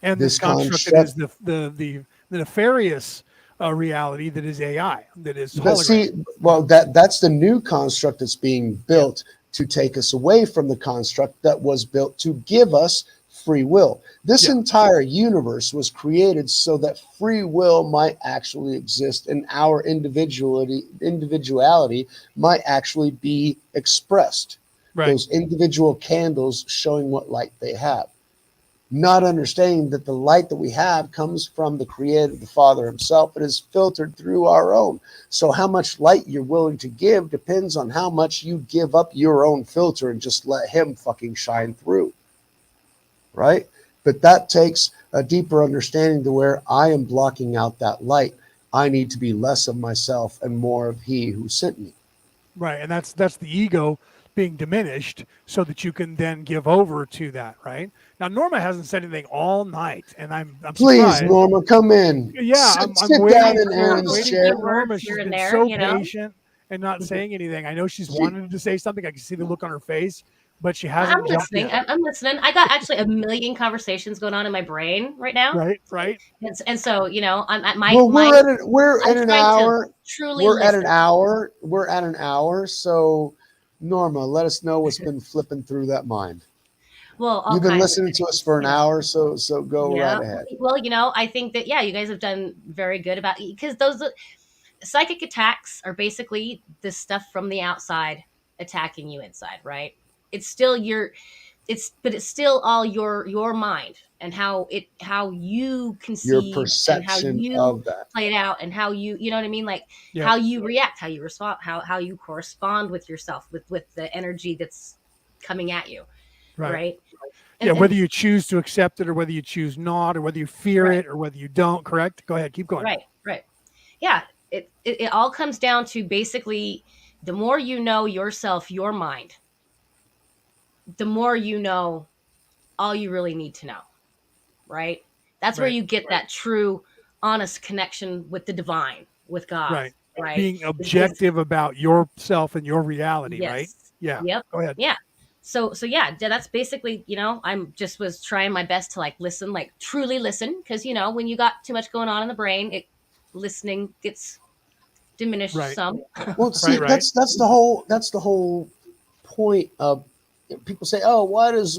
And this construct is the nefarious reality that is AI, that is hologram. That's the new construct that's being built to take us away from the construct that was built to give us free will. This entire universe was created so that free will might actually exist and our individuality might actually be expressed. Right. Those individual candles showing what light they have. Not understanding that the light that we have comes from the Creator, the Father himself, but is filtered through our own. So how much light you're willing to give depends on how much you give up your own filter and just let him fucking shine through. Right? But that takes a deeper understanding to where I am blocking out that light. I need to be less of myself and more of he who sent me. Right. And that's the ego being diminished so that you can then give over to that, right? Now, Norma hasn't said anything all night, and I'm please, surprised. Norma, come in. Yeah, I'm waiting down in Aaron's chair. Norma, she's been so patient and not saying anything. I know she's wanted to say something. I can see the look on her face, but she hasn't. I'm listening. I'm listening. I got actually a million conversations going on in my brain right now. Right. And so, I'm at my. We're at an hour. We're at an hour. So, Norma, let us know what's been flipping through that mind. Well, you've been listening to us for an hour, so go right ahead. Well, I think that you guys have done very good about it, because those psychic attacks are basically this stuff from the outside attacking you inside, right? It's still but it's still all your mind and how you conceive, your perception and how you of that play it out, and how you know what I mean, like how you react, how you respond, how you correspond with yourself, with the energy that's coming at you, right? And whether you choose to accept it or whether you choose not, or whether you fear it or whether you don't. Correct. Go ahead. Keep going. Right. Yeah. It all comes down to basically The more you know yourself, your mind, the more you know all you really need to know, right? That's where Right. you get that true, honest connection with the divine, with God, Right. right? Being Because objective about yourself and your reality, right? yes, Yeah. yep, Go ahead. yeah. So yeah, that's basically, I'm just was trying my best to like listen, like truly listen, because when you got too much going on in the brain, listening gets diminished Right. some. Well, Right. see, Right. that's the whole point of people say, oh, why does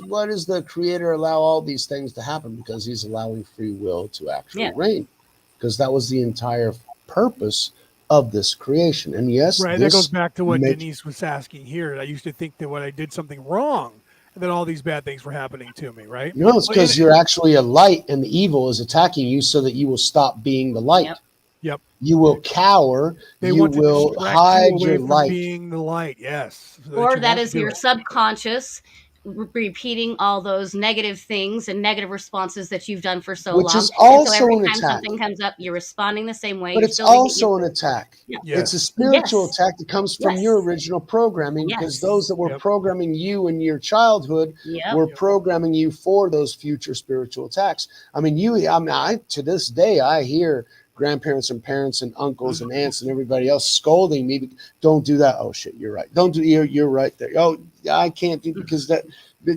the creator allow all these things to happen? Because he's allowing free will to actually Yeah. reign, because that was the entire purpose of this creation. And yes, Right. That goes this back to what make Denise was asking here. I used to think that when I did something wrong, and that all these bad things were happening to me, right? it's Well, because you're actually a light and the evil is attacking you so that you will stop being the light. Yep. Yep. You will cower. They You want to will distract you hide away your from light. being the light. Yes. So Or you that won't is do your it. subconscious repeating all those negative things and negative responses that you've done for so Which long. is And so also every an time attack. something comes up, you're responding the same way. But You're it's still being also an attack. yeah. It's a Yes. spiritual Yes. attack that comes from your Yes. original programming, because Yes. those that were Yep. programming you in your childhood Yep. were programming you for those future spiritual attacks. I mean, to this day, I hear grandparents and parents and uncles and aunts and everybody else scolding me. Don't do that. Oh shit, you're right. Don't do. You're right there. Oh, I can't do, because that.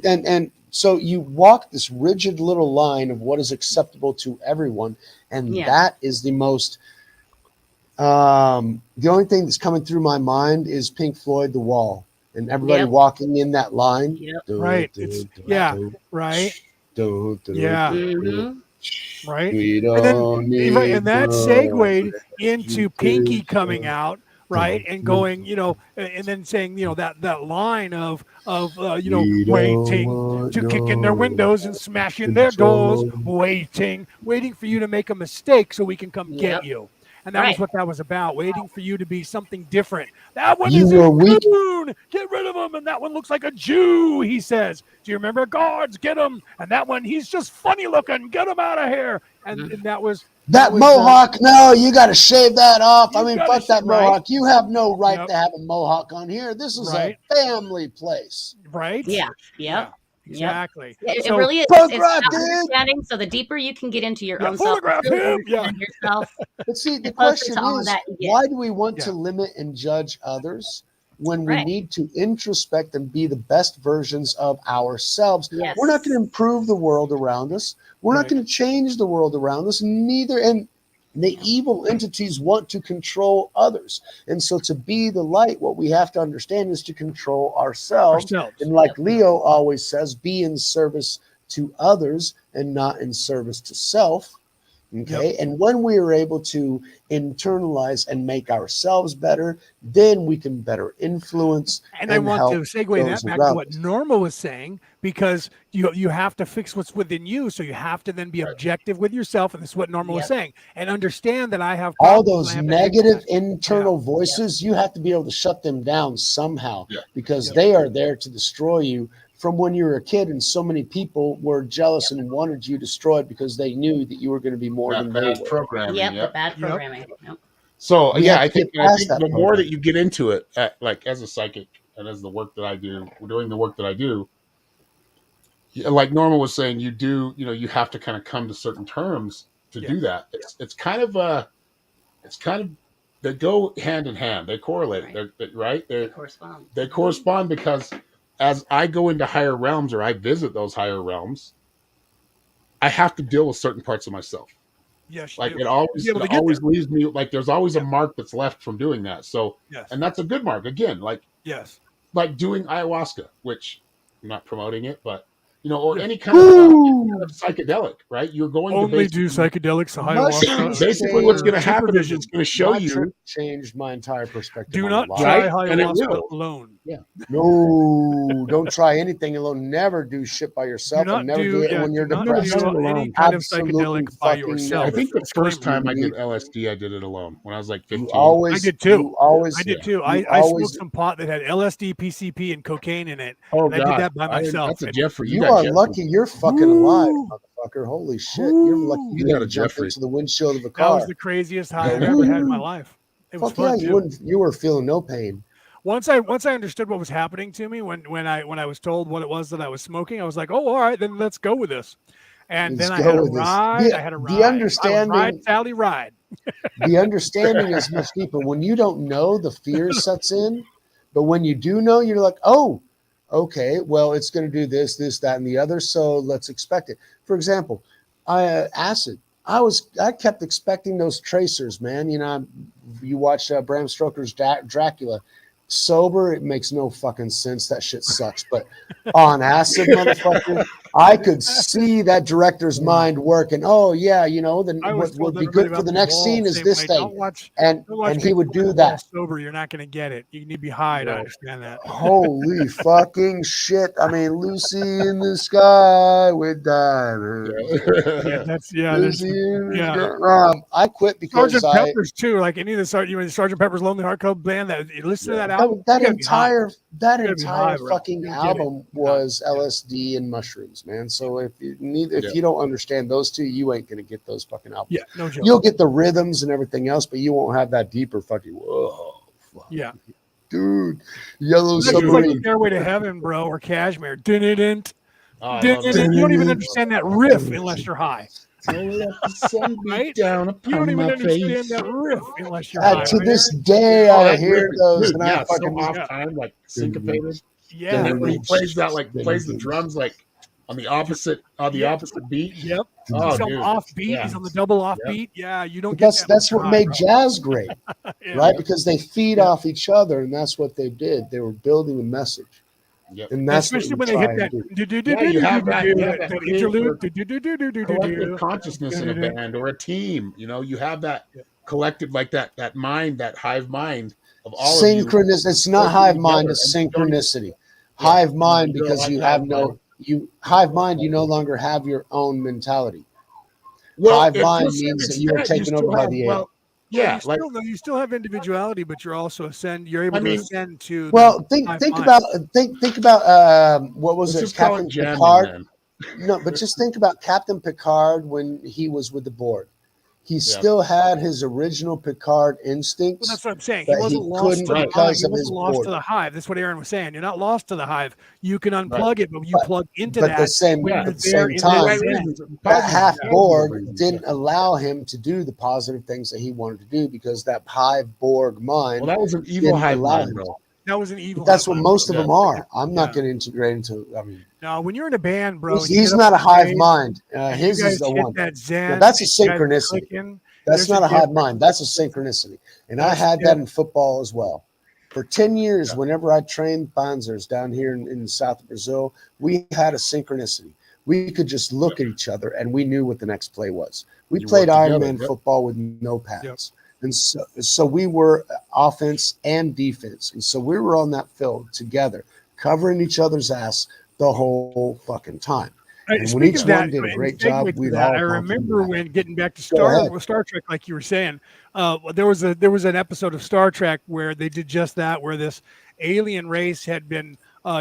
And so you walk this rigid little line of what is acceptable to everyone, and Yeah. that is the most. The only thing that's coming through my mind is Pink Floyd, The Wall, and everybody Yep. walking in that line. Yep. Right. It's yeah. Right. Yeah. Mm-hmm. Right. We And then don't right, need and that no segued into Pinky coming out, right, and going, and then saying, that line of We don't waiting want to kick in their no windows and smash in their doors, control. waiting for you to make a mistake so we can come get Yep. you. And that was Right. what that was about, waiting for you to be something different. That one You is were weak. immune. Get rid of him. And that one looks like a Jew, he says. Do you remember? Guards, get him. And that one, he's just funny looking. Get him out of here. And that was That was, mohawk, no, you got to shave that off. I You mean, gotta fuck that right. mohawk. You have no right Yep. to have a mohawk on here. This is Right. a family place. right. Yeah. Yeah. Yep. Exactly. It So really is. punk It's rock, about dude. understanding. So the deeper you can get into your own self, photograph really him. Yeah. understand yourself, But see, the the closer question to all of is, that you get. why do we want Yeah. to limit and judge others when we Right. need to introspect and be the best versions of ourselves? Yes. We're not going to improve the world around us. We're not Right. going to change the world around us. Neither. And the evil entities want to control others. And so to be the light, what we have to understand is to control ourselves. And like Leo always says, be in service to others and not in service to self. Okay. Yep. And when we are able to internalize and make ourselves better, then we can better influence. And I want help to segue that those back to around what us. Norma was saying, because you have to fix what's within you. So you have to then be objective with yourself. And this is what Norma was Yep. saying. And understand that I have All problems, those I have to fix negative that. internal voices, you have to be able to shut them down somehow, Yeah. because Yep. they are there to destroy you from when you were a kid. And so many people were jealous and wanted you destroyed because they knew that you were going to be more than That they bad were. programming. Yep. The Yep. bad Yep. programming. Yep. So We yeah, have I to think get past that the more program. that you get into it, like as a psychic and as the work that I do, doing the work that I do, like Norma was saying, you have to kind of come to certain terms to Yeah. do that. It's kind of they go hand in hand. They correlate. Right. They're right. They correspond. They correspond, because as I go into higher realms or I visit those higher realms, I have to deal with certain parts of myself. Yes, you Like do. it always Be able to get there. leaves me, like there's always a mark that's left from doing that. So, Yes. and that's a good mark. Again, like Yes. doing ayahuasca, which I'm not promoting it, but or Yeah. any kind of psychedelic, right? You're going to Only do basically psychedelics, Mushrooms ayahuasca. basically what's going to changed- happen is it's going to show you, Mushroom changed my entire perspective. Do on not life. try Right? And it ayahuasca will. alone. No, don't try anything alone. Never do shit by Do yourself, not and never do do it when you're do not depressed. do any kind of Absolutely psychedelic by fucking yourself. I never. think the first Disclaimer. time I did LSD, I did it alone when I was like 15. You always, I did too. You always, I did too. you I always, smoked some pot that had LSD, PCP, and cocaine in it. Oh And I did God, that by myself. that's a Jeffrey. You got are Jeffrey. lucky you're fucking alive, Woo. motherfucker. Holy shit. You're lucky Woo. you You didn't got a jump Jeffrey. into the windshield of a That was car. the craziest high I've Yeah. ever had in my life. It was Fuck yeah, fun too. you were feeling no pain. once I understood what was happening to me when I was told what it was that I was smoking, I was like, oh, all right, then let's go with this. And then I had a ride. I had a ride. The understanding, I was ride, Sally, ride. The understanding is much deeper. When you don't know, the fear sets in. But when you do know, you're like, oh, okay, well, it's going to do this, that, and the other. So let's expect it. For example, acid. I kept expecting those tracers, man. You know, you watch Bram Stoker's Dracula. Sober, it makes no fucking sense. That shit sucks. But on acid, motherfucker, I could see that director's mind working. Oh yeah, you know, then what would be good for the next scene is this thing. And he would do that. Sober, you're not going to get it. You need to be high to understand that. Holy fucking shit! I mean, Lucy in the sky with diamonds. I quit because Sergeant Pepper's too. Like any of the Sergeant Pepper's Lonely Heart Club Band. That you listen to that album. That entire fucking album was LSD and mushrooms, man. So if you don't understand those two, you ain't gonna get those fucking albums. Yeah, no joke. You'll get the rhythms and everything else, but you won't have that deeper fucking whoa. Yeah, dude, Yellow Submarine. Submarine. Like Stairway to Heaven, bro, or Kashmir. You don't even understand that riff unless you're high. Right? Down you don't even understand that riff unless you're high. To this day, I hear those, and I fucking off time, like syncopated. Yeah, and then when he plays that, like plays the drums, like on the opposite beat. Yep. Oh, he's on dude. off beat. Yeah. He's on the double off beat. Yeah, you don't get get that's what made jazz great, yeah. right? Because they feed off each other, and that's what they did. They were building a message. Yep. And that's especially when they hit that. You have that collective consciousness in a band or a team. You know, you have that collective, like that mind, that hive mind of all of you. It's not hive mind, it's synchronicity. Hive mind because you have hive mind, you no longer have your own mentality. Hive mind means that you are taken over by the air. Yeah, you still have individuality, but you're also you're able to ascend to. Well, think about what was it, Captain Picard? No, but just think about Captain Picard when he was with the Borg. He still had his original Picard instincts. Well, that's what I'm saying. He wasn't lost to the hive. He wasn't lost to the hive. That's what Aaron was saying. You're not lost to the hive. You can unplug it, but you plug into that. At the same time, that half Borg didn't allow him to do the positive things that he wanted to do because that hive Borg mind. Well, that was an evil hive mind, bro. That was an evil. That's what most of them are. I'm not going to integrate into. I mean, no, when you're in a band, bro, he's not a hive mind. His is the one. That's a synchronicity. That's not a hive mind. That's a synchronicity. And I had that in football as well. For 10 years, whenever I trained Panzers down here in the south of Brazil, we had a synchronicity. We could just look at each other and we knew what the next play was. We played Ironman football with no pads. And so we were offense and defense. And so we were on that field together, covering each other's ass the whole fucking time. And when each one did a great job, I remember when getting back to Star Trek, like you were saying, there was an episode of Star Trek where they did just that, where this alien race had been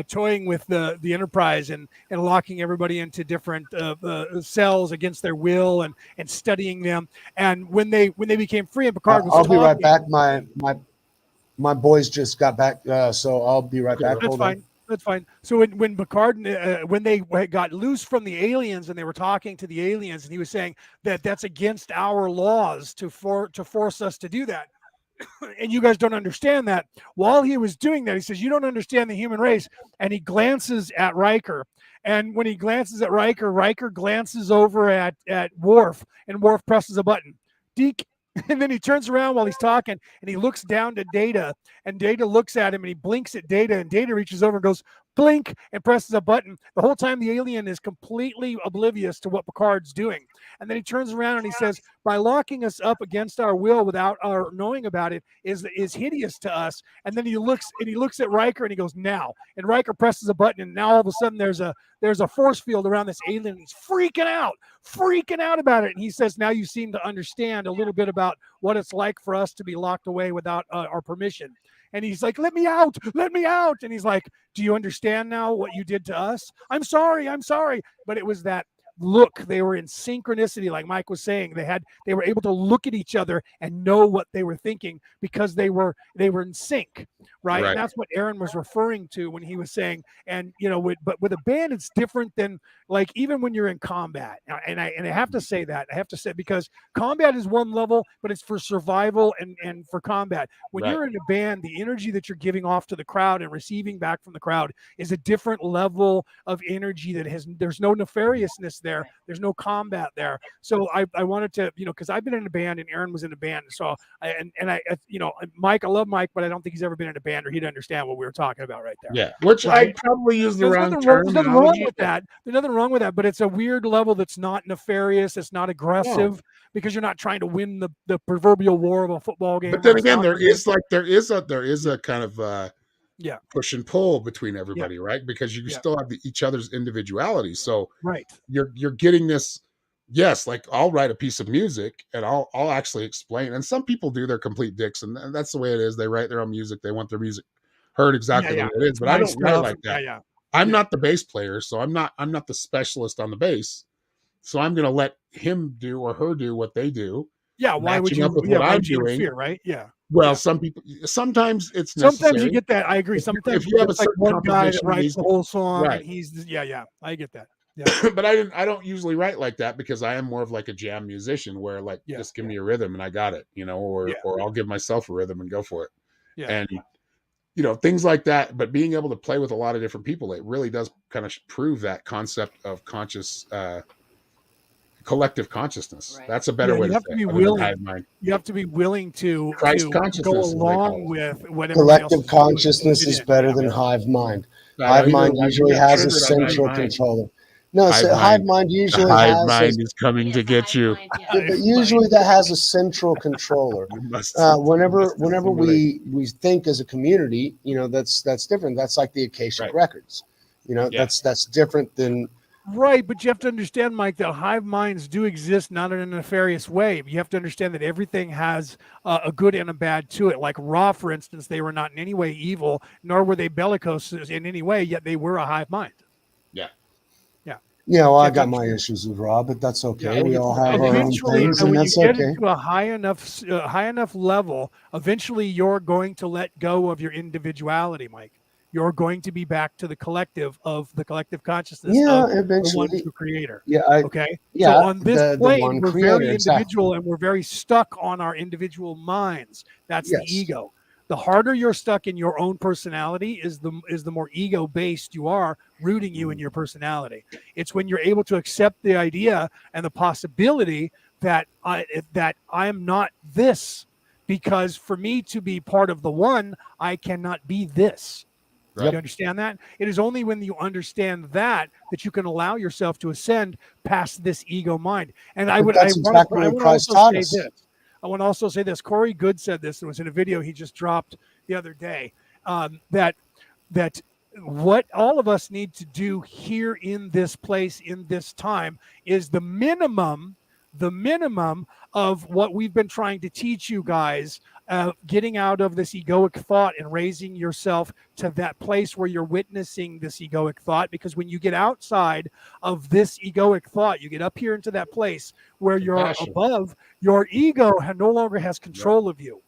toying with the Enterprise and locking everybody into different cells against their will and studying them. And when they became free and Picard was I'll be right back. My boys just got back, so I'll be right back. That's fine. That's fine. So when Picard, when they got loose from the aliens and they were talking to the aliens, and he was saying that that's against our laws to force us to do that, and you guys don't understand that. While he was doing that, he says, "You don't understand the human race," and he glances at Riker. And when he glances at Riker, Riker glances over at Worf, and Worf presses a button. Deke. And then he turns around while he's talking and he looks down to Data, and Data looks at him and he blinks at Data, and Data reaches over and goes blink and presses a button. The whole time the alien is completely oblivious to what Picard's doing. And then he turns around and he says, by locking us up against our will without our knowing about it is hideous to us. And then he looks at Riker and he goes, now. And Riker presses a button, and now all of a sudden there's a force field around this alien. He's freaking out about it. And he says, now you seem to understand a little bit about what it's like for us to be locked away without our permission. And he's like, let me out. And he's like, do you understand now what you did to us? I'm sorry. But it was that look. They were in synchronicity, like Mike was saying. They were able to look at each other and know what they were thinking because they were in sync, right? Right. And that's what Aaron was referring to when he was saying, and but with a band, it's different than like even when you're in combat. And I have to say that. I have to say, because combat is one level, but it's for survival and for combat. When Right. you're in a band, the energy that you're giving off to the crowd and receiving back from the crowd is a different level of energy that there's no nefariousness there. There's no combat there. So I wanted to, because I've been in a band and Aaron was in a band. So Mike, I love Mike, but I don't think he's ever been in a band or he'd understand what we were talking about right there. Yeah. Which right? I probably used the There's wrong nothing term. There's nothing wrong with that. There's nothing wrong with that, but it's a weird level that's not nefarious. It's not aggressive because you're not trying to win the proverbial war of a football game. But then again, there is a kind of push and pull between everybody, right? Because you still have each other's individuality. So you're getting this. Yes, like I'll write a piece of music and I'll actually explain. And some people do, their complete dicks, and that's the way it is. They write their own music. They want their music heard exactly the way it is. But I don't write like that. I'm not the bass player, so I'm not the specialist on the bass. So I'm going to let him do or her do what they do. Yeah, why would you? Up with what I'm doing? Interfere, right? Yeah. Well, some people. Sometimes it's necessary. Sometimes you get that. I agree. Sometimes if you have a like one guy that composition, writes the whole song, right. and he's I get that. Yeah. But I don't usually write like that because I am more of like a jam musician where like just give me a rhythm and I got it, or I'll give myself a rhythm and go for it. Yeah. And things like that. But being able to play with a lot of different people, it really does kind of prove that concept of collective consciousness. Right. That's a better way to say it. You have to be willing to Christ consciousness go along with whatever. Collective consciousness is better than hive mind. Hive mind usually has a central controller. No, hive mind usually has. Hive mind is coming to get you. But usually that has a central controller. Whenever we think as a community, that's different. That's like the Akashic records. That's different than. Right, but you have to understand, Mike, that hive minds do exist not in a nefarious way. You have to understand that everything has a good and a bad to it. Like Ra, for instance, they were not in any way evil, nor were they bellicose in any way, yet they were a hive mind. Yeah. Yeah. Yeah, well, I got my issues with Ra, but that's okay. We all have our own things, and that's okay. When you get into a high enough level, eventually you're going to let go of your individuality, Mike. You're going to be back to the collective consciousness of eventually. The one creator. Yeah. Okay. Yeah. So on this plane, we're very individual, exactly. And we're very stuck on our individual minds. That's the ego. The harder you're stuck in your own personality is the more ego based you are, rooting you in your personality. It's when you're able to accept the idea and the possibility that I am not this, because for me to be part of the one, I cannot be this. Right. You understand that? It is only when you understand that you can allow yourself to ascend past this ego mind. And I want to also say this. Corey Good said this. It was in a video he just dropped the other day. That what all of us need to do here in this place, in this time, is the minimum of what we've been trying to teach you guys, getting out of this egoic thought and raising yourself to that place where you're witnessing this egoic thought. Because when you get outside of this egoic thought, you get up here into that place where you're above, your ego no longer has control of you.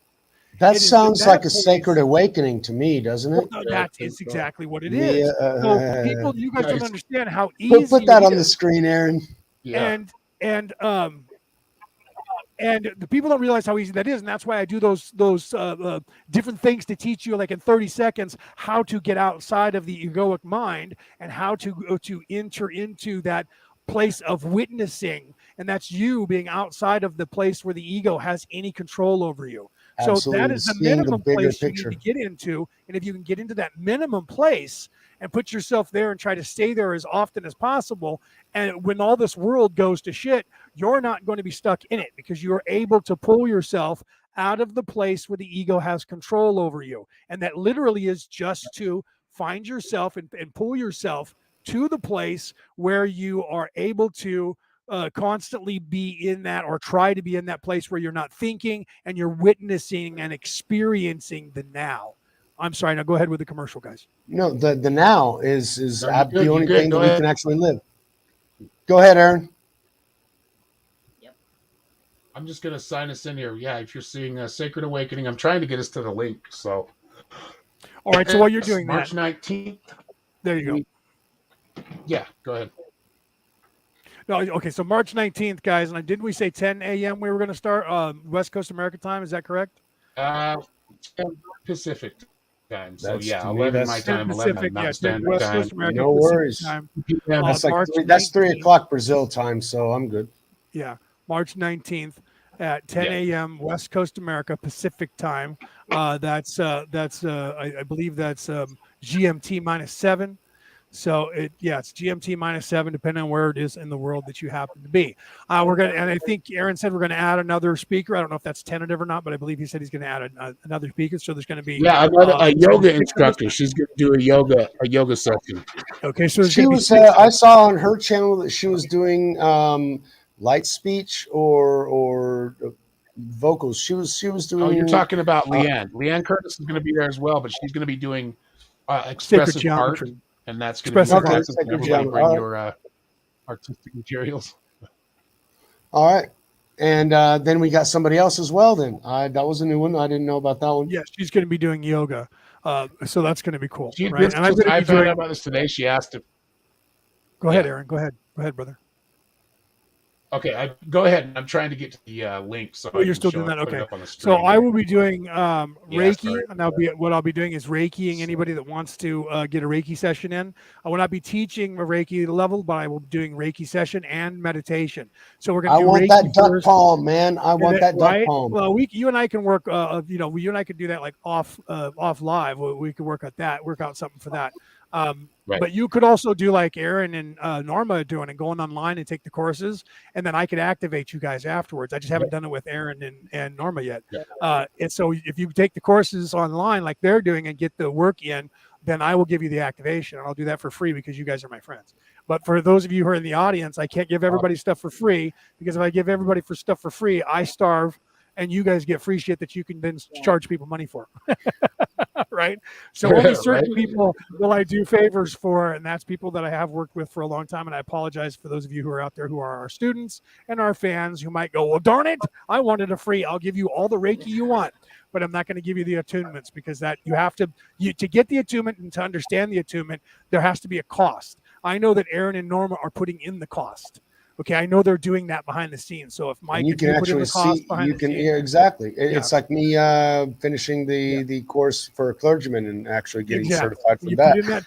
That sounds like a sacred awakening to me, doesn't it? Well, that is exactly what it is. So people, you guys don't understand how easy. Put that on the screen, Aaron. Yeah. And the people don't realize how easy that is, and that's why I do those different things to teach you, like in 30 seconds, how to get outside of the egoic mind and how to enter into that place of witnessing, and that's you being outside of the place where the ego has any control over you. Absolutely. So that is the minimum place you need to get into, and if you can get into that minimum place and put yourself there and try to stay there as often as possible, and when all this world goes to shit, you're not going to be stuck in it because you're able to pull yourself out of the place where the ego has control over you. And that literally is just to find yourself and pull yourself to the place where you are able to constantly be in that, or try to be in that place where you're not thinking and you're witnessing and experiencing the now. I'm sorry. Now go ahead with the commercial, guys. No, the now is the only thing that we can actually live. Go ahead, Aaron. I'm just going to sign us in here. Yeah, if you're seeing Sacred Awakening, I'm trying to get us to the link. So, all right. So while you're doing March that, 19th. there you go. Yeah, go ahead. No, okay. So March 19th, guys, and didn't we say 10 a.m. we were going to start West Coast American time? Is that correct? 10 Pacific time. So That's, yeah, to me, 11 my that's time, 11 Pacific, Mountain yeah, Standard West Time. Coast American no Pacific worries. time. That's like March that's 3 19th. o'clock Brazil time, so I'm good. Yeah, March 19th at 10 a.m. West Coast America Pacific time. I believe that's GMT -7. So it's GMT -7, depending on where it is in the world that you happen to be. We're gonna, and I think Aaron said we're going to add another speaker. I don't know if that's tentative or not, but I believe he said he's going to add another speaker. So there's going to be a yoga instructor. She's going to do a yoga session. Okay, so she was. I saw on her channel that she was doing light speech or vocals. She was doing. Oh, you're talking about Leanne. Leanne Curtis is going to be there as well, but she's going to be doing expressive art. And that's going to be okay, everybody bring your artistic materials. All right. And then we got somebody else as well then. That was a new one. I didn't know about that one. Yeah, she's going to be doing yoga. So that's going to be cool. Right? And I found out about this today. She asked if... Go ahead, Aaron. Go ahead, brother. Okay, go ahead. I'm trying to get to the link. So you're still doing that. Okay. So I will be doing Reiki, and what I'll be doing is Reikiing anybody that wants to get a Reiki session in. I will not be teaching a Reiki level, but I will be doing Reiki session and meditation. So we're going to. I want that duck palm, man. I want that duck palm. Well, you and I can work. You and I can do that like off live. We could work out something for that. Right. But you could also do like Aaron and Norma are doing and going online and take the courses, and then I could activate you guys afterwards. I just haven't done it with Aaron and Norma yet. And so if you take the courses online like they're doing and get the work in, then I will give you the activation, and I'll do that for free because you guys are my friends. But for those of you who are in the audience, I can't give everybody stuff for free, because if I give everybody stuff for free, I starve, and you guys get free shit that you can then charge people money for. Right? So only certain people will I do favors for, and that's people that I have worked with for a long time. And I apologize for those of you who are out there who are our students and our fans who might go, well, darn it, I wanted a free. I'll give you all the Reiki you want, but I'm not going to give you the attunements, because that you have to get the attunement and to understand the attunement, there has to be a cost. I know that Aaron and Norma are putting in the cost. Okay, I know they're doing that behind the scenes. So if Mike, you can actually see, exactly. It's like me finishing the course for a clergyman and actually getting certified for that.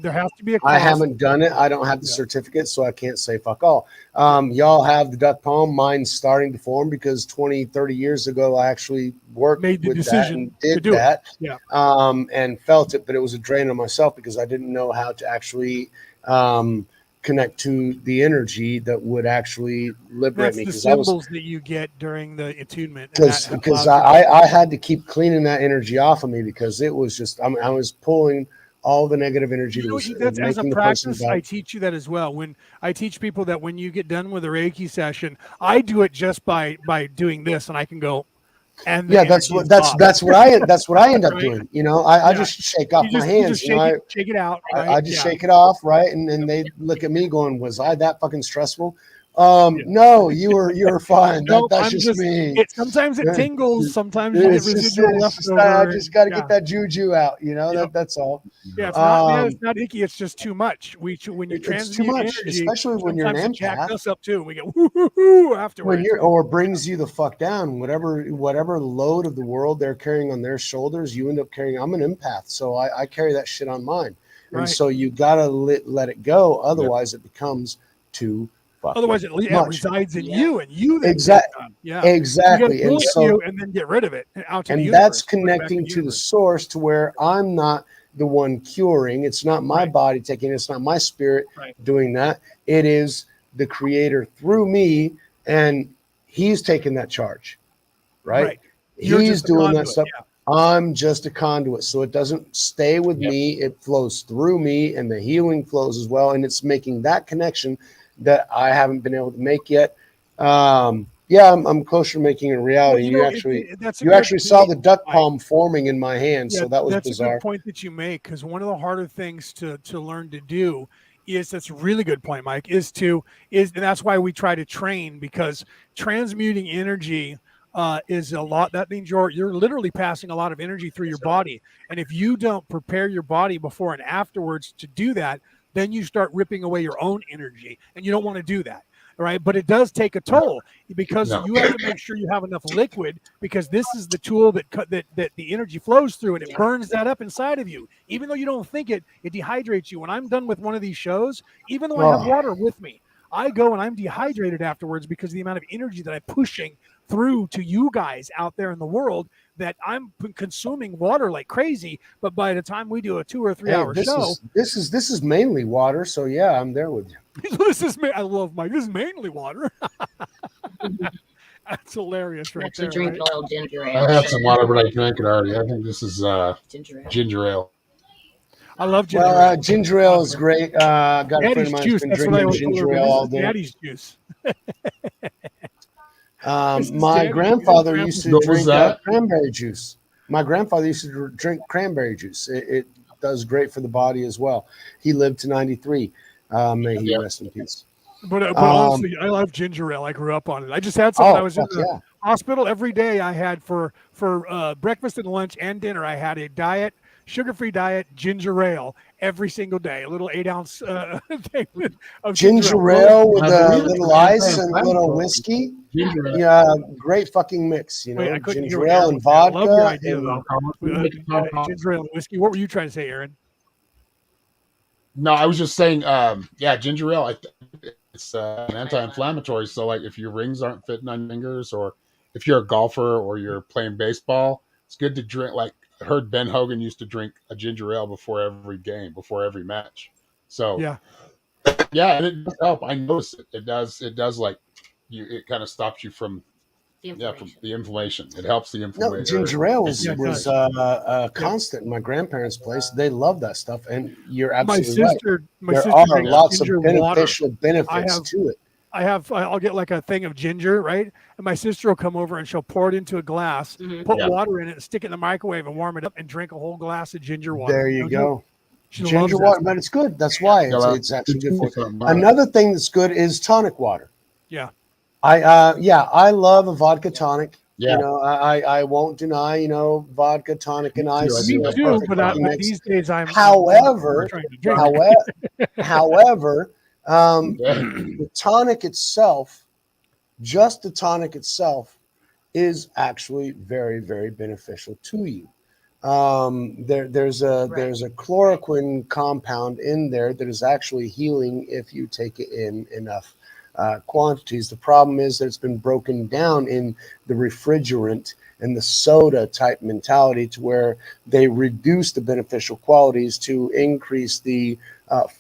There has to be a cost. I haven't done it. I don't have the certificate, so I can't say fuck all. Y'all have the duck palm. Mine's starting to form because 20, 30 years ago, I actually made the decision and did that. And felt it, but it was a drain on myself because I didn't know how to actually connect to the energy that would actually liberate me. That's the symbols that you get during the attunement. Because I had to keep cleaning that energy off of me, because it was just I was pulling all the negative energy. That's as a practice, I teach you that as well. When I teach people that when you get done with a Reiki session, I do it just by doing this, and I can go. And that's what I end up doing. I just shake off my hands. Shake it out. Right? I just shake it off, right? And they look at me going, "Was I that fucking stressful?" No, you were fine. That's just me. Sometimes it tingles. Sometimes you get residual leftover. I just got to get that juju out. That's all. Yeah, it's not icky. It's just too much. When you transmute energy, especially when you're an empath, jack us up too. And we get woo afterwards. Or brings you the fuck down. Whatever load of the world they're carrying on their shoulders, you end up carrying. I'm an empath, so I carry that shit on mine, and so you gotta let it go. Otherwise, it becomes too. Otherwise, it resides in you, and you then exactly, exactly, and then get rid of it out to the universe. That's connecting to the source, to where I'm not the one curing. It's not my body taking it. It's not my spirit doing that. It is the Creator through me, and He's taking that charge. Right? He's doing that stuff. Yeah. I'm just a conduit, so it doesn't stay with me. It flows through me, and the healing flows as well, and it's making that connection that I haven't been able to make yet. I'm closer to making it a reality. You actually saw the duck palm forming in my hand, so that was bizarre. That's a good point that you make, because one of the harder things to learn to do is, that's a really good point, Mike, and that's why we try to train, because transmuting energy is a lot. That means you're literally passing a lot of energy through your body. And if you don't prepare your body before and afterwards to do that, then you start ripping away your own energy, and you don't want to do that. Right. But it does take a toll, because you have to make sure you have enough liquid, because this is the tool that the energy flows through, and it burns that up inside of you. Even though you don't think it dehydrates you. When I'm done with one of these shows, even though I have water with me, I go and I'm dehydrated afterwards, because of the amount of energy that I'm pushing through to you guys out there in the world, that I'm consuming water like crazy. But by the time we do a 2 or 3 hour show, this is mainly water. So yeah, I'm there with you. I love Mike. This is mainly water. That's hilarious, right there. Drink right? a little ginger ale. I had some water, but I drank it already. I think this is ginger ale. I love ginger ale. Ginger ale is great. Got a friend of mine who's been drinking ginger ale all day. Daddy's juice. My grandfather used to drink cranberry juice. My grandfather used to drink cranberry juice. It does great for the body as well. He lived to 93. May he rest in peace. But honestly, I love ginger ale. I grew up on it. I just had some. I was in the hospital every day. I had for breakfast and lunch and dinner. I had a sugar-free diet ginger ale every single day. A little 8-ounce thing of ginger ale with a little ice and a little whiskey. Yeah, great fucking mix. You know, ginger ale and vodka. I love your idea, ginger ale and whiskey. What were you trying to say, Aaron? No, I was just saying, ginger ale, it's an anti-inflammatory. So, like, if your rings aren't fitting on your fingers, or if you're a golfer or you're playing baseball, it's good to drink. Like, I heard Ben Hogan used to drink a ginger ale before every game, before every match. So, and it does help. I notice it. It does like it kind of stops you from the inflammation. It helps the inflammation. No, ginger ale was constant in my grandparents' place. They love that stuff, and you're absolutely right. There are lots of beneficial benefits to it. I'll get like a thing of ginger, right? And my sister will come over and she'll pour it into a glass, put water in it, stick it in the microwave, and warm it up, and drink a whole glass of ginger water. There you go. Ginger water, but it's good. That's why it's actually good for you. Another thing that's good is tonic water. Yeah. I love a vodka tonic. Yeah. You know, I won't deny, vodka tonic and ice. Me too, but these days however, the tonic itself, just the tonic itself, is actually very, very beneficial to you. There's a chloroquine compound in there that is actually healing if you take it in enough quantities. The problem is that it's been broken down in the refrigerant and the soda type mentality, to where they reduce the beneficial qualities to increase the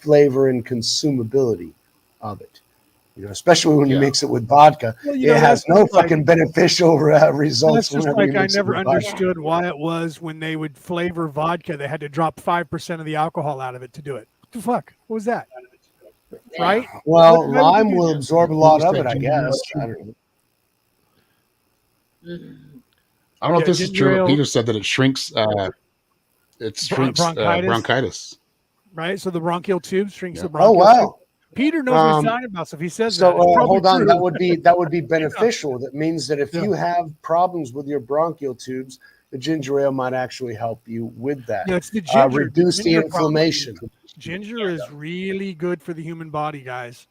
flavor and consumability of it. Especially when you mix it with vodka, it has no fucking beneficial results. That's just like I never understood why it was when they would flavor vodka, they had to drop 5% of the alcohol out of it to do it. What the fuck? What was that? Right? Well, lime will absorb a lot of it, I guess. I don't know if this is true, but Peter said that it shrinks. It shrinks bronchitis. Right? So the bronchial tube shrinks the bronchial. Oh, wow. Peter knows what he's talking about. So if he says so, hold on, that would be beneficial. That means that if you have problems with your bronchial tubes, the ginger ale might actually help you with that. Yeah, it's the ginger. Reduce the inflammation. Ginger is really good for the human body, guys.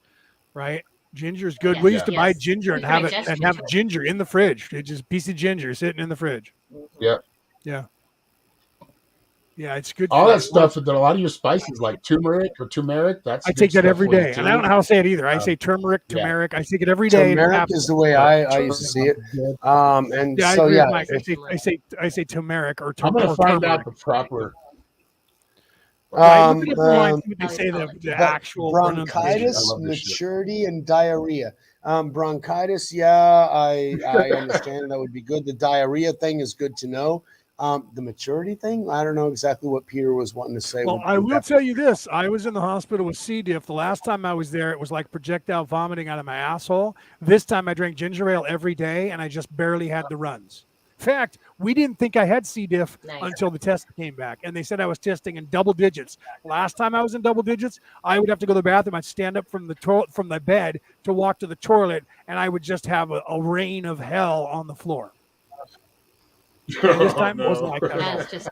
Right? Ginger is good. We used to buy ginger and have ginger in the fridge. It's just a piece of ginger sitting in the fridge. Yeah. Yeah. Yeah, it's good. All that stuff that a lot of your spices, like turmeric. I take that every day, and I don't know how to say it either. I say turmeric. I take it every day. Turmeric is the way I used to see it. I say turmeric or turmeric. I'm going to find out the proper. They say the actual bronchitis, maturity, and diarrhea. Bronchitis, I understand that would be good. The diarrhea thing is good to know. The maturity thing, I don't know exactly what Peter was wanting to say. Well, I will tell you this. I was in the hospital with C. diff. The last time I was there, it was like projectile vomiting out of my asshole. This time I drank ginger ale every day, and I just barely had the runs. In fact, we didn't think I had C. diff Nice. until the test came back, and they said I was testing in double digits. Last time I was in double digits, I would have to go to the bathroom. I'd stand up from the bed to walk to the toilet, and I would just have a rain of hell on the floor. And this time it wasn't like that. That's just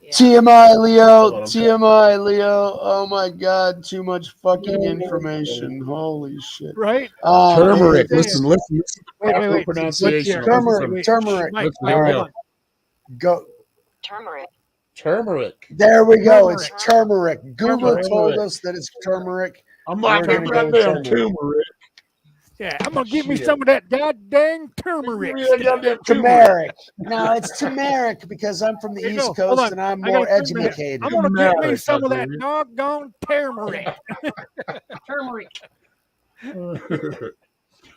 yeah. TMI, Leo. TMI, Leo. Oh my God, too much fucking information. Holy shit. Right? Turmeric. Listen. Wait. Pronunciation. Turmeric. Mike, Leo. hold on. Go. Turmeric. There we go. Turmeric. It's turmeric. Google Turmeric. told us that it's turmeric. I'm not We're gonna gonna go goddamn with turmeric. turmeric. Yeah, I'm gonna give me Shit. some of that goddamn turmeric. Give me that goddamn Turmeric. No, it's turmeric because I'm from the There you East go. Coast Hold on. and I'm I got more a turmeric. educated. I'm gonna get me Turmeric, some of that goddammit. doggone turmeric. Turmeric.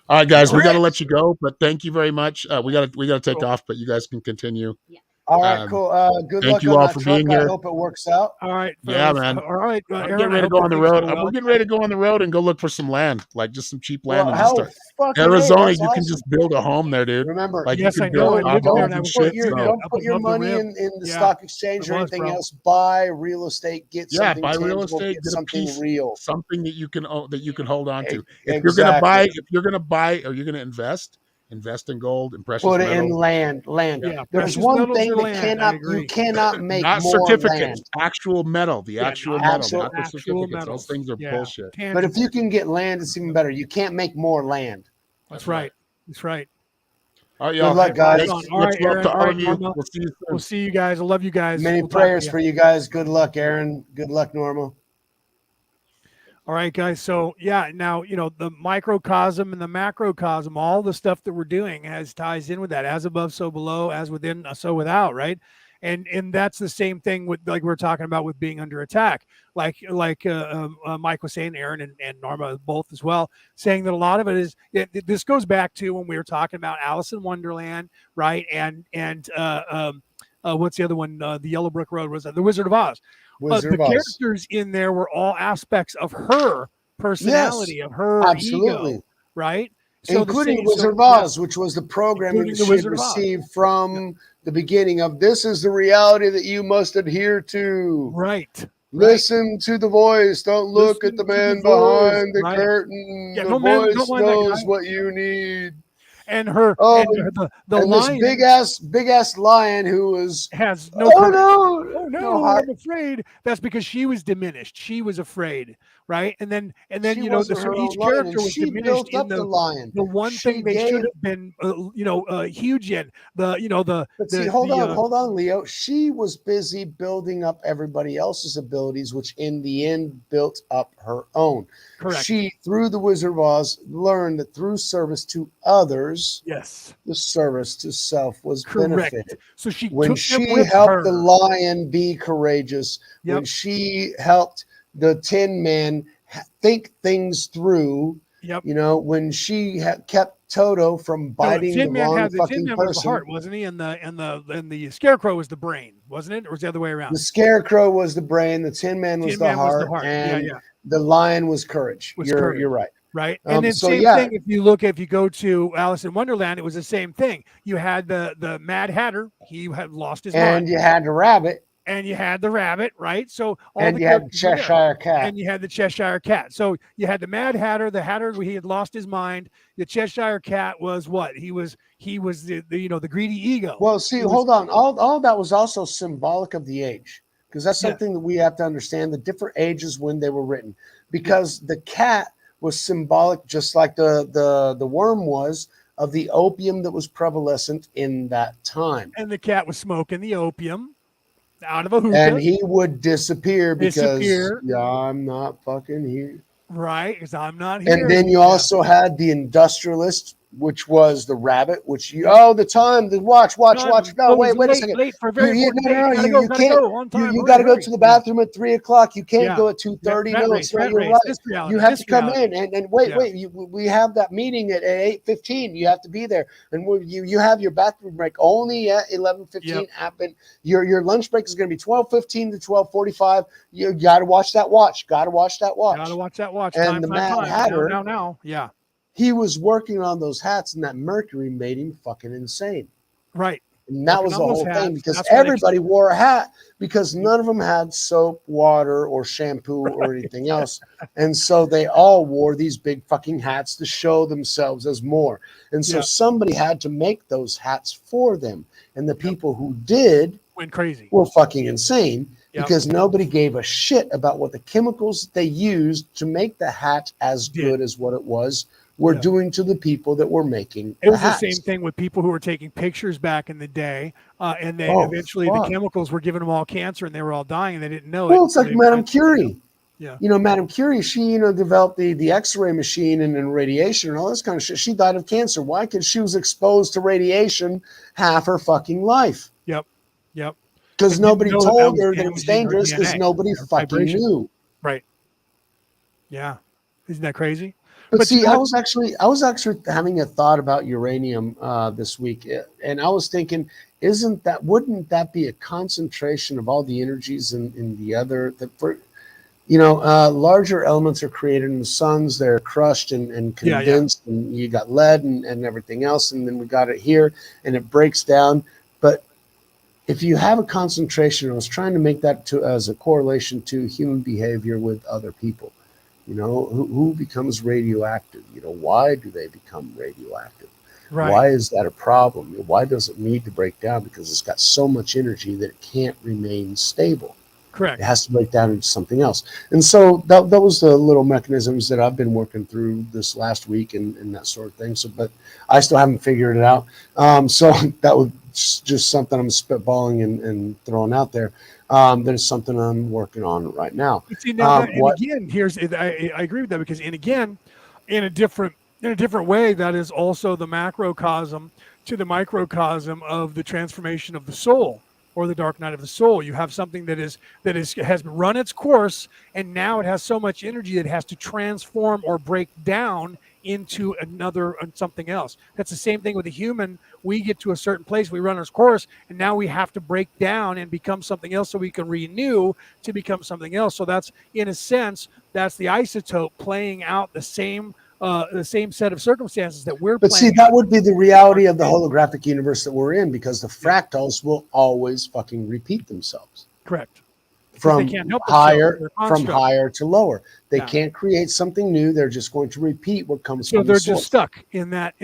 All right, guys, we got to let you go, but thank you very much. We got to take off, but you guys can continue. All right, cool. Good thank luck you on all that for truck. being I here. hope it works out. All right, Yeah, fellas. man. All right, I'm Aaron, getting ready I to go hope on the things road. go well. We're getting ready to go on the road and go look for some land, like just some cheap land Well, and just how start. fucking Arizona, that's you can awesome. just build a home there, dude. Remember, Like Yes, you I can know. build I lived there and I and was shit. sitting So, up don't put your above the money rim. in the Yeah, stock exchange it or was, anything bro. else. Buy real estate. Get yeah, something buy real tangible. estate, Get get a something piece, real. something that you can own, that you can hold on to. If Exactly. you're gonna buy, or you're gonna invest in gold and precious Put it in metals. land. Yeah, There's precious one metals thing or that land. I you agree. cannot make Not more certificates, land. actual metal, the Yeah, actual not metal, Actual- not the actual certificates. metals. Those things are Yeah, bullshit. But if tangible. you can get land, it's even better. You can't make more land. That's right. That's right. All right, Good y'all. luck, guys. Thanks. All right, Much love Aaron. to All all right, of you. Norma. We'll see you soon. We'll see you guys. I love you guys. Many We'll talk to prayers you. for you guys. Good luck, Aaron. Good luck, Norma. All right, guys. So yeah, now the microcosm and the macrocosm, all the stuff that we're doing ties in with that. As above, so below. As within, so without. Right, and that's the same thing with like we're talking about with being under attack. Like Mike was saying, Aaron and Norma both as well, saying that a lot of it is. This goes back to when we were talking about Alice in Wonderland, right? And what's the other one? The Yellow Brick Road was The Wizard of Oz. Wizard The of Oz. characters in there were all aspects of her personality, Yes, of her absolutely. ego, right? So Including Wizard of Oz, which was the programming that she had received from the beginning of this is the reality that you must adhere to. Right. Listen to the voice. Don't look at the man behind the curtain. Yeah, the no man, voice don't mind that knows guy. what you need. And her, Oh, the and lion this big ass lion who was has no. oh no, I'm afraid. That's because she was diminished. She was afraid, right? And then she so wasn't her each own lion, character and was she diminished built in up the lion. the one She thing they should have been, huge in. But see, hold on, Leo. She was busy building up everybody else's abilities, which in the end built up her own. Correct. She, through the Wizard of Oz, learned that through service to others, yes, the service to self was correct. benefit. So she When took them she with helped her. the lion be courageous, Yep. when she helped the Tin Man think things through, Yep. when she kept Toto from biting the wrong fucking Tin Man person. was the heart, wasn't he? And the Scarecrow was the brain, wasn't it? Or was it the other way around? The Scarecrow was the brain, the Tin Man was the heart, and the lion was courage. You're right. Right. And then thing, if you go to Alice in Wonderland, it was the same thing. You had the Mad Hatter, he had lost his mind. And you had the rabbit. And you had the rabbit, right? So you had the Cheshire Cat. And you had the Cheshire Cat. So you had the Mad Hatter, he had lost his mind. The Cheshire Cat was what? He was the greedy ego. Well, see, hold on. All that was also symbolic of the age. Because that's something that we have to understand, the different ages when they were written. Because the cat was symbolic, just like the worm was, of the opium that was prevalent in that time. And the cat was smoking the opium out of a hookah. And he would disappear because I'm not fucking here. Right, because I'm not here. And then you also had the industrialist, which was the rabbit, which the time, watch. No, wait a second. Late for very you can't. You got to go to the bathroom at 3:00. You can't go at 2:30. No, it's not. You're right. You have to come in and wait. We have that meeting at 8:15. You have to be there, and you have your bathroom break only at 11:15. Happen. Your lunch break is going to be 12:15 to 12:45. You got to watch that watch. Got to watch that watch. And the Mad Hatter. Now. Yeah. he was working on those hats, and that mercury made him fucking insane. Right. And that was the whole hats, thing, because everybody wore a hat, because none of them had soap, water, or shampoo or anything else. And so they all wore these big fucking hats to show themselves as more. And so somebody had to make those hats for them. And the people who did went crazy, were fucking insane, because nobody gave a shit about what the chemicals they used to make the hat as good as what it was were doing to the people that were making it was hats. the same thing with people who were taking pictures back in the day, and they eventually the chemicals were giving them all cancer, and they were all dying, and they didn't know it. Well, it's like Madame Curie. Yeah. You know, Madame Curie, she, developed the X-ray machine and radiation and all this kind of shit. She died of cancer. Why? Because she was exposed to radiation half her fucking life. Yep. Because nobody told her that it was dangerous, because nobody fucking knew. Right. Yeah. Isn't that crazy? But see, I was actually having a thought about uranium this week, and I was thinking, wouldn't that be a concentration of all the energies in the other? Larger elements are created in the suns; they're crushed and condensed, and you got lead and everything else, and then we got it here, and it breaks down. But if you have a concentration, I was trying to make that as a correlation to human behavior with other people. Who becomes radioactive? Why do they become radioactive? Right. Why is that a problem? Why does it need to break down? Because it's got so much energy that it can't remain stable. Correct. It has to break down into something else. And so that was the little mechanisms that I've been working through this last week and that sort of thing. So, but I still haven't figured it out. So that was just something I'm spitballing and throwing out there. There's something I'm working on right now. See, now and again, I agree with that, because, and again, in a different way, that is also the macrocosm to the microcosm of the transformation of the soul, or the dark night of the soul. You have something that has run its course, and now it has so much energy that it has to transform or break down into something else. That's the same thing with a human. We get to a certain place, we run our course, and now we have to break down and become something else, so we can renew to become something else. So that's, in a sense, that's the isotope playing out the same set of circumstances that we're playing. But see, that would be the reality of the holographic universe that we're in, because the fractals will always fucking repeat themselves. Correct. From higher to lower. They can't create something new. They're just going to repeat what comes from the source. So they're just stuck in that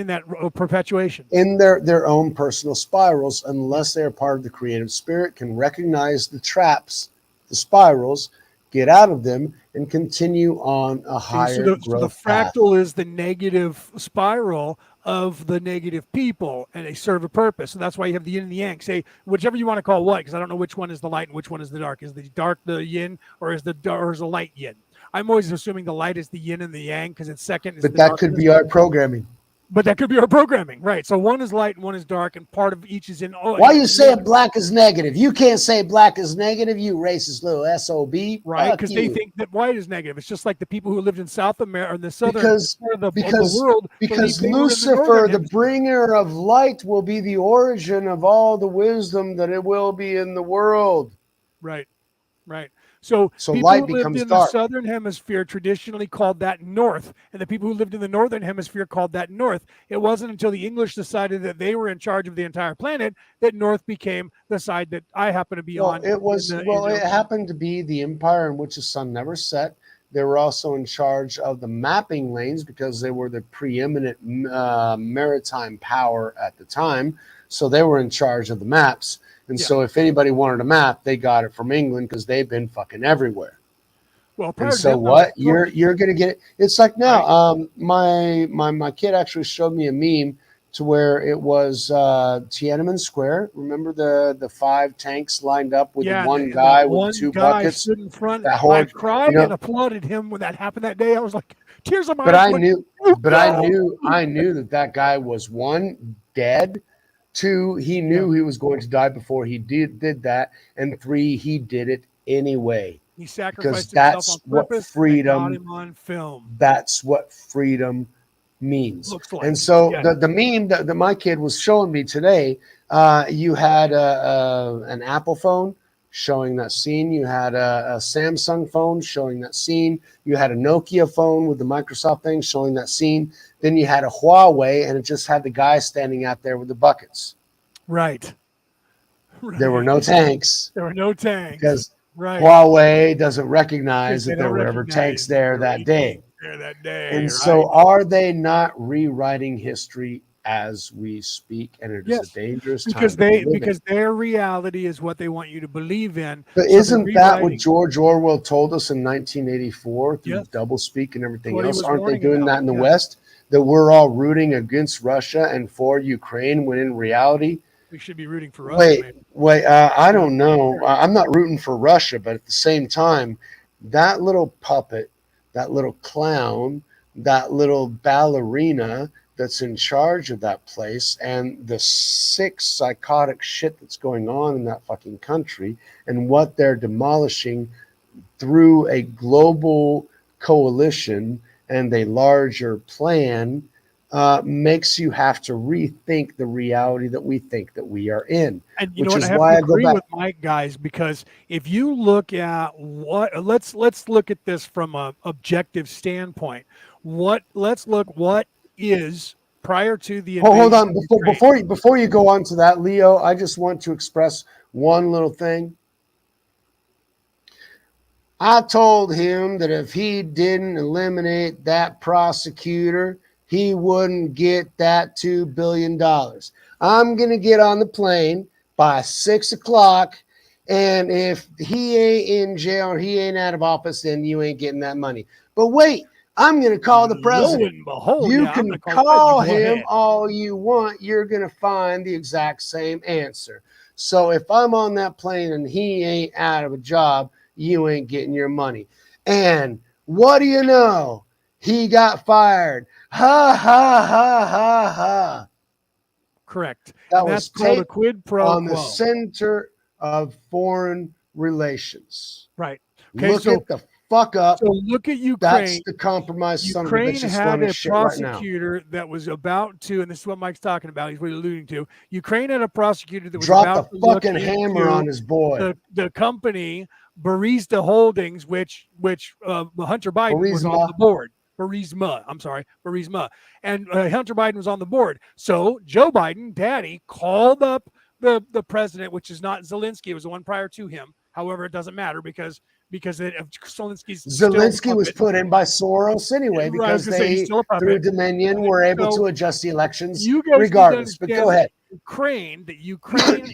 perpetuation. In their own personal spirals, unless they're part of the creative spirit, can recognize the traps, the spirals, get out of them, and continue on a higher growth the fractal is the negative spiral of the negative people, and they serve a purpose. And that's why you have the yin and the yang. Say whichever you want to call what, because I don't know which one is the light and which one is the dark. Is the dark the yin, or is the light yin? I'm always assuming the light is the yin and the yang, because it's second. But that could be our programming. But that could be our programming, right? So one is light and one is dark, and part of each is in. Why you say black is negative? You can't say black is negative, you racist little SOB. Right, because they think that white is negative. It's just like the people who lived in South America, or the southern part of the world. Because Lucifer, the bringer of light, will be the origin of all the wisdom that it will be in the world. Right. So people light who lived in dark. The southern hemisphere traditionally called that north, and the people who lived in the northern hemisphere called that north. It wasn't until the English decided that they were in charge of the entire planet that north became the side that I happen to be on. It happened to be the empire in which the sun never set. They were also in charge of the mapping lanes, because they were the preeminent maritime power at the time. So they were in charge of the maps. And so if anybody wanted a map, they got it from England, because they've been fucking everywhere. Well, and so what? You're going to get it. It's like now, my kid actually showed me a meme to where it was Tiananmen Square. Remember the 5 tanks lined up with one guy with 2 buckets? Stood in front. I cried and applauded him when that happened that day. I was like, tears of my eyes. But I knew that guy was, 1, dead. 2, he knew he was going to die before he did that, and 3, he did it anyway. He sacrificed himself on purpose. Freedom. Got him on film. That's what freedom means. Looks like. And so the meme that my kid was showing me today, you had an Apple phone showing that scene. You had a Samsung phone showing that scene. You had a Nokia phone with the Microsoft thing showing that scene. Then you had a Huawei, and it just had the guy standing out there with the buckets. Right. There were no tanks. There were no tanks. Because right. Huawei doesn't recognize that there were ever recognize tanks there that day. And right. so are they not rewriting history as we speak? And it is a dangerous time because their reality is what they want you to believe in. But so isn't that what George Orwell told us in 1984 through doublespeak and everything else? Aren't they doing that in the West? That we're all rooting against Russia and for Ukraine, when in reality we should be rooting for Russia. Wait, I don't know. I'm not rooting for Russia, but at the same time, that little puppet, that little clown, that little ballerina that's in charge of that place, and the sick, psychotic shit that's going on in that fucking country, and what they're demolishing through a global coalition and a larger plan, makes you have to rethink the reality that we think that we are in. And you know what, I have to agree with Mike, guys, because if you look at let's look at this from an objective standpoint. What is prior to the invasion. Hold on, before you go on to that, Leo, I just want to express one little thing. I told him that if he didn't eliminate that prosecutor, he wouldn't get that $2 billion. I'm going to get on the plane by 6 o'clock, and if he ain't in jail or he ain't out of office, then you ain't getting that money. But wait, I'm going to call the president. You can call him all you want. You're going to find the exact same answer. So if I'm on that plane and he ain't out of a job, you ain't getting your money. And what do you know? He got fired. Ha, ha, ha, ha, ha. Correct. That was called a quid pro quo. On the center of foreign relations. Right. Okay, look at the fuck up. So look at Ukraine. That's the compromise. Ukraine had a prosecutor that was about to, and this is what Mike's talking about. He's really alluding to. Ukraine had a prosecutor that was about to drop the fucking hammer on his boy. The company Burisma Holdings, which Hunter Biden was on the board. Burisma. And Hunter Biden was on the board. So Joe Biden, daddy, called up the president, which is not Zelensky. It was the one prior to him. However, it doesn't matter because Zelensky was put in by Soros anyway, because they, through Dominion, were able to adjust the elections regardless. But go ahead. Ukraine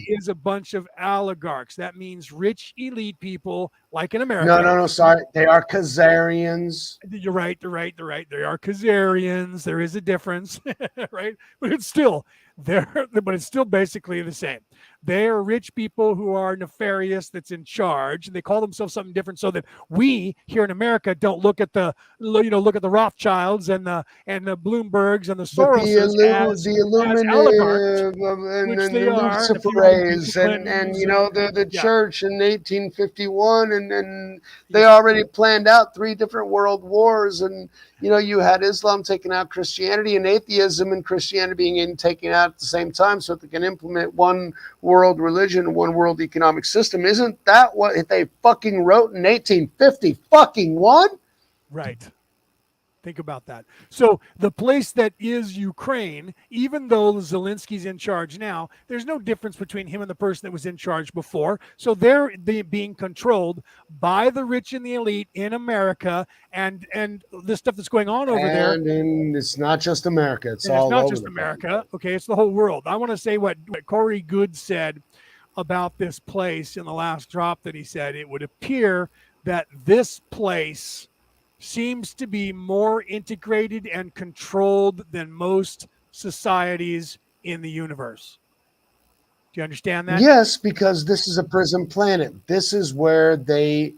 is a bunch of oligarchs. That means rich elite people like in America. No, sorry. They are Khazarians. You're right. They are Khazarians. There is a difference, right? But it's still basically the same. They're rich people who are nefarious, that's in charge. They call themselves something different so that we here in America don't look at the Rothschilds and the Bloombergs and the Soros as oligarchs, and the Luciferays and the church in 1851, and they already planned out 3 different world wars, and you had Islam taking out Christianity and atheism and Christianity being taken out at the same time so that they can implement one world religion, one world economic system. Isn't that what they fucking wrote in 1851? Right. Think about that. So the place that is Ukraine, even though Zelensky's in charge now, there's no difference between him and the person that was in charge before. So they're being controlled by the rich and the elite in America, and the stuff that's going on over there. And it's not just America. It's not just America. Okay, it's the whole world. I want to say what Corey Good said about this place in the last drop, that he said it would appear that this place seems to be more integrated and controlled than most societies in the universe. Do you understand that? Yes, because this is a prison planet. This is where they,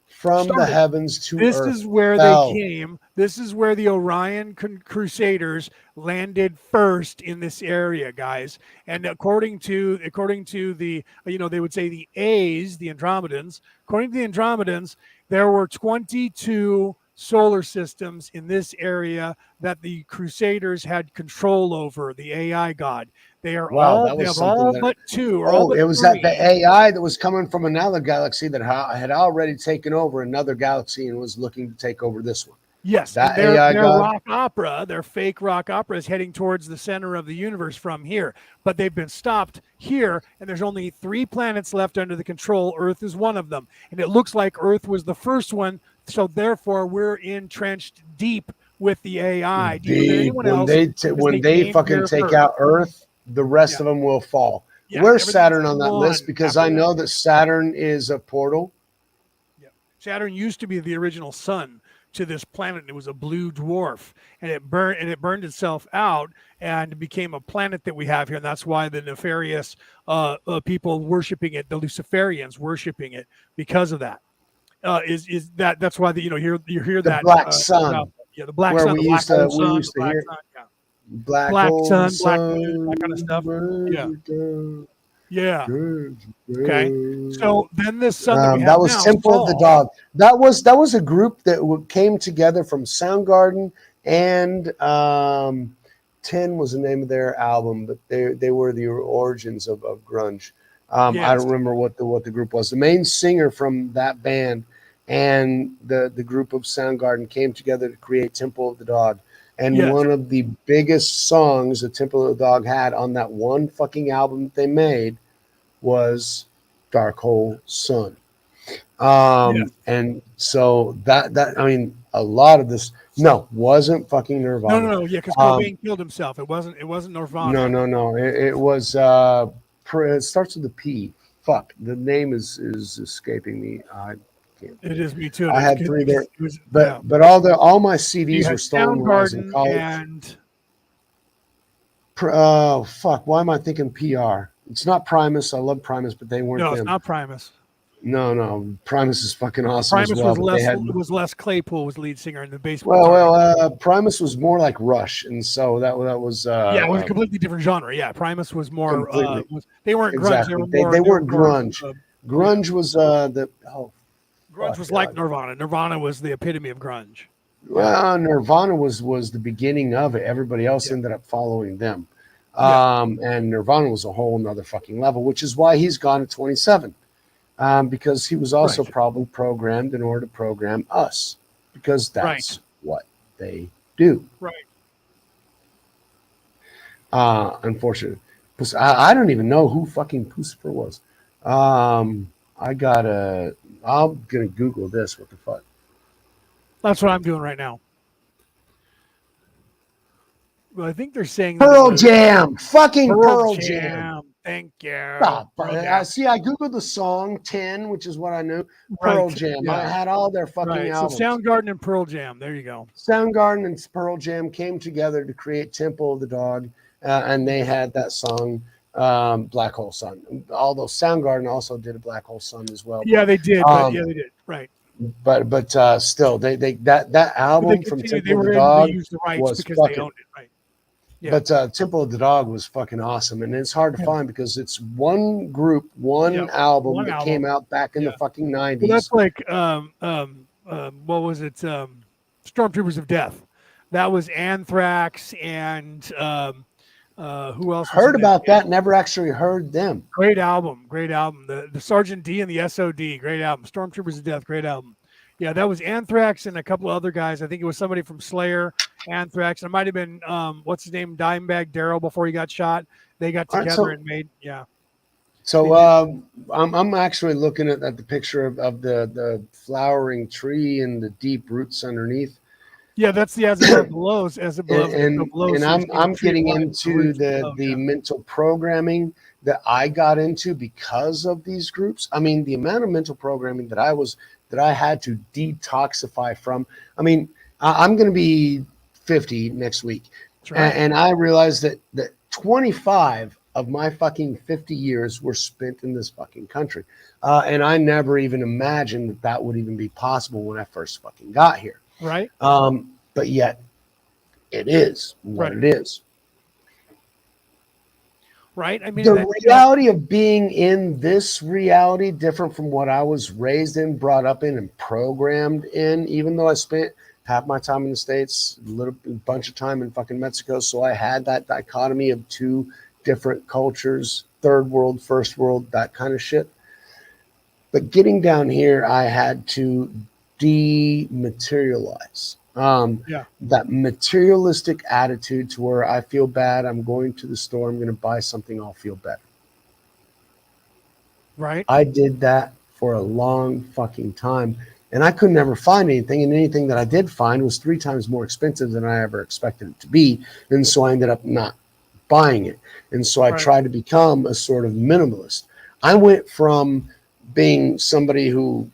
from the heavens to this earth, is where fell. They came. This is where the Orion Crusaders landed first in this area, guys. And according to the, they would say the A's, the Andromedans. According to the Andromedans, there were 22 solar systems in this area that the Crusaders had control over, the AI god. They are Wow, all, that they was have something all that. but 2 or all Oh, but it was 3. that the AI that was coming from another galaxy that had already taken over another galaxy and was looking to take over this one. Yes, That and AI their god. rock opera, their fake rock opera is heading towards the center of the universe from here, but they've been stopped here, and there's only 3 planets left under the control. Earth is one of them, and it looks like Earth was the first one, so therefore we're entrenched deep with the AI, deeper than Deep. anyone When else, they because when they came fucking here take first. out Earth, the rest Yeah. of them will fall. Yeah, Where's everything's Saturn on that list? gone Because after I know that. that Saturn is a portal. Yeah. Saturn used to be the original sun to this planet. It was a blue dwarf, and it burned itself out and became a planet that we have here. And that's why the nefarious people worshiping it, the Luciferians worshiping it, because of that. That's why you hear The that black sun. yeah, the black Where sun, the we black used hole to sun, the black hear sun, yeah, black black hole sun, black moon, sun. that kind of stuff. Yeah, Good, yeah. good, Okay. good. So then this sun that we That have was now, Temple of the Saul. Dog. That was a group that came together from Soundgarden and 10 was the name of their album, but they were the origins of grunge. I Yes. don't remember what the group was. The main singer from that band and the group of Soundgarden came together to create Temple of the Dog. And Yes. one of the biggest songs that Temple of the Dog had on that one fucking album that they made was Dark Hole Sun. Yes. And so that I mean, a lot of this wasn't fucking Nirvana. No, yeah, because Cobain killed himself. It wasn't Nirvana. No. It was it starts with a P. Fuck, the name is escaping me. I can't. It is me too. I It's had good 3 because there, it was, but yeah. all my You CDs were had stolen when I was in Soundgarden college. and Oh fuck, why am I thinking PR? It's not Primus. I love Primus, but they weren't no, it's them. not Primus. No, Primus is fucking awesome Primus as well. was But they Les had Les Claypool was lead singer and the bass guitar. Primus was more like Rush, and so that was Yeah, it was a completely different genre. Yeah, Primus was more. completely They weren't grunge. They exactly. were more. They weren't more, grunge. Grunge was the grunge was like Nirvana. Nirvana was the epitome of grunge. Well, Nirvana was the beginning of it. Everybody else ended up following them. And Nirvana was a whole nother fucking level, which is why he's gone at 27. Because he was also probably programmed in order to program us, because that's what they do. Right. Unfortunately, I don't even know who fucking Pucifer was. I'm gonna Google this. What the fuck? That's what I'm doing right now. Well, I think they're saying Pearl Jam. Fucking Pearl Jam. Thank you. Stop. See, I Googled the song 10, which is what I knew. Pearl Jam. Yeah. I had all their fucking albums. So Soundgarden and Pearl Jam. There you go. Soundgarden and Pearl Jam came together to create Temple of the Dog, and they had that song, Black Hole Sun. Although Soundgarden also did a Black Hole Sun as well. Yeah, they did. But they did. Right. But still, that album from Temple of the Dog was fucking. They owned it, right? Yeah. But Temple of the Dog was fucking awesome, and it's hard to find because it's one group, one album that came out back in the fucking 90s. Well, that's like what was it? Stormtroopers of Death. That was Anthrax and who else? Heard about that? Never actually heard them. Great album. The Sergeant D and the SOD. Great album. Stormtroopers of Death. Great album. Yeah, that was Anthrax and a couple of other guys. I think it was somebody from Slayer, Anthrax. It might have been what's his name, Dimebag Darrell before he got shot. They got together and made So I'm actually looking at the picture of the flowering tree and the deep roots underneath. Yeah, that's the as above belows, as above below. And I'm getting into the mental programming that I got into because of these groups. I mean, the amount of mental programming that I had to detoxify from. I mean, I'm going to be 50 next week, and I realized that 25 of my fucking 50 years were spent in this fucking country, and I never even imagined that would even be possible when I first fucking got here. Right. But yet, it is what it is. Right. I mean, the reality of being in this reality, different from what I was raised in, brought up in, and programmed in, even though I spent half my time in the States, bunch of time in fucking Mexico. So I had that dichotomy of two different cultures, third world, first world, that kind of shit. But getting down here, I had to dematerialize that materialistic attitude to where I feel bad. I'm going to the store. I'm going to buy something. I'll feel better. Right. I did that for a long fucking time, and I could never find anything. And anything that I did find was 3 times more expensive than I ever expected it to be. And so I ended up not buying it. And so I tried to become a sort of minimalist. I went from being somebody who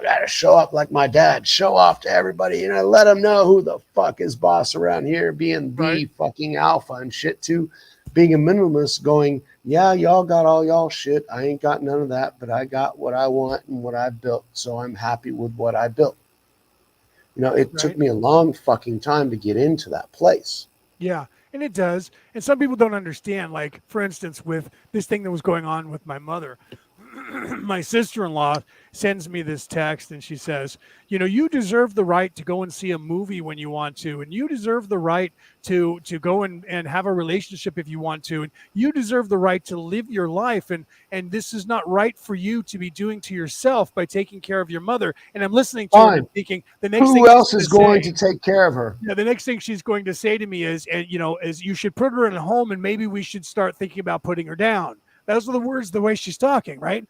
got to show up like my dad, show off to everybody, let them know who the fuck is boss around here, being the fucking alpha and shit, to being a minimalist, going, yeah, y'all got all y'all shit. I ain't got none of that, but I got what I want and what I built. So I'm happy with what I built. It took me a long fucking time to get into that place. Yeah. And it does. And some people don't understand, like, for instance, with this thing that was going on with my mother, my sister-in-law sends me this text and she says, you deserve the right to go and see a movie when you want to, and you deserve the right to go and have a relationship if you want to, and you deserve the right to live your life, and this is not right for you to be doing to yourself by taking care of your mother. And I'm listening to her and thinking, the next thing who else is going to take care of her? Yeah, the next thing she's going to say to me is, is you should put her in a home, and maybe we should start thinking about putting her down. Those are the words, the way she's talking, right?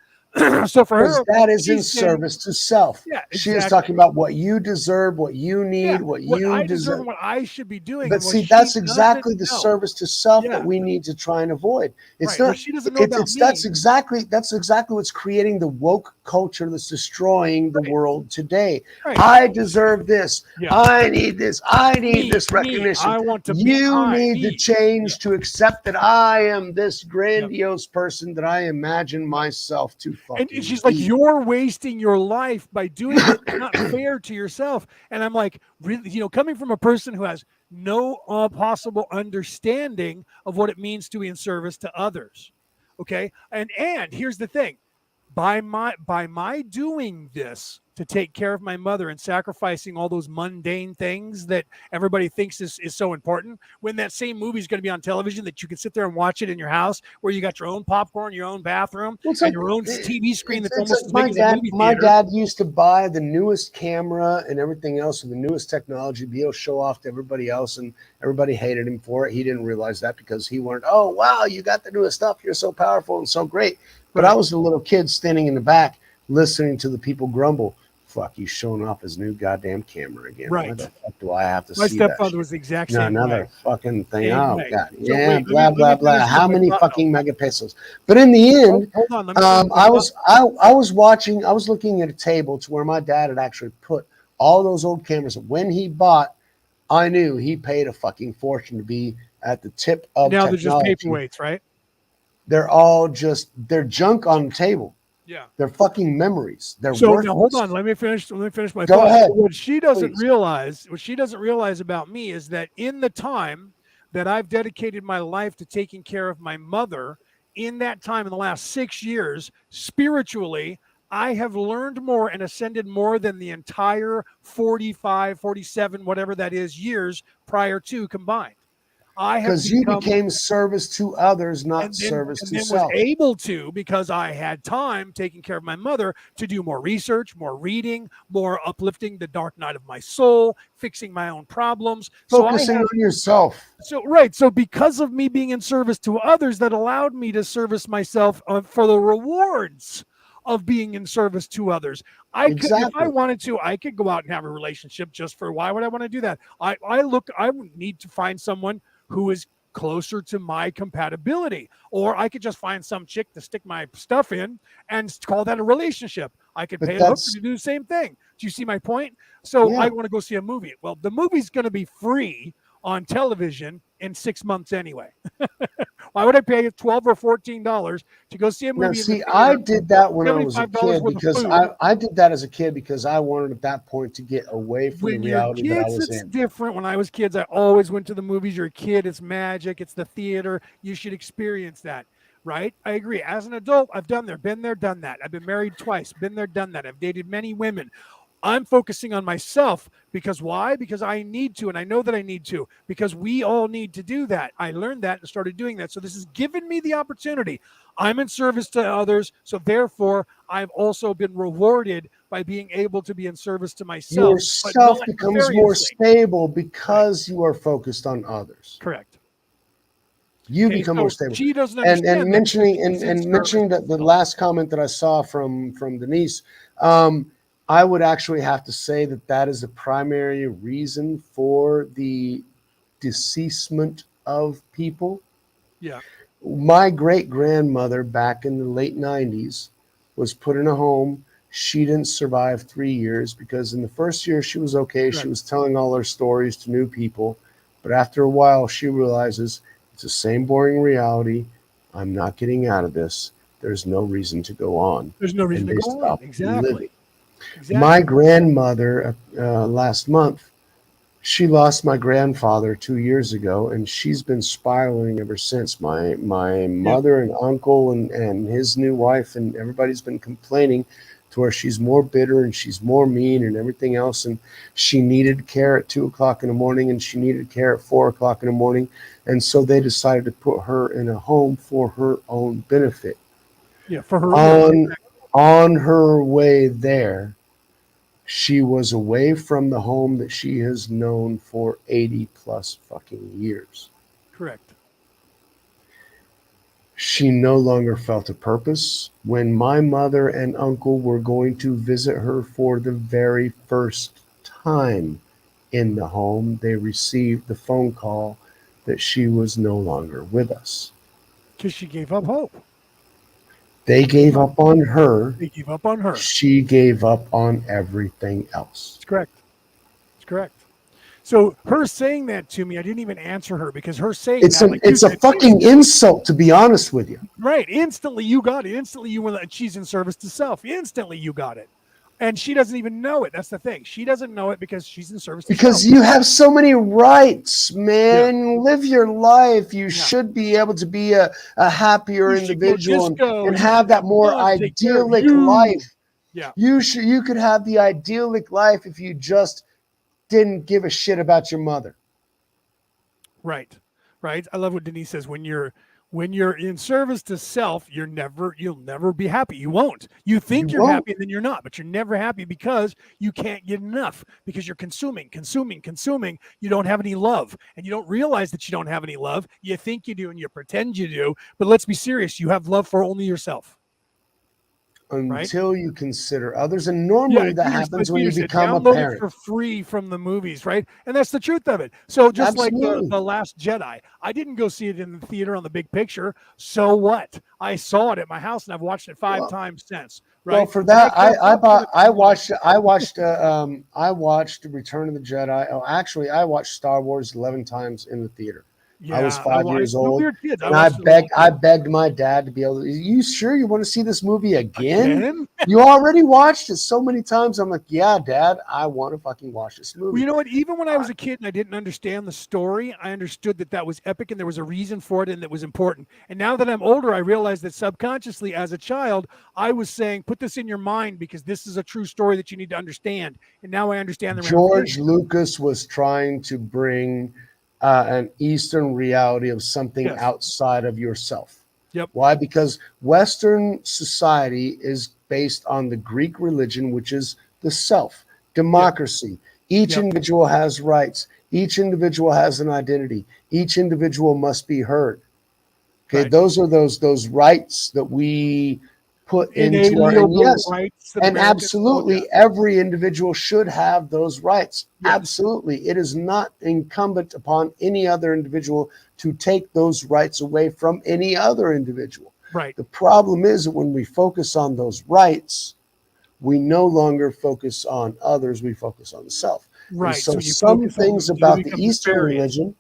So for her, that is in service to self. Yeah, exactly. She is talking about what you deserve, what you need, what you deserve, what I should be doing. But see, that's exactly the service to self that we need to try and avoid. It's not. She doesn't know about me. That's exactly what's creating the woke culture that's destroying the world today. I deserve this. I need this. I need this recognition. I want to. You need to change to accept that I am this grandiose person that I imagine myself to. And she's like, you're wasting your life by doing it. It's not fair to yourself. And I'm like, really, coming from a person who has no possible understanding of what it means to be in service to others. Okay. And here's the thing. By my doing this to take care of my mother and sacrificing all those mundane things that everybody thinks is so important, when that same movie is going to be on television that you can sit there and watch it in your house, where you got your own popcorn, your own bathroom, and your own TV screen that's almost as big as a movie theater. My dad used to buy the newest camera and everything else and the newest technology to be able to show off to everybody else, and everybody hated him for it. He didn't realize that because he weren't, oh, wow, you got the newest stuff. You're so powerful and so great. But I was a little kid standing in the back listening to the people grumble. Fuck, he's showing off his new goddamn camera again. Right. Why the fuck do I have to see that? My that? stepfather was the exact same another way. Fucking thing. Same Oh, way. God. So Yeah, wait, blah, blah, blah. How many fucking megapesos? But in the end, hold on. I was looking at a table to where my dad had actually put all those old cameras. When he bought, I knew he paid a fucking fortune to be at the tip of now technology. They're just paperweights, right? They're junk on the table. Yeah. They're fucking memories. They're so worthless. now hold on. Let me finish my Go thought. ahead. What she doesn't realize about me is that in the time that I've dedicated my life to taking care of my mother, in that time, in the last 6 years, spiritually, I have learned more and ascended more than the entire 45, 47, whatever that is, years prior to combined. Because you became service to others, not service to self. Was able to, because I had time taking care of my mother, to do more research, more reading, more uplifting the dark night of my soul, fixing my own problems. Focusing on yourself. So because of me being in service to others, that allowed me to service myself for the rewards of being in service to others. Could, if I wanted to, I could go out and have a relationship just for, why would I want to do that? I would need to find someone who is closer to my compatibility, or I could just find some chick to stick my stuff in and call that a relationship. I could pay a hooker to do the same thing. Do you see my point? So I want to go see a movie. Well, the movie's going to be free on television in 6 months anyway. Why would I pay $12 or $14 to go see a movie? Now, see, I did that when I was a kid because I did that as a kid because I wanted at that point to get away from the reality that I was in. It's different. When I was kids, I always went to the movies. You're a kid. It's magic. It's the theater. You should experience that. Right? I agree. As an adult, I've been there, done that. I've been married twice, been there, done that. I've dated many women. I'm focusing on myself because why? Because I need to, and I know that I need to, because we all need to do that. I learned that and started doing that. So this has given me the opportunity. I'm in service to others. So therefore, I've also been rewarded by being able to be in service to myself. Yourself becomes more stable because you are focused on others. Correct. You become more stable. She doesn't understand. And mentioning that the last comment that I saw from Denise, I would actually have to say that is the primary reason for the deceasement of people. Yeah. My great grandmother back in the late 90s was put in a home. She didn't survive 3 years because in the first year she was okay. Right. She was telling all her stories to new people. But after a while, she realizes it's the same boring reality. I'm not getting out of this. There's no reason to go on. There's no reason to go on. Exactly. My grandmother, last month, she lost my grandfather 2 years ago, and she's been spiraling ever since. My mother and uncle and his new wife and everybody's been complaining to where she's more bitter and she's more mean and everything else. And she needed care at 2 o'clock in the morning and she needed care at 4 o'clock in the morning. And so they decided to put her in a home for her own benefit. Yeah, for her. On her way there, she was away from the home that she has known for 80 plus fucking years. Correct. She no longer felt a purpose. When my mother and uncle were going to visit her for the very first time in the home, they received the phone call that she was no longer with us. Because she gave up hope. They gave up on her. They gave up on her. She gave up on everything else. It's correct. It's correct. So her saying that to me, I didn't even answer her because her saying it's a fucking insult, to be honest with you. Right. Instantly you got it. Instantly you went, she's in service to self. Instantly you got it. And she doesn't even know it. That's the thing. She doesn't know it because she's in service to because self. You have so many rights, man. Yeah. Live your life. You should be able to be a happier individual and have that more idyllic life. Yeah. You could have the idyllic life if you just didn't give a shit about your mother. Right. Right. I love what Denise says. When you're in service to self, you'll never be happy. You won't. You think you're happy and then you're not, but you're never happy because you can't get enough because you're consuming. You don't have any love and you don't realize that you don't have any love. You think you do and you pretend you do, but let's be serious. You have love for only yourself. Until you consider others, and normally that happens when you become a parent. For free from the movies, right? And that's the truth of it. So just like the Last Jedi, I didn't go see it in the theater on the big picture. So what? I saw it at my house, and I've watched it 5 times since. Right? Well, for that, I watched Return of the Jedi. Oh, actually, I watched Star Wars 11 times in the theater. Yeah, I was 5 years old, and I begged my dad to be able to. You sure you want to see this movie again? You already watched it so many times. I'm like, yeah, Dad, I want to fucking watch this movie. Well, you know what? Even when I was a kid and I didn't understand the story, I understood that was epic and there was a reason for it and that was important. And now that I'm older, I realize that subconsciously, as a child, I was saying, put this in your mind because this is a true story that you need to understand. And now I understand the George Lucas was trying to bring an Eastern reality of something outside of yourself. Yep. Why? Because Western society is based on the Greek religion, which is the self, democracy. Each individual has rights. Each individual has an identity. Each individual must be heard. Okay, those are those rights that we put into our rights. And absolutely, every individual should have those rights. Yes. Absolutely, it is not incumbent upon any other individual to take those rights away from any other individual. Right. The problem is that when we focus on those rights, we no longer focus on others. We focus on the self. Right. And so some things about the Eastern religion,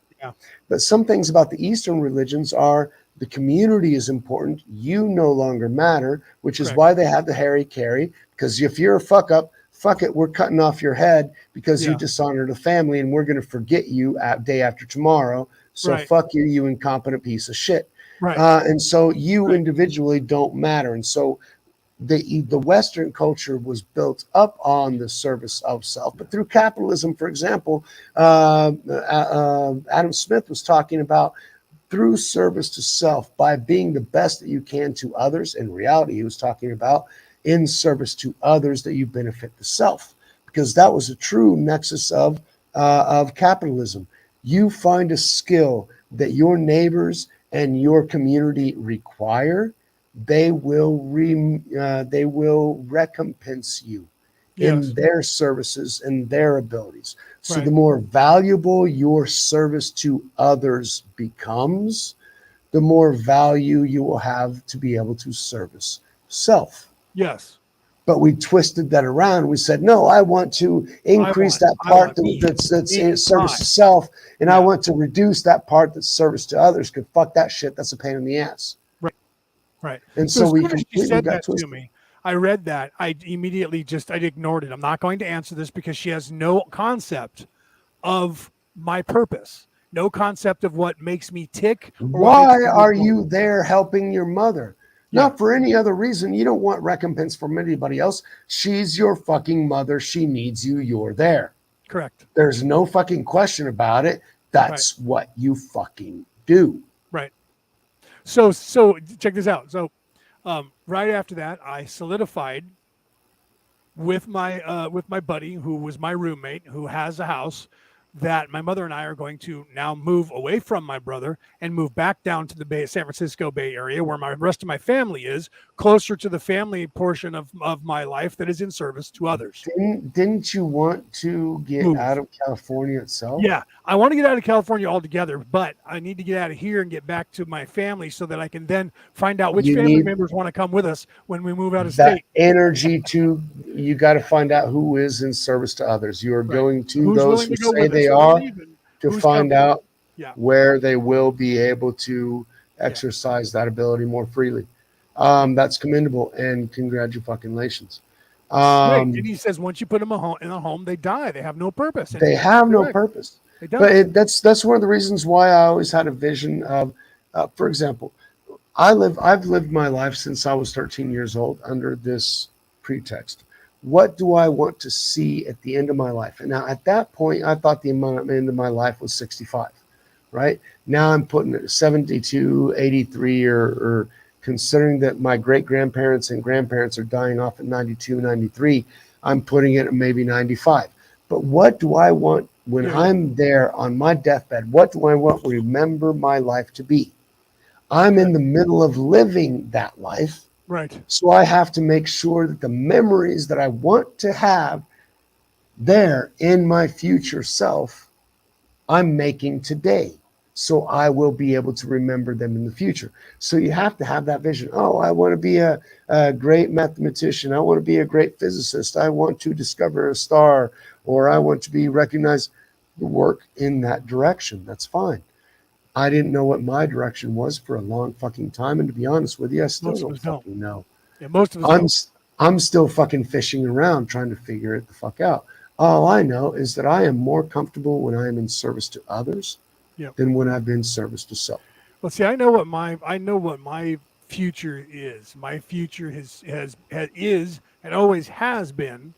but some things about the Eastern religions are. The community is important. You no longer matter, which is why they have the Harry Carry. Because if you're a fuck up, fuck it, we're cutting off your head because you dishonored a family, and we're going to forget you day after tomorrow. So fuck you, you incompetent piece of shit. Right. And so you individually don't matter. And so the Western culture was built up on the service of self, but through capitalism, for example, Adam Smith was talking about through service to self, by being the best that you can to others. In reality, he was talking about in service to others that you benefit the self, because that was a true nexus of capitalism. You find a skill that your neighbors and your community require, they will recompense you in their services and their abilities. So the more valuable your service to others becomes, the more value you will have to be able to service self. Yes. But we twisted that around. We said, no, I want to increase that part that's service to self, and I want to reduce that part that's service to others, because fuck that shit. That's a pain in the ass. Right. And so we completely said got that twisted. to me. I read that. I immediately I ignored it. I'm not going to answer this because she has no concept of my purpose, no concept of what makes me tick. Why are you there helping your mother? Not for any other reason. You don't want recompense from anybody else. She's your fucking mother. She needs you. You're there. Correct. There's no fucking question about it. That's what you fucking do. Right. So check this out. So right after that, I solidified with my buddy who was my roommate, who has a house, that my mother and I are going to now move away from my brother and move back down to the San Francisco Bay Area, where my rest of my family is, closer to the family portion of my life that is in service to others. Didn't you want to get out of California itself? Yeah, I want to get out of California altogether, but I need to get out of here and get back to my family so that I can then find out which family members want to come with us when we move out of state. Energy you got to find out who is in service to others. You are going to those who say they are, to find out where they will be able to exercise that ability more freely. That's commendable, and congratulations. And he says once you put them in a home, they die. They have no purpose. They have no purpose. But that's one of the reasons why I always had a vision of, for example, I've lived my life since I was 13 years old under this pretext. What do I want to see at the end of my life? And now at that point, I thought the end of my life was 65, right? Now I'm putting it 72, 83, or considering that my great-grandparents and grandparents are dying off at 92, 93, I'm putting it at maybe 95. But what do I want when I'm there on my deathbed? What do I want to remember my life to be? I'm in the middle of living that life. Right. So I have to make sure that the memories that I want to have there in my future self, I'm making today. So I will be able to remember them in the future. So you have to have that vision. Oh, I want to be a great mathematician. I want to be a great physicist. I want to discover a star, or I want to be recognized. Work in that direction. That's fine. I didn't know what my direction was for a long fucking time. And to be honest with you, I still don't fucking know. Yeah, most of us I'm still fucking fishing around trying to figure it the fuck out. All I know is that I am more comfortable when I am in service to others than when I've been service to self. Well, see, I know what my future is. My future is and always has been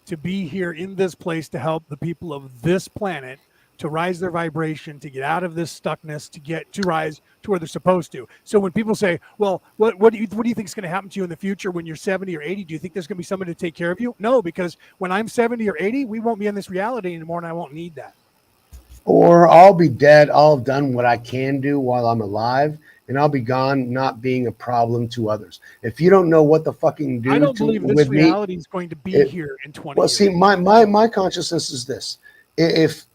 to be here in this place to help the people of this planet to rise their vibration, to get out of this stuckness, to rise to where they're supposed to. So when people say, well, what do you think is going to happen to you in the future when you're 70 or 80? Do you think there's going to be somebody to take care of you? No, because when I'm 70 or 80, we won't be in this reality anymore, and I won't need that. Or I'll be dead. I'll have done what I can do while I'm alive, and I'll be gone, not being a problem to others. If you don't know what the fucking do, I don't believe this reality is going to be here in 20 years. See, my consciousness is this. If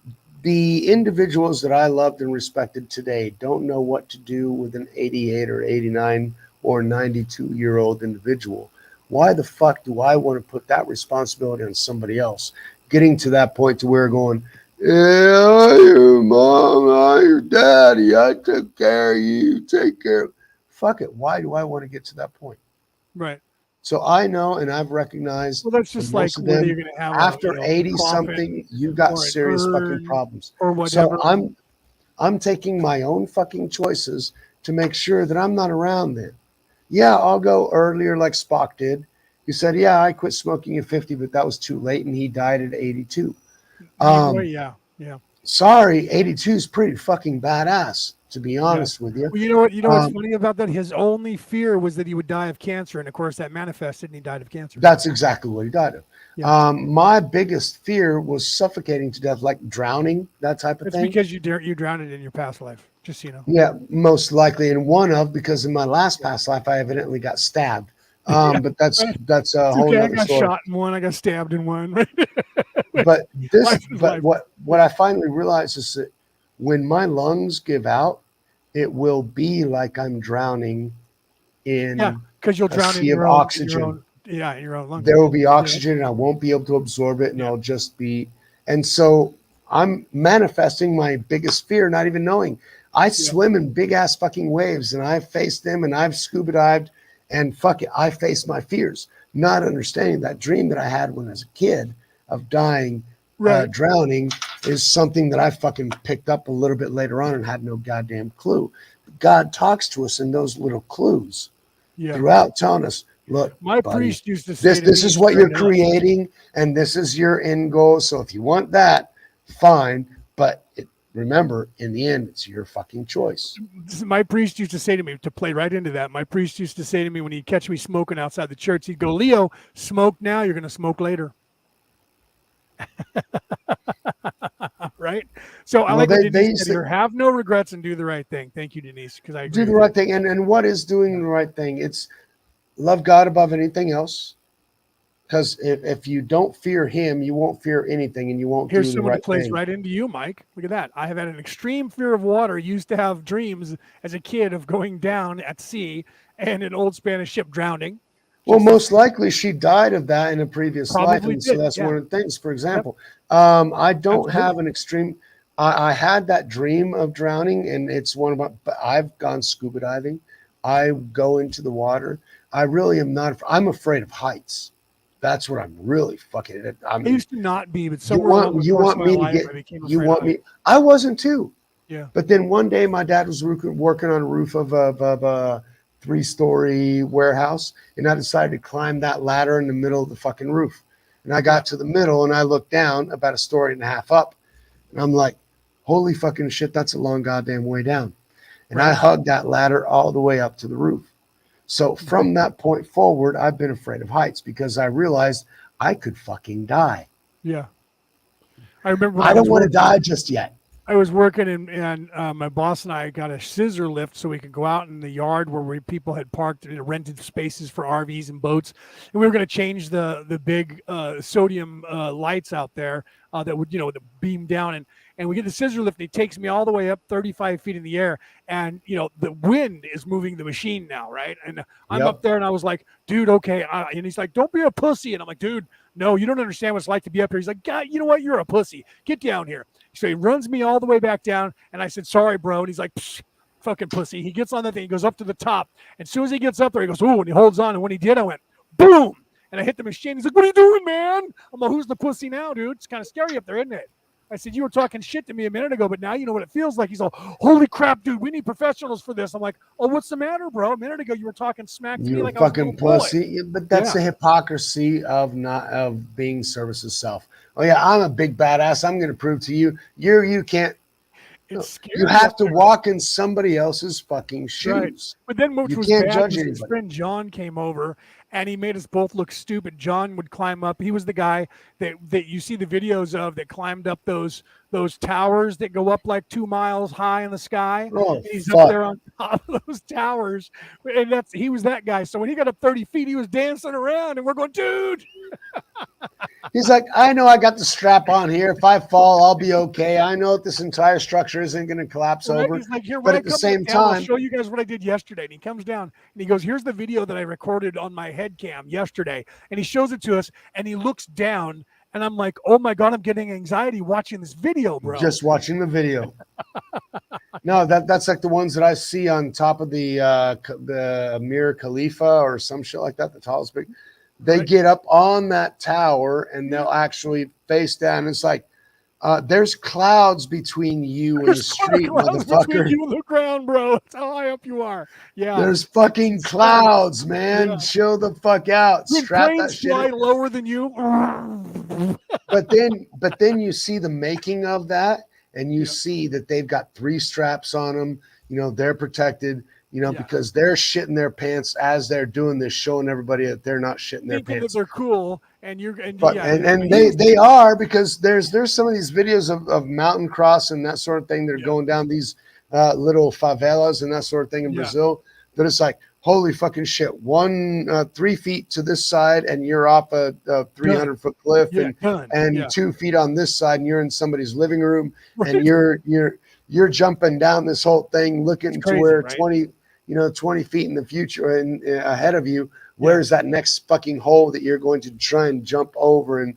the individuals that I loved and respected today don't know what to do with an 88 or 89 or 92-year-old individual, why the fuck do I want to put that responsibility on somebody else? Getting to that point to where going, yeah, your mom, I'm your daddy, I took care of you, take care of. Fuck it. Why do I want to get to that point? Right. So I know, and I've recognized. Well, that's just like whether you're going to have after 80 something, you got serious fucking problems. Or whatever. So I'm taking my own fucking choices to make sure that I'm not around then. Yeah, I'll go earlier like Spock did, He said, yeah, I quit smoking at 50, but that was too late, and he died at 82. Yeah. Sorry, 82 is pretty fucking badass, to be honest with you. Well, you know what? You know what's funny about that? His only fear was that he would die of cancer, and of course, that manifested, and he died of cancer. That's exactly what he died of. Yeah. My biggest fear was suffocating to death, like drowning, that type of thing. It's because you drowned it in your past life, just so you know. Yeah, most likely. And because in my last past life, I evidently got stabbed. But that's a whole I other got story. shot in one. I got stabbed in one. But what I finally realized is that when my lungs give out, it will be like I'm drowning in because you'll drown in your oxygen. Your own lungs. There will be oxygen, and I won't be able to absorb it, and I'll just be. And so I'm manifesting my biggest fear, not even knowing. I swim in big ass fucking waves, and I've faced them, and I've scuba dived, and fuck it, I faced my fears, not understanding that dream that I had when I was a kid of dying, drowning, is something that I fucking picked up a little bit later on and had no goddamn clue. God talks to us in those little clues throughout, telling us, look, my buddy, priest used to say this is what you're creating, and this is your end goal. So if you want that, fine. But remember, in the end, it's your fucking choice. My priest used to say to me, to play right into that, my priest used to say to me when he'd catch me smoking outside the church, he'd go, Leo, smoke now, you're going to smoke later. Right? So I like what Denise said here, have no regrets and do the right thing. Thank you, Denise, because I agree. Do the right thing. And what is doing the right thing? It's love God above anything else. Because if you don't fear him, you won't fear anything, and you won't do the right thing. Here's someone who plays right into you, Mike. Look at that. I have had an extreme fear of water. Used to have dreams as a kid of going down at sea and an old Spanish ship drowning. Well, most likely she died of that in a previous life, and so that's one of the things. For example, I don't have an extreme. I had that dream of drowning, and it's one of my. But I've gone scuba diving. I go into the water. I really am not. I'm afraid of heights. That's what I'm really fucking. I used to not be, but you want me to get. You want me. I wasn't too. Yeah. But then one day, my dad was working on a roof of a 3-story warehouse, and I decided to climb that ladder in the middle of the fucking roof. And I got to the middle, and I looked down about 1.5 stories up, and I'm like, holy fucking shit, that's a long goddamn way down. And I hugged that ladder all the way up to the roof. So from that point forward, I've been afraid of heights because I realized I could fucking die. Yeah. I remember. I don't want to die just yet. I was working and my boss and I got a scissor lift so we could go out in the yard where people had parked and rented spaces for RVs and boats. And we were going to change the big sodium lights out there that would, beam down. And we get the scissor lift and he takes me all the way up 35 feet in the air. And, the wind is moving the machine now, right? And I'm up there and I was like, dude, okay. And he's like, don't be a pussy. And I'm like, dude, no, you don't understand what it's like to be up here. He's like, God, you know what? You're a pussy. Get down here. So he runs me all the way back down. And I said, sorry, bro. And he's like, fucking pussy. He gets on that thing. He goes up to the top. And as soon as he gets up there, he goes, ooh, and he holds on. And when he did, I went, boom. And I hit the machine. He's like, what are you doing, man? I'm like, who's the pussy now, dude? It's kind of scary up there, isn't it? I said, you were talking shit to me a minute ago, but now you know what it feels like. He's all, holy crap, dude, we need professionals for this. I'm like, oh, what's the matter, bro? A minute ago, you were talking smack to me like fucking I was a little pussy. But that's the hypocrisy of being service's self. Oh yeah, I'm a big badass. I'm going to prove to you, you can't. It's scary. You have to walk in somebody else's fucking shoes. Right. But then what was can't bad judge was his friend John came over and he made us both look stupid. John would climb up. He was the guy that you see the videos of that climbed up those towers that go up like 2 miles high in the sky. Oh, he's up there on top of those towers. And he was that guy. So when he got up 30 feet, he was dancing around and we're going, dude. He's like, I know I got the strap on here. If I fall, I'll be okay. I know that this entire structure isn't going to collapse over. He's like, here, but at the same time, I'll show you guys what I did yesterday. And he comes down and he goes, here's the video that I recorded on my head cam yesterday. And he shows it to us and he looks down and I'm like, oh my God, I'm getting anxiety watching this video, bro. Just watching the video. No, that's like the ones that I see on top of the Amir Khalifa or some shit like that, the tallest big. They get up on that tower and they'll actually face down. It's like, There's clouds between you and the street, clouds between motherfucker. you and the ground, bro. That's how high up you are. Yeah. There's fucking clouds, man. Yeah. Chill the fuck out. When Strap that planes shit fly in. lower than you. But then you see the making of that, and you see that they've got 3 straps on them. You know, they're protected, because they're shitting their pants as they're doing this, showing everybody that they're not shitting their Thinking pants. that they're cool, and They are, because there's some of these videos of mountain cross and that sort of thing. They're going down these little favelas and that sort of thing in Brazil. That it's like, holy fucking shit, 3 feet to this side and you're off a 300-foot cliff, and 2 feet on this side and you're in somebody's living room, and you're jumping down this whole thing, looking to where 20 feet in the future and ahead of you, where's that next fucking hole that you're going to try and jump over and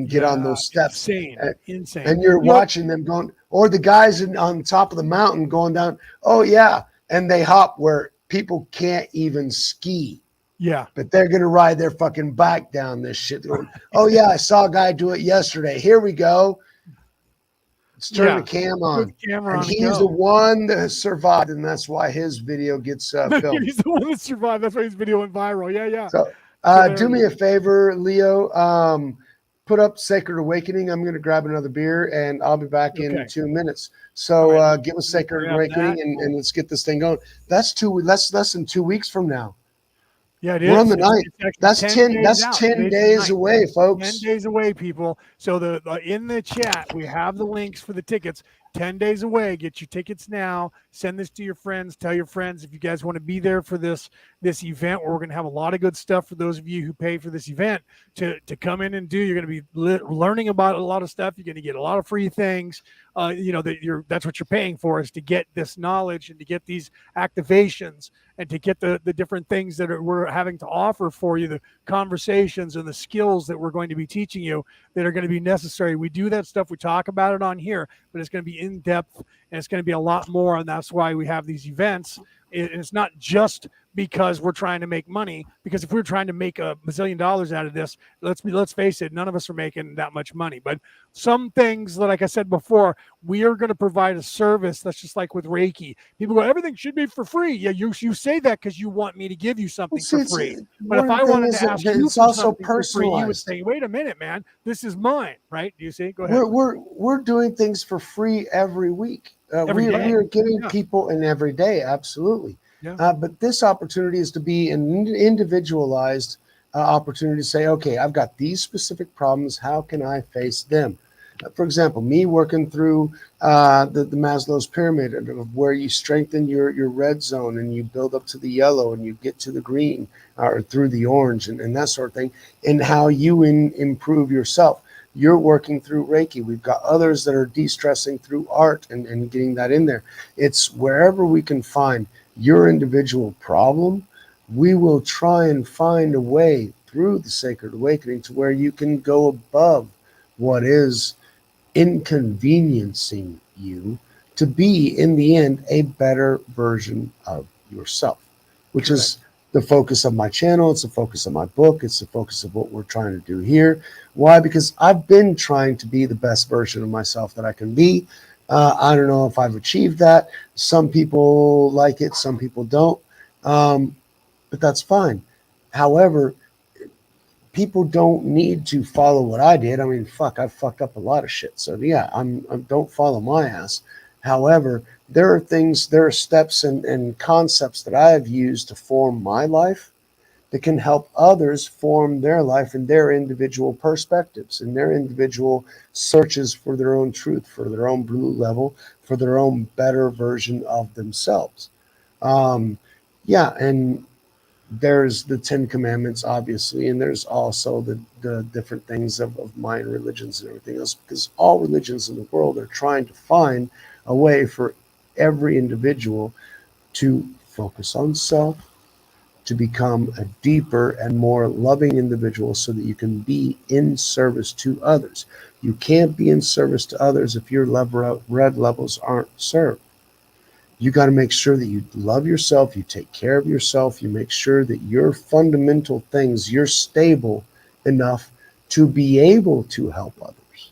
get on those steps. Insane. And you're watching them going, or the guys on top of the mountain going down. Oh yeah. And they hop where people can't even ski. Yeah. But they're going to ride their fucking bike down this shit. Going, oh yeah, I saw a guy do it yesterday. Here we go. Let's turn the cam on. And he's the one that has survived, and that's why his video gets filmed. He's the one that survived. That's why his video went viral. Yeah. So do me a favor, Leo. Put up Sacred Awakening. I'm going to grab another beer, and I'll be back in 2 minutes. So give us Sacred Awakening, and let's get this thing going. That's less than 2 weeks from now. Yeah, it We're is. on the 9th. That's 10 days away, folks. 10 days away, people. So in the chat, we have the links for the tickets. 10 days away. Get your tickets now. Send this to your friends. Tell your friends if you guys want to be there for this event, where we're going to have a lot of good stuff for those of you who pay for this event to come in and do. You're going to be learning about a lot of stuff. You're going to get a lot of free things. That's what you're paying for, is to get this knowledge and to get these activations and to get the different things that we're having to offer for you, the conversations and the skills that we're going to be teaching you that are going to be necessary. We do that stuff. We talk about it on here, but it's going to be in depth, and it's going to be a lot more. And that's why we have these events. It's not just because we're trying to make money, because if we were trying to make $1 bazillion out of this, let's face it, none of us are making that much money. But some things, like I said before, we are going to provide a service that's just like with Reiki. People go, everything should be for free. Yeah, you say that because you want me to give you something for free. But if I wanted to ask you, it's also personalized. You would say, wait a minute, man, this is mine, right? Do you see? Go ahead. We're doing things for free every week. We are giving people an every day, absolutely. Yeah. But this opportunity is to be an individualized opportunity to say, okay, I've got these specific problems. How can I face them? For example, me working through the Maslow's pyramid, of where you strengthen your red zone and you build up to the yellow and you get to the green, or through the orange and that sort of thing, and how you improve yourself. You're working through Reiki. We've got others that are de-stressing through art and getting that in there. It's wherever we can find your individual problem, we will try and find a way through the Sacred Awakening to where you can go above what is inconveniencing you to be, in the end, a better version of yourself, which is the focus of my channel. It's the focus of my book. It's the focus of what we're trying to do here. Why? Because I've been trying to be the best version of myself that I can be. I don't know if I've achieved that. Some people like it, some people don't, but that's fine. However, people don't need to follow what I did. I mean, I've fucked up a lot of shit. So yeah, I'm don't follow my ass. However, there are steps and concepts that I have used to form my life that can help others form their life in their individual perspectives, in their individual searches for their own truth, for their own blue level, for their own better version of themselves. And there's the 10 Commandments, obviously, and there's also the different things of Mayan religions and everything else, because all religions in the world are trying to find a way for every individual to focus on self, to become a deeper and more loving individual, so that you can be in service to others. You can't be in service to others if your red levels aren't served. You got to make sure that you love yourself, you take care of yourself, you make sure that your fundamental things, you're stable enough to be able to help others.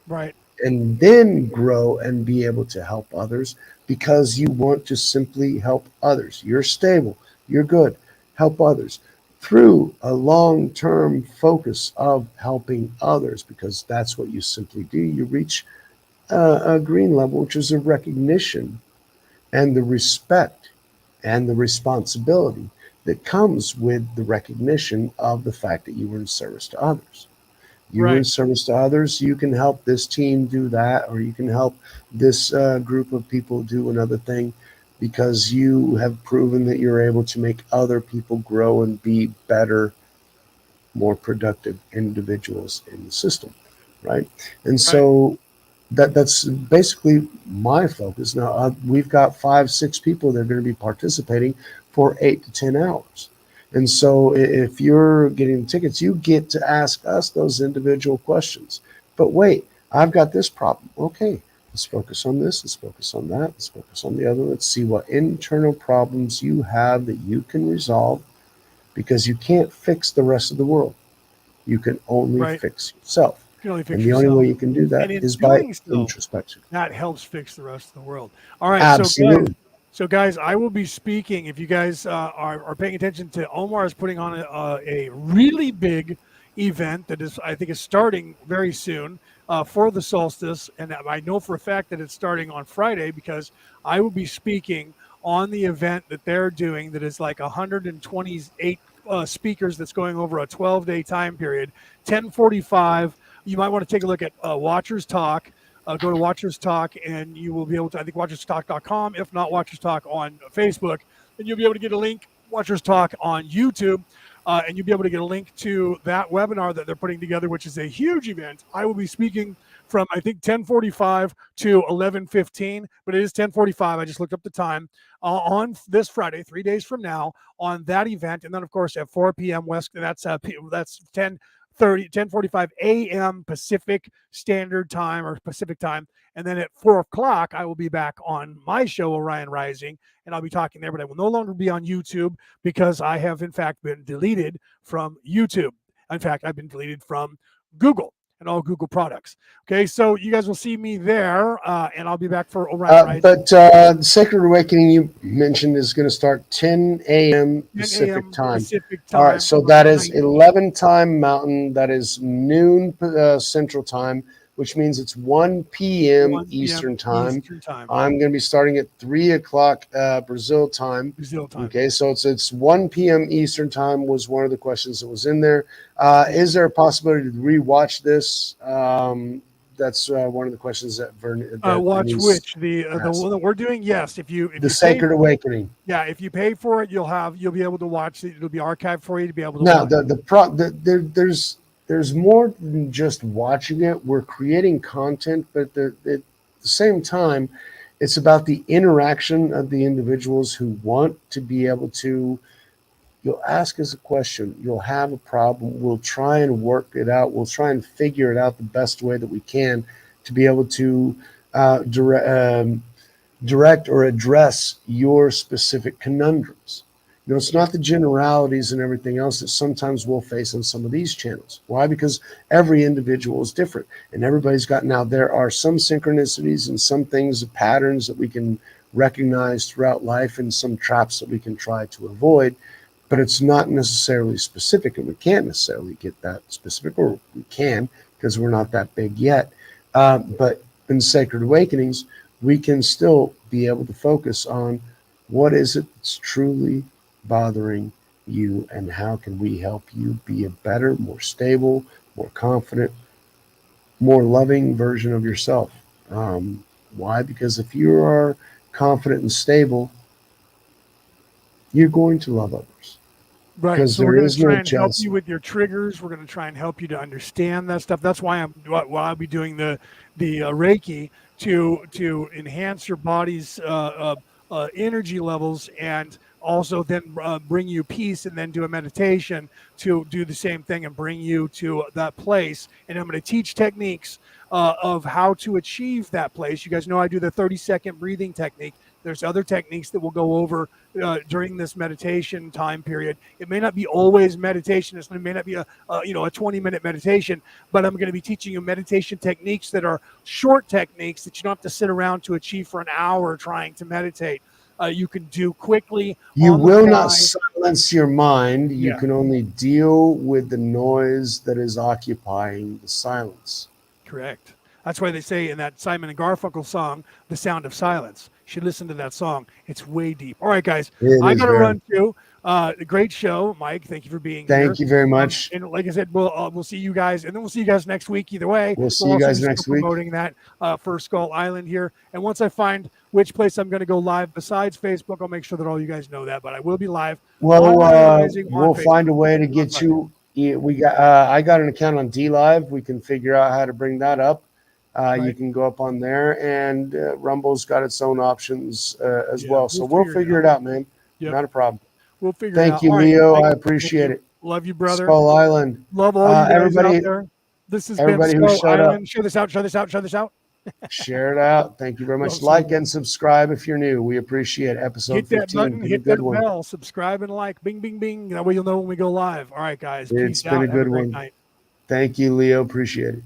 Right. and then grow and be able to help others because you want to simply help others. You're stable, you're good, help others through a long-term focus of helping others, because that's what you simply do. You reach a green level, which is a recognition and the respect and the responsibility that comes with the recognition of the fact that you were in service to others. You were in service to others. You can help this team do that, or you can help this group of people do another thing, because you have proven that you're able to make other people grow and be better, more productive individuals in the system, right? And so that's basically my focus. Now, we've got 5-6 people that are going to be participating for 8 to 10 hours. And so if you're getting tickets, you get to ask us those individual questions. But wait, I've got this problem. Okay, let's focus on this. Let's focus on that. Let's focus on the other. Let's see what internal problems you have that you can resolve, because you can't fix the rest of the world. You can only fix yourself. And the only way you can do that is by introspection. That helps fix the rest of the world. All right. Absolutely. So guys, I will be speaking. If you guys are paying attention to, Omar is putting on a really big event that is, I think, is starting very soon for the solstice. And I know for a fact that it's starting on Friday, because I will be speaking on the event that they're doing that is like 128 speakers that's going over a 12-day time period, 10:45. You might want to take a look at Watchers Talk. Go to Watchers Talk, and you will be able to, I think, watcherstalk.com. If not, Watchers Talk on Facebook. And you'll be able to get a link, Watchers Talk on YouTube. And you'll be able to get a link to that webinar that they're putting together, which is a huge event. I will be speaking from, I think, 10:45 to 11:15, but it is 10:45. I just looked up the time on this Friday, 3 days from now, on that event. And then, of course, at 4 p.m. West, that's 10:45 a.m. Pacific Standard Time, or Pacific Time. And then at 4 o'clock, I will be back on my show, Orion Rising, and I'll be talking there, but I will no longer be on YouTube, because I have, in fact, been deleted from YouTube. In fact, I've been deleted from Google and all Google products. Okay, so you guys will see me there, and I'll be back for Orion Rising. But the Sacred Awakening you mentioned is going to start 10 a.m. Pacific time. All right, so that is 11 time Mountain. That is noon Central Time, which means it's 1 p.m. Eastern time. I'm going to be starting at 3 o'clock Brazil time. Okay, so it's 1 p.m. Eastern time was one of the questions that was in there. Is there a possibility to rewatch this? That's one of the questions that Vernon. Watch which the one that we're doing. Yes, if you Sacred Awakening. Yeah, if you pay for it, you'll be able to watch it. It'll be archived for you to be able to. Now there's more than just watching it. We're creating content, but at the same time, it's about the interaction of the individuals who want to be able to. You'll ask us a question. You'll have a problem. We'll try and work it out. We'll try and figure it out the best way that we can to be able to direct or address your specific conundrums. You know, it's not the generalities and everything else that sometimes we'll face on some of these channels. Why? Because every individual is different, and everybody's got. Now, there are some synchronicities and some things, patterns that we can recognize throughout life, and some traps that we can try to avoid. But it's not necessarily specific, and we can't necessarily get that specific, or we can, because we're not that big yet. But in Sacred Awakenings, we can still be able to focus on what is it that's truly bothering you, and how can we help you be a better, more stable, more confident, more loving version of yourself. Why? Because if you are confident and stable, you're going to love others. Right. So we're going to try and help you with your triggers. We're going to try and help you to understand that stuff. That's why I'll be doing the Reiki to enhance your body's energy levels, and also then bring you peace, and then do a meditation to do the same thing and bring you to that place. And I'm going to teach techniques of how to achieve that place. You guys know I do the 30-second breathing technique. There's other techniques that we'll go over during this meditation time period. It may not be always meditation. It may not be a 20-minute meditation, but I'm going to be teaching you meditation techniques that are short techniques that you don't have to sit around to achieve for an hour trying to meditate. You can do quickly. You will not silence your mind. You can only deal with the noise that is occupying the silence. Correct. That's why they say in that Simon and Garfunkel song, The Sound of Silence. You should listen to that song. It's way deep. All right, guys. I got to run too. A great show, Mike. Thank you for being here. Thank you very much. And like I said, we'll see you guys, and then we'll see you guys next week. Either way, we'll see you guys next week. Promoting that for Skull Island here, and once I find which place I'm going to go live besides Facebook, I'll make sure that all you guys know that. But I will be live. Well, we'll find a way to get you. I got an account on DLive. We can figure out how to bring that up. You can go up on there, and Rumble's got its own options as well. So we'll figure it out, man. Yep. Not a problem. We'll figure it out. Thank you, Leo. I appreciate it. Love you, brother. Skull Island. Love all you guys everybody out there. This has been Skull Island. Share this out. Share this out. Share this out. Share it out. Thank you very much. Like and subscribe if you're new. We appreciate episode 15. Hit that button. Hit that bell. Subscribe and like. Bing, bing, bing. That way you'll know when we go live. All right, guys. It's been a good one. Thank you, Leo. Appreciate it.